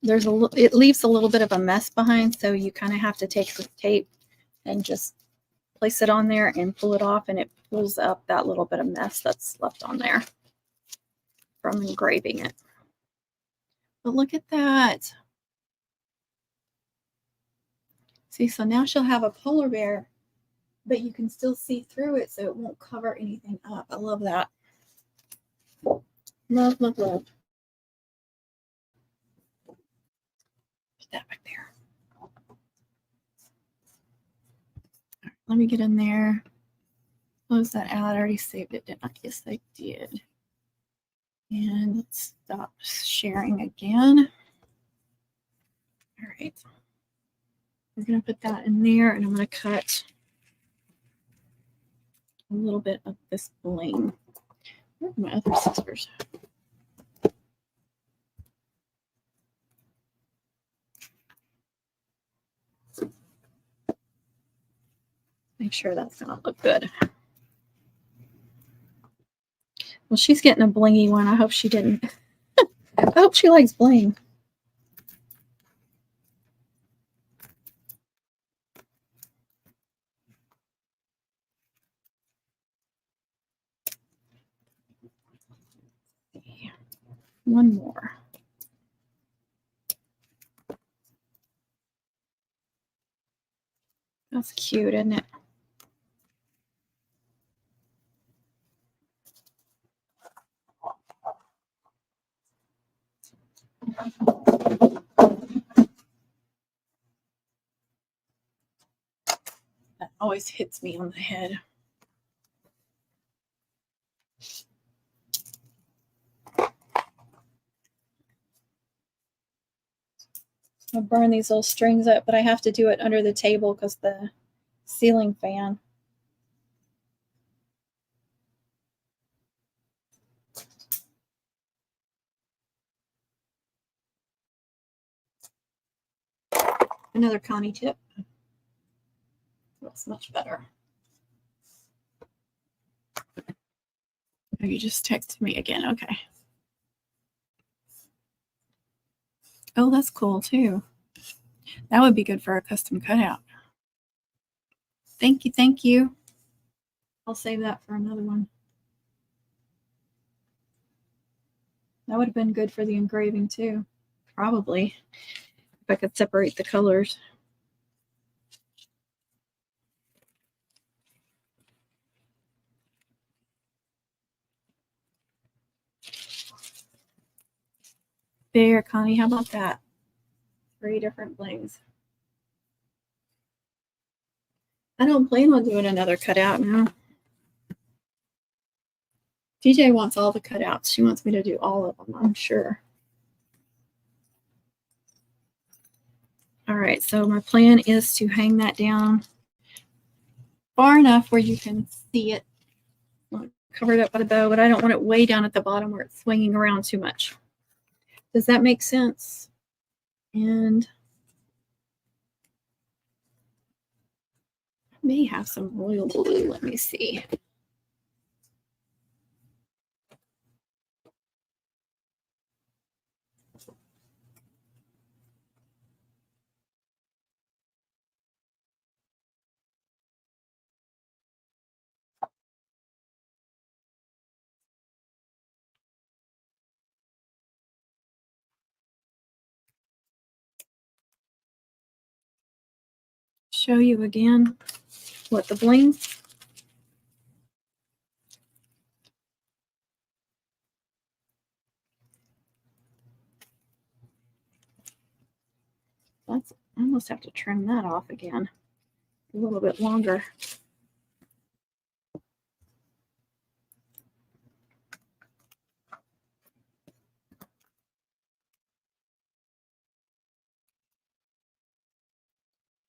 it leaves a little bit of a mess behind, so you kind of have to take the tape and just place it on there and pull it off, and it pulls up that little bit of mess that's left on there from engraving it. But look at that. See, so now she'll have a polar bear, but you can still see through it, so it won't cover anything up. I love that. Love, love, love. Put that back there. Right, let me get in there. Close that out. I already saved it, didn't I? Yes, I did. And let's stop sharing again. All right. We're going to put that in there, and I'm going to cut a little bit of this bling. Where are my other scissors? Make sure that's going to look good. Well, she's getting a blingy one. I hope she didn't. I hope she likes bling. One more. That's cute, isn't it? That always hits me on the head. I'll burn these little strings up, but I have to do it under the table because the ceiling fan. Another Connie tip. That's much better. Oh, you just texted me again. Okay. Oh, that's cool too. That would be good for a custom cutout. Thank you. Thank you. I'll save that for another one. That would have been good for the engraving too. Probably. If I could separate the colors. There, Connie, how about that? 3 different blings. I don't plan on doing another cutout now. DJ wants all the cutouts. She wants me to do all of them, I'm sure. All right, so my plan is to hang that down far enough where you can see it. Covered up by the bow, but I don't want it way down at the bottom where it's swinging around too much. Does that make sense? And I may have some royal blue. Let me see. Show you again what the bling. That's, I almost have to trim that off again a little bit longer.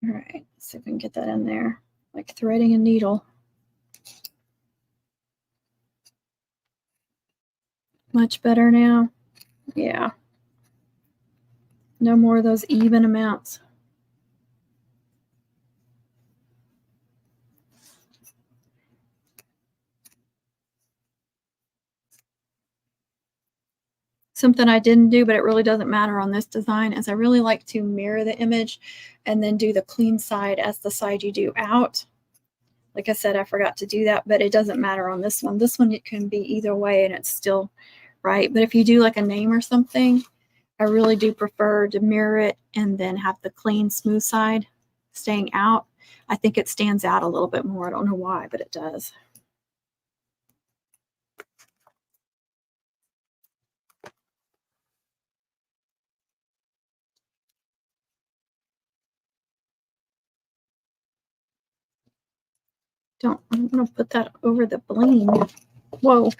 All right, let's see if we can get that in there, like threading a needle. Much better now. Yeah. No more of those even amounts. Something I didn't do, but it really doesn't matter on this design, is I really like to mirror the image and then do the clean side as the side you do out. Like I said, I forgot to do that, but it doesn't matter on this one. This one, it can be either way and it's still right. But if you do like a name or something, I really do prefer to mirror it and then have the clean, smooth side staying out. I think it stands out a little bit more. I don't know why, but it does. I'm going to put that over the bling. Whoa.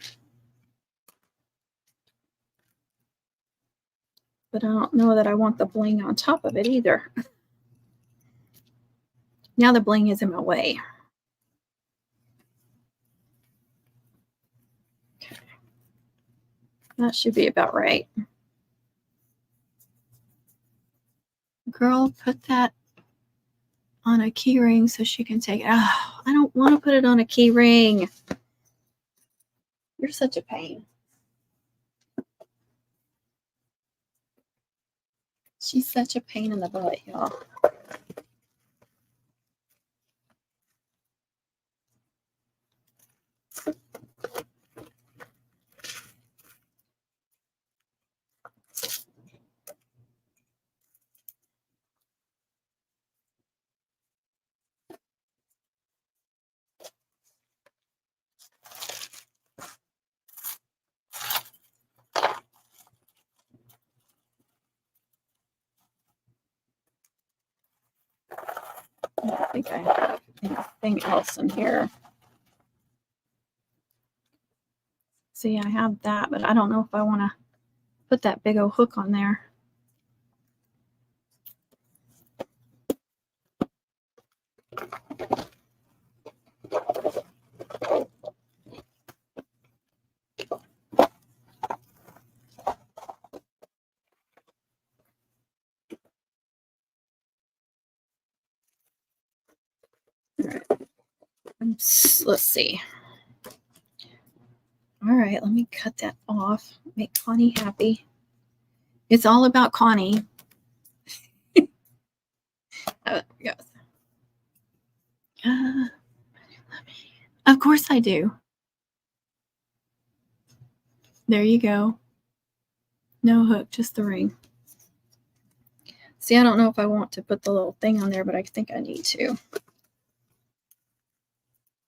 But I don't know that I want the bling on top of it either. Now the bling is in my way. Okay. That should be about right. Girl, put that on a key ring so she can take it. Oh, I don't want to put it on a key ring. You're such a pain. She's such a pain in the butt, y'all. I think I have anything else in here. See, I have that, but I don't know if I want to put that big old hook on there. All right. Let's see. All right, let me cut that off. Make Connie happy. It's all about Connie. Yes. Of course I do. There you go. No hook, just the ring. See, I don't know if I want to put the little thing on there, but I think I need to.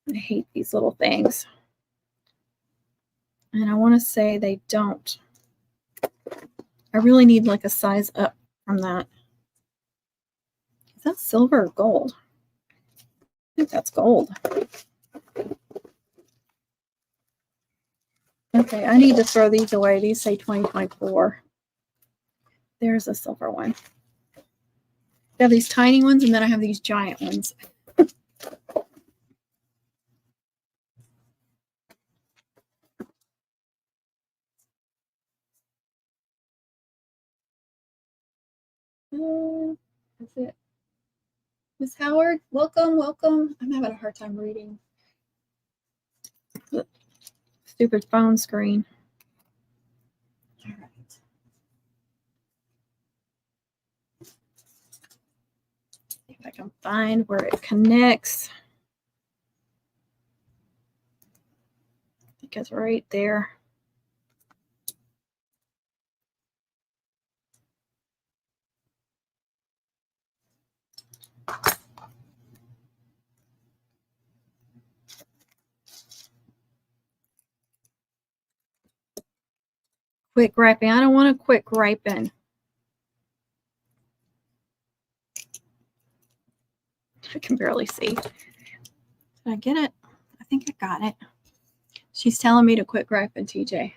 I hate these little things. And I want to say they don't. I really need like a size up from that. Is that silver or gold? I think that's gold. Okay, I need to throw these away. These say 2024. There's a silver one. I have these tiny ones, and then I have these giant ones. That's it. Miss Howard, welcome, welcome. I'm having a hard time reading. Stupid phone screen. All right. If I can find where it connects. I think it's right there. Quick ripen. I don't want a quick ripen. I can barely see. Did I get it? I think I got it. She's telling me to quit ripen, TJ.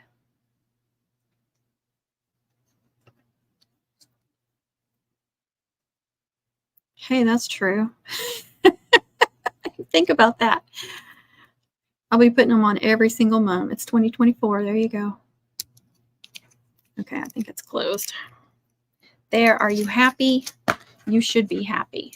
Hey, that's true. Think about that. I'll be putting them on every single month. It's 2024. There you go. Okay, I think it's closed. There. Are you happy? You should be happy.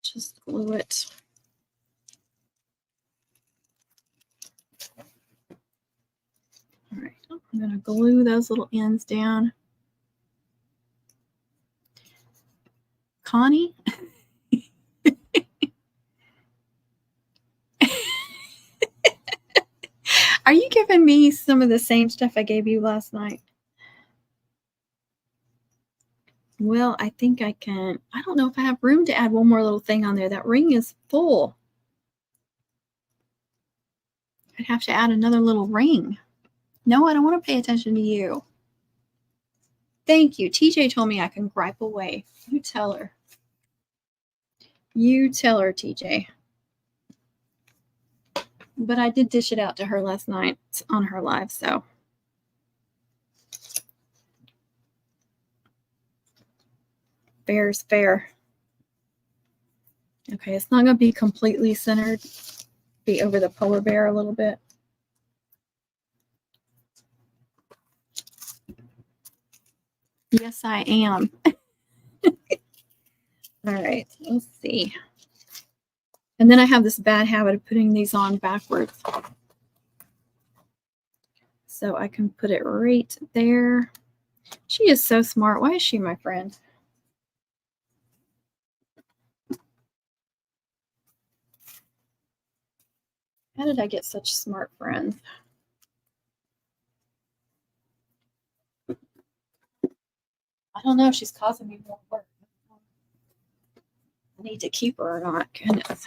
Just glue it. All right, I'm going to glue those little ends down. Connie? Are you giving me some of the same stuff I gave you last night? Well, I think I can. I don't know if I have room to add one more little thing on there. That ring is full. I'd have to add another little ring. No, I don't want to pay attention to you. Thank you. TJ told me I can gripe away. You tell her. You tell her, TJ. But I did dish it out to her last night on her live, so. Fair is fair. Okay, it's not going to be completely centered. Be over the polar bear a little bit. Yes, I am. All right, let's see. And then I have this bad habit of putting these on backwards. So I can put it right there. She is so smart. Why is she my friend? How did I get such smart friends? I don't know if she's causing me more work. I need to keep her or not. Goodness.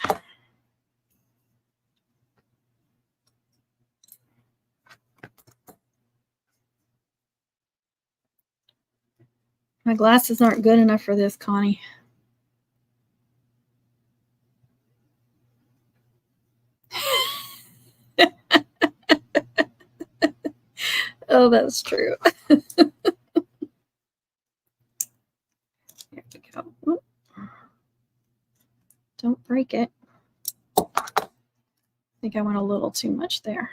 My glasses aren't good enough for this, Connie. Oh, that's true. There we go. Oop. Don't break it. I think I went a little too much there.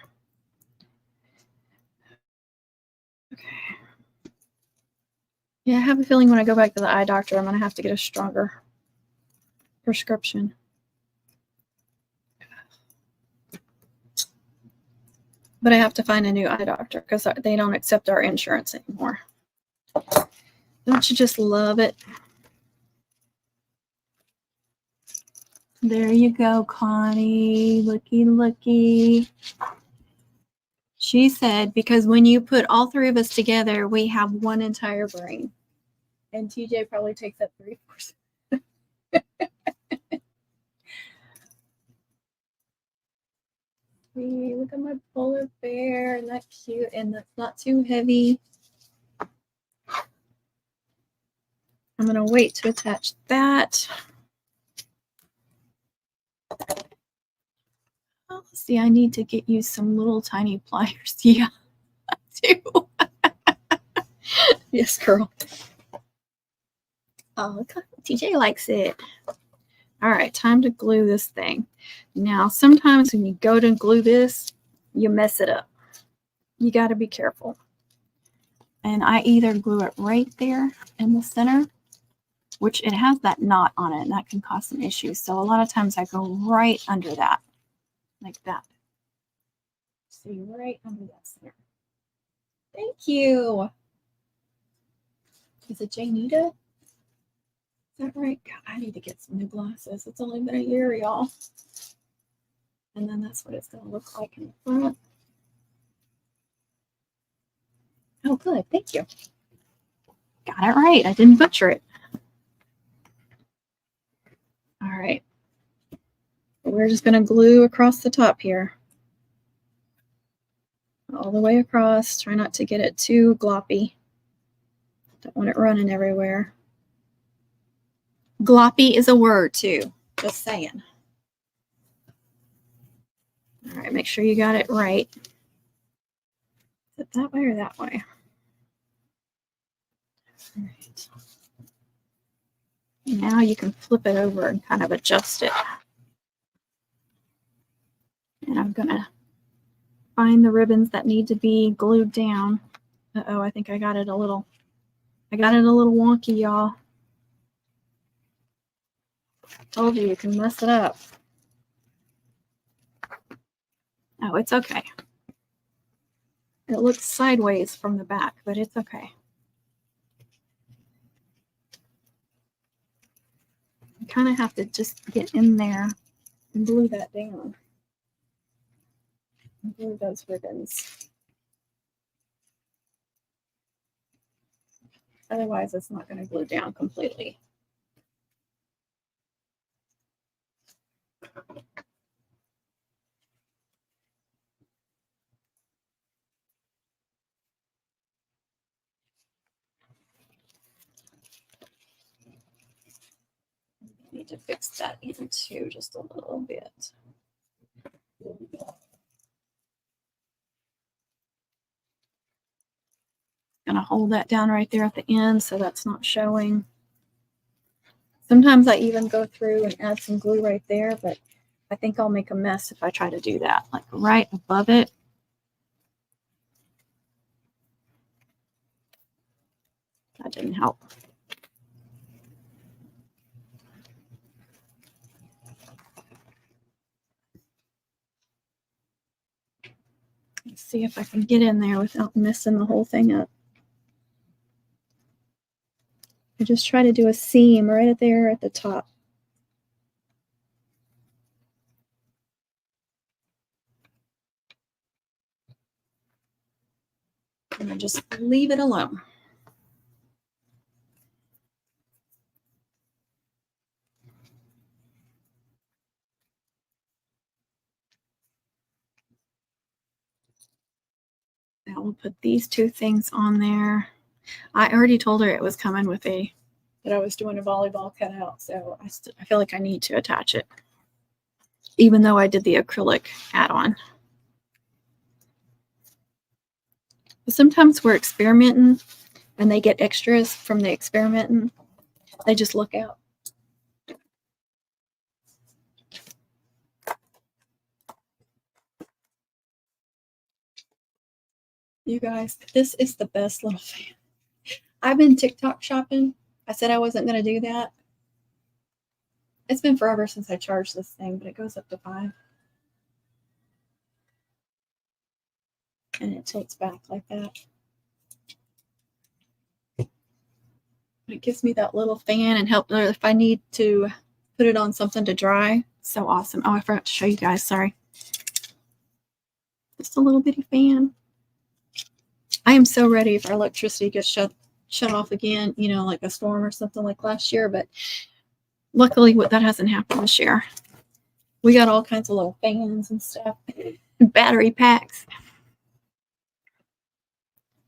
Okay. Yeah, I have a feeling when I go back to the eye doctor, I'm going to have to get a stronger prescription. But I have to find a new eye doctor because they don't accept our insurance anymore. Don't you just love it? There you go, Connie. Looky, looky. She said, because when you put all three of us together, we have one entire brain. And TJ probably takes up 3/4. Look at my polar bear. Isn't that cute? And that's not too heavy. I'm going to wait to attach that. Oh, see, I need to get you some little tiny pliers. Yeah, I do. Yes, girl. Oh, TJ likes it. All right, time to glue this thing. Now, sometimes when you go to glue this, you mess it up. You got to be careful. And I either glue it right there in the center, which it has that knot on it, and that can cause some issues. So a lot of times I go right under that, like that. See, right under that center. Thank you. Is it Janita? Is that right? God, I need to get some new glasses. It's only been a year, y'all. And then that's what it's going to look like in the front. Oh, good. Thank you. Got it right. I didn't butcher it. All right. We're just going to glue across the top here. All the way across. Try not to get it too gloppy. Don't want it running everywhere. Gloppy is a word too. Just saying. All right, make sure you got it right. Is it that way or that way? All right. Now you can flip it over and kind of adjust it. And I'm going to find the ribbons that need to be glued down. Uh-oh, I think I got it a little wonky, y'all. Told you can mess it up. Oh, it's okay. It looks sideways from the back, but it's okay. You kind of have to just get in there and glue that down. And glue those ribbons. Otherwise, it's not going to glue down completely. Need to fix that in too, just a little bit. Gonna hold that down right there at the end so that's not showing. Sometimes I even go through and add some glue right there, but I think I'll make a mess if I try to do that, like right above it. That didn't help. Let's see if I can get in there without messing the whole thing up. I just try to do a seam right there at the top. And I just leave it alone. Now we'll put these two things on there. I already told her it was coming with that I was doing a volleyball cutout, so I feel like I need to attach it, even though I did the acrylic add-on. But sometimes we're experimenting, and they get extras from the experimenting. They just look out. You guys, this is the best little fan. I've been TikTok shopping. I said I wasn't going to do that. It's been forever since I charged this thing, but it goes up to 5. And it tilts back like that. It gives me that little fan and help if I need to put it on something to dry. So awesome. Oh, I forgot to show you guys. Sorry. Just a little bitty fan. I am so ready if our electricity gets shut off again, you know, like a storm or something like last year. But luckily, that hasn't happened this year. We got all kinds of little fans and stuff, and battery packs.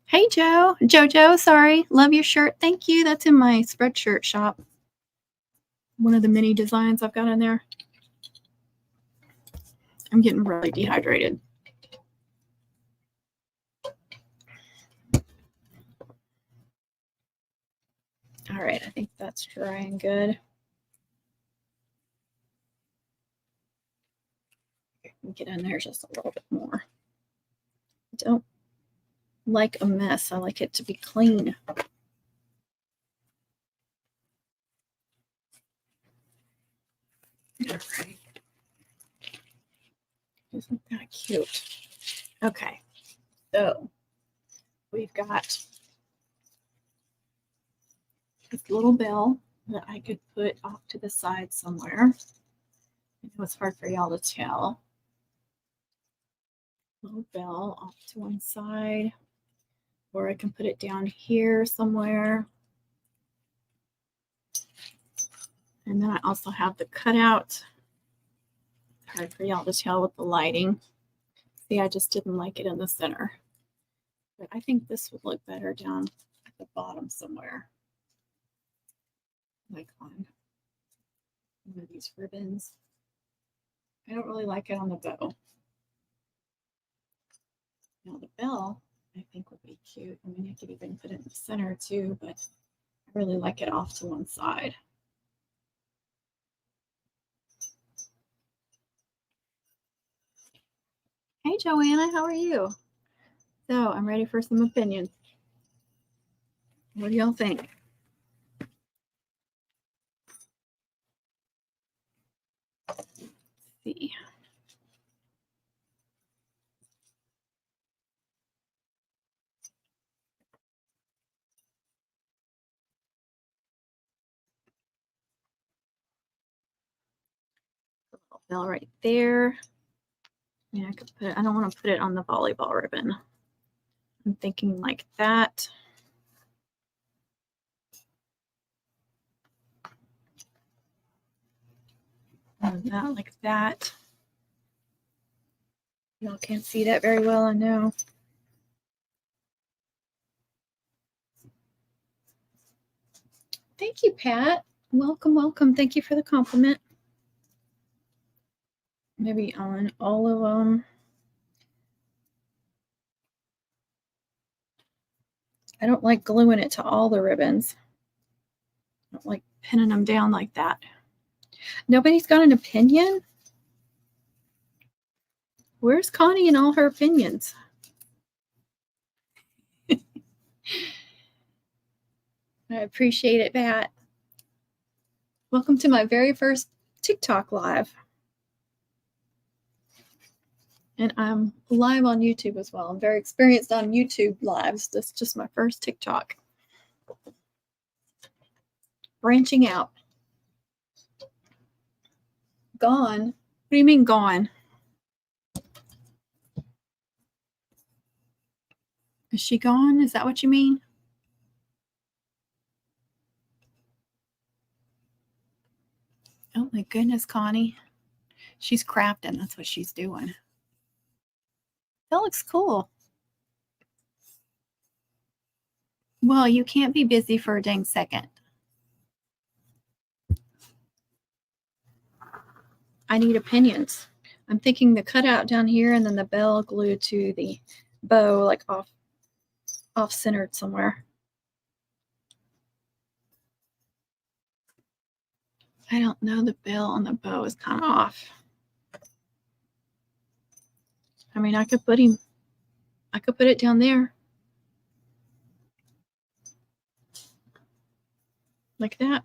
Hey, Jojo, sorry. Love your shirt. Thank you. That's in my Spreadshirt shop. One of the many designs I've got in there. I'm getting really dehydrated. All right, I think that's drying good. Get in there just a little bit more. I don't like a mess. I like it to be clean. All right. Isn't that cute? Okay, so we've got this little bell that I could put off to the side somewhere. I know it's hard for y'all to tell. Little bell off to one side, or I can put it down here somewhere. And then I also have the cutout. Hard for y'all to tell with the lighting. See, I just didn't like it in the center. But I think this would look better down at the bottom somewhere. Like on one of these ribbons. I don't really like it on the bow. Now the bell, I think would be cute. I mean, I could even put it in the center too, but I really like it off to one side. Hey, Joanna, how are you? So I'm ready for some opinions. What do y'all think? see. A little bell right there. Yeah, I could put it, I don't want to put it on the volleyball ribbon. I'm thinking like that. And that like that. Y'all can't see that very well, I know. Thank you, Pat. Welcome, welcome. Thank you for the compliment. Maybe on all of them. I don't like gluing it to all the ribbons. I don't like pinning them down like that. Nobody's got an opinion? Where's Connie and all her opinions? I appreciate it, Pat. Welcome to my very first TikTok live. And I'm live on YouTube as well. I'm very experienced on YouTube lives. This is just my first TikTok. Branching out. Gone? What do you mean gone? Is she gone? Is that what you mean? Oh my goodness, Connie. She's crafting. That's what she's doing. That looks cool. Well, you can't be busy for a dang second. I need opinions. I'm thinking the cutout down here and then the bell glued to the bow, like off-centered somewhere. I don't know. The bell on the bow is kind of off. I mean, I could put it down there. Like that.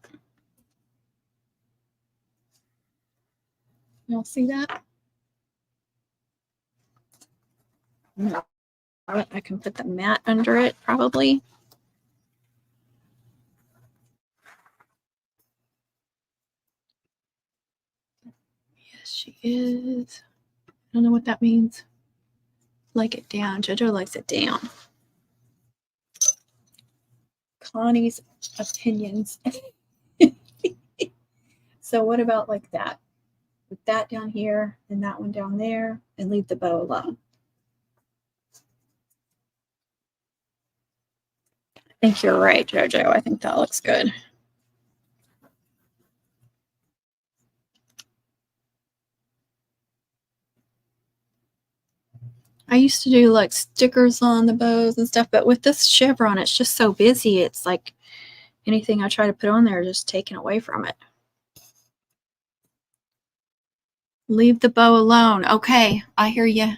Y'all see that? No. I can put the mat under it, probably. Yes, she is. I don't know what that means. Like it down. JoJo likes it down. Connie's opinions. So what about like that? Put that down here and that one down there and leave the bow alone. I think you're right, JoJo. I think that looks good. I used to do like stickers on the bows and stuff, but with this chevron, it's just so busy. It's like anything I try to put on there is just taken away from it. Leave the bow alone. Okay, I hear you.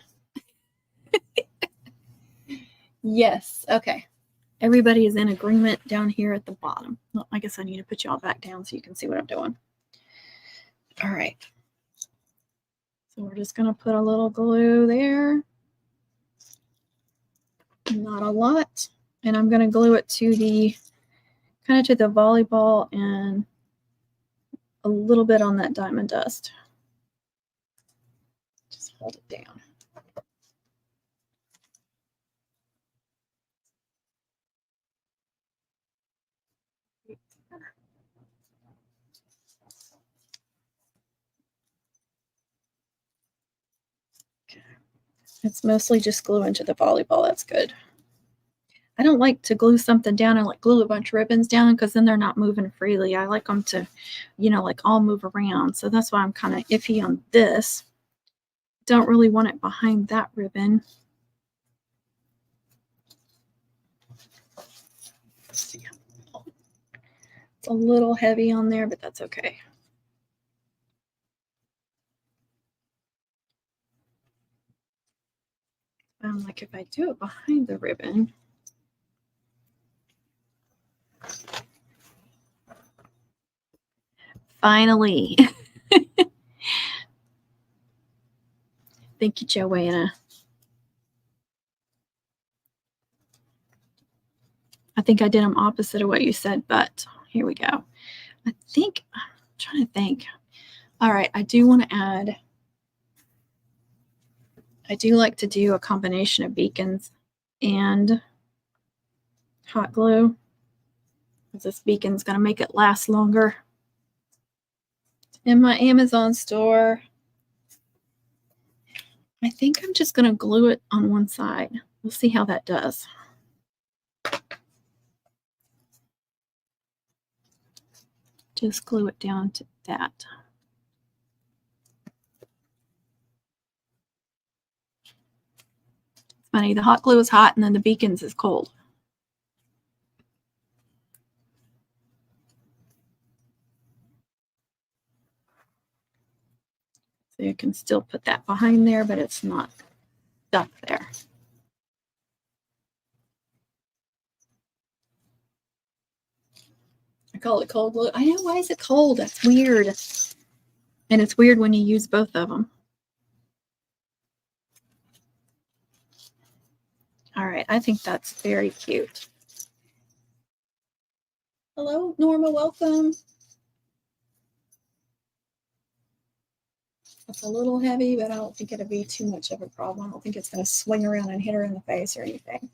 Yes, okay. Everybody is in agreement down here at the bottom. Well, I guess I need to put you all back down so you can see what I'm doing. All right. So we're just going to put a little glue there. Not a lot. And I'm going to glue it to the kind of to the volleyball and a little bit on that diamond dust. Just hold it down. Okay. It's mostly just glue into the volleyball. That's good. I don't like to glue something down and like glue a bunch of ribbons down because then they're not moving freely. I like them to, you know, like all move around. So that's why I'm kind of iffy on this. Don't really want it behind that ribbon. Let's see. It's a little heavy on there, but that's okay. Like if I do it behind the ribbon, finally. Thank you, Joanna. I think I did them opposite of what you said, but here we go. I think, I'm trying to think. All right, I do want to add, I do like to do a combination of beacons and hot glue, because this beacon's going to make it last longer. In my Amazon store, I think I'm just going to glue it on one side. We'll see how that does. Just glue it down to that. It's funny, the hot glue is hot and then the beacons is cold. So you can still put that behind there, but it's not stuck there. I call it cold glue. I know, why is it cold? That's weird. And it's weird when you use both of them. All right, I think that's very cute. Hello, Norma, welcome. It's a little heavy, but I don't think it'll be too much of a problem. I don't think it's going to swing around and hit her in the face or anything.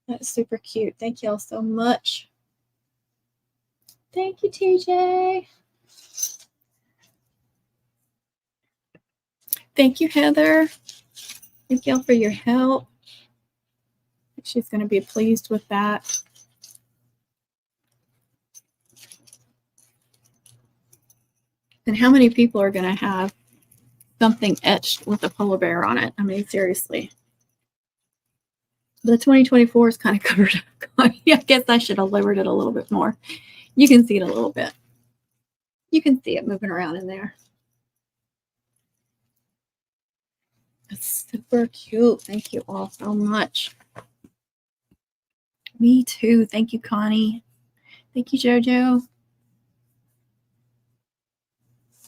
That's super cute. Thank y'all so much. Thank you, TJ. Thank you, Heather. Thank y'all for your help. She's going to be pleased with that. And how many people are going to have something etched with a polar bear on it? I mean, seriously. The 2024 is kind of covered up. I guess I should have lowered it a little bit more. You can see it a little bit. You can see it moving around in there. It's super cute. Thank you all so much. Me too. Thank you, Connie. Thank you, JoJo.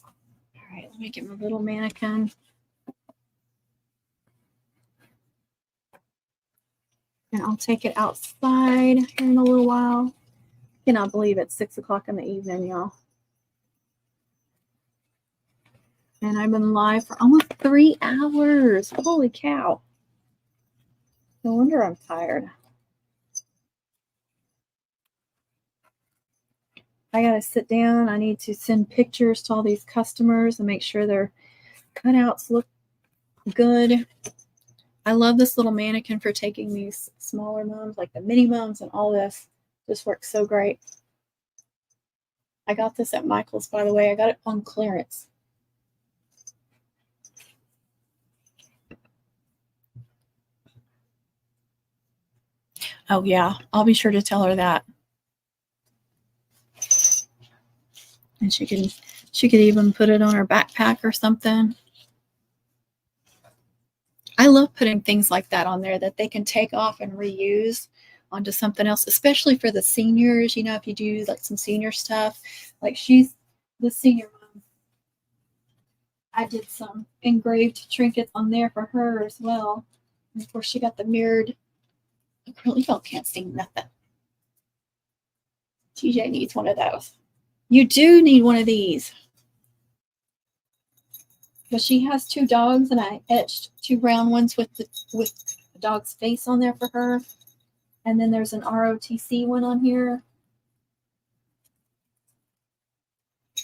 All right, let me get my little mannequin. And I'll take it outside in a little while. I cannot believe it's 6 o'clock in the evening, y'all. And I've been live for almost 3 hours. Holy cow. No wonder I'm tired. I got to sit down. I need to send pictures to all these customers and make sure their cutouts look good. I love this little mannequin for taking these smaller mums, like the mini mums and all this. This works so great. I got this at Michael's, by the way. I got it on clearance. Oh, yeah. I'll be sure to tell her that. And she could even put it on her backpack or something. I love putting things like that on there that they can take off and reuse onto something else, especially for the seniors. You know, if you do like some senior stuff, like she's the senior mom. I did some engraved trinkets on there for her as well. And of course, she got the mirrored acrylic. Y'all can't see nothing. TJ needs one of those. You do need one of these. Because she has 2 dogs, and I etched 2 brown ones with the dog's face on there for her. And then there's an ROTC one on here.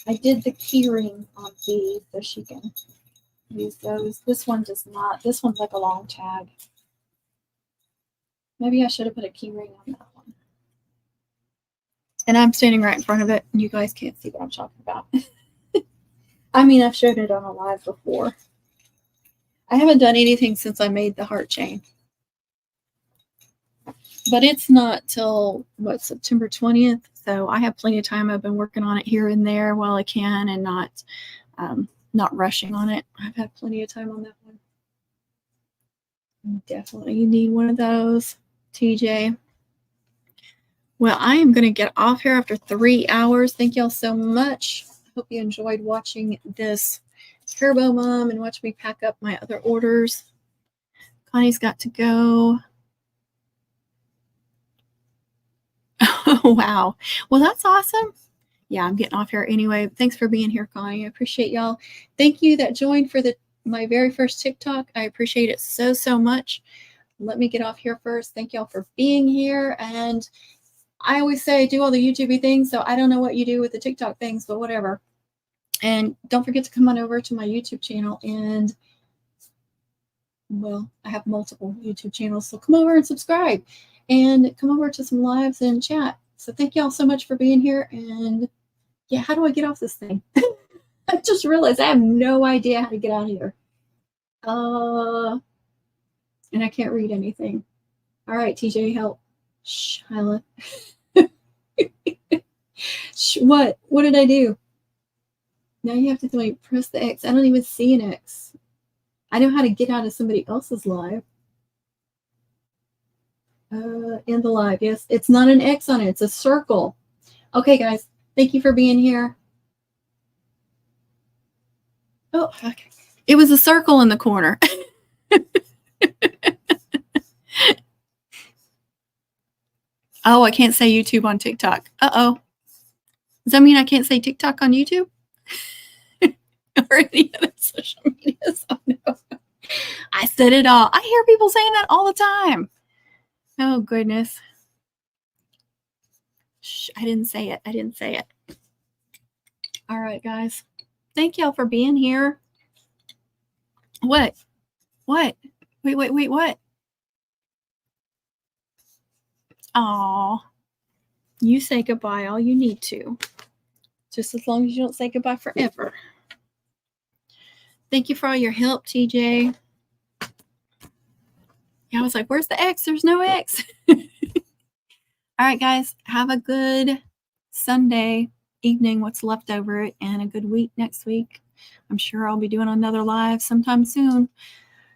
I did the key ring on these so she can use those. This one does not. This one's like a long tag. Maybe I should have put a key ring on that one. And I'm standing right in front of it, and you guys can't see what I'm talking about. I mean, I've showed it on a live before. I haven't done anything since I made the heart chain. But it's not till, what, September 20th? So I have plenty of time. I've been working on it here and there while I can and not rushing on it. I've had plenty of time on that one. Definitely need one of those, TJ. Well, I am going to get off here after 3 hours. Thank y'all so much. Hope you enjoyed watching this Turbo Mom and watch me pack up my other orders. Connie's got to go. Oh, wow. Well, that's awesome. Yeah, I'm getting off here anyway. Thanks for being here, Connie. I appreciate y'all. Thank you that joined for my very first TikTok. I appreciate it so, so much. Let me get off here first. Thank y'all for being here. And I always say I do all the YouTube things, so I don't know what you do with the TikTok things, but whatever. And don't forget to come on over to my YouTube channel. And, well, I have multiple YouTube channels, so come over and subscribe. And come over to some lives and chat. So thank y'all so much for being here. And yeah, how do I get off this thing? I just realized I have no idea how to get out of here. And I can't read anything. All right, TJ, help. Shh, Hyla. What? What did I do? Now you have to tell me, press the X. I don't even see an X. I know how to get out of somebody else's live. In the live, yes. It's not an X on it. It's a circle. Okay, guys. Thank you for being here. Oh, okay. It was a circle in the corner. Oh, I can't say YouTube on TikTok. Uh-oh. Does that mean I can't say TikTok on YouTube? Or any other social medias? Oh, no. I said it all. I hear people saying that all the time. Oh, goodness. Shh, I didn't say it. I didn't say it. All right, guys. Thank y'all for being here. What? What? Wait, what? Aw. You say goodbye all you need to. Just as long as you don't say goodbye forever. Thank you for all your help, TJ. Yeah, I was like, where's the X? There's no X. All right, guys. Have a good Sunday evening, what's left over it, and a good week next week. I'm sure I'll be doing another live sometime soon.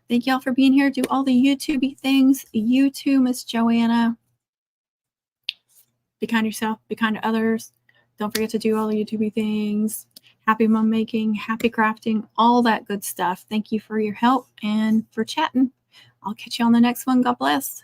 Thank y'all for being here. Do all the YouTube things. You too, Miss Joanna. Be kind to yourself. Be kind to others. Don't forget to do all the YouTube things. Happy mom making, happy crafting, all that good stuff. Thank you for your help and for chatting. I'll catch you on the next one. God bless.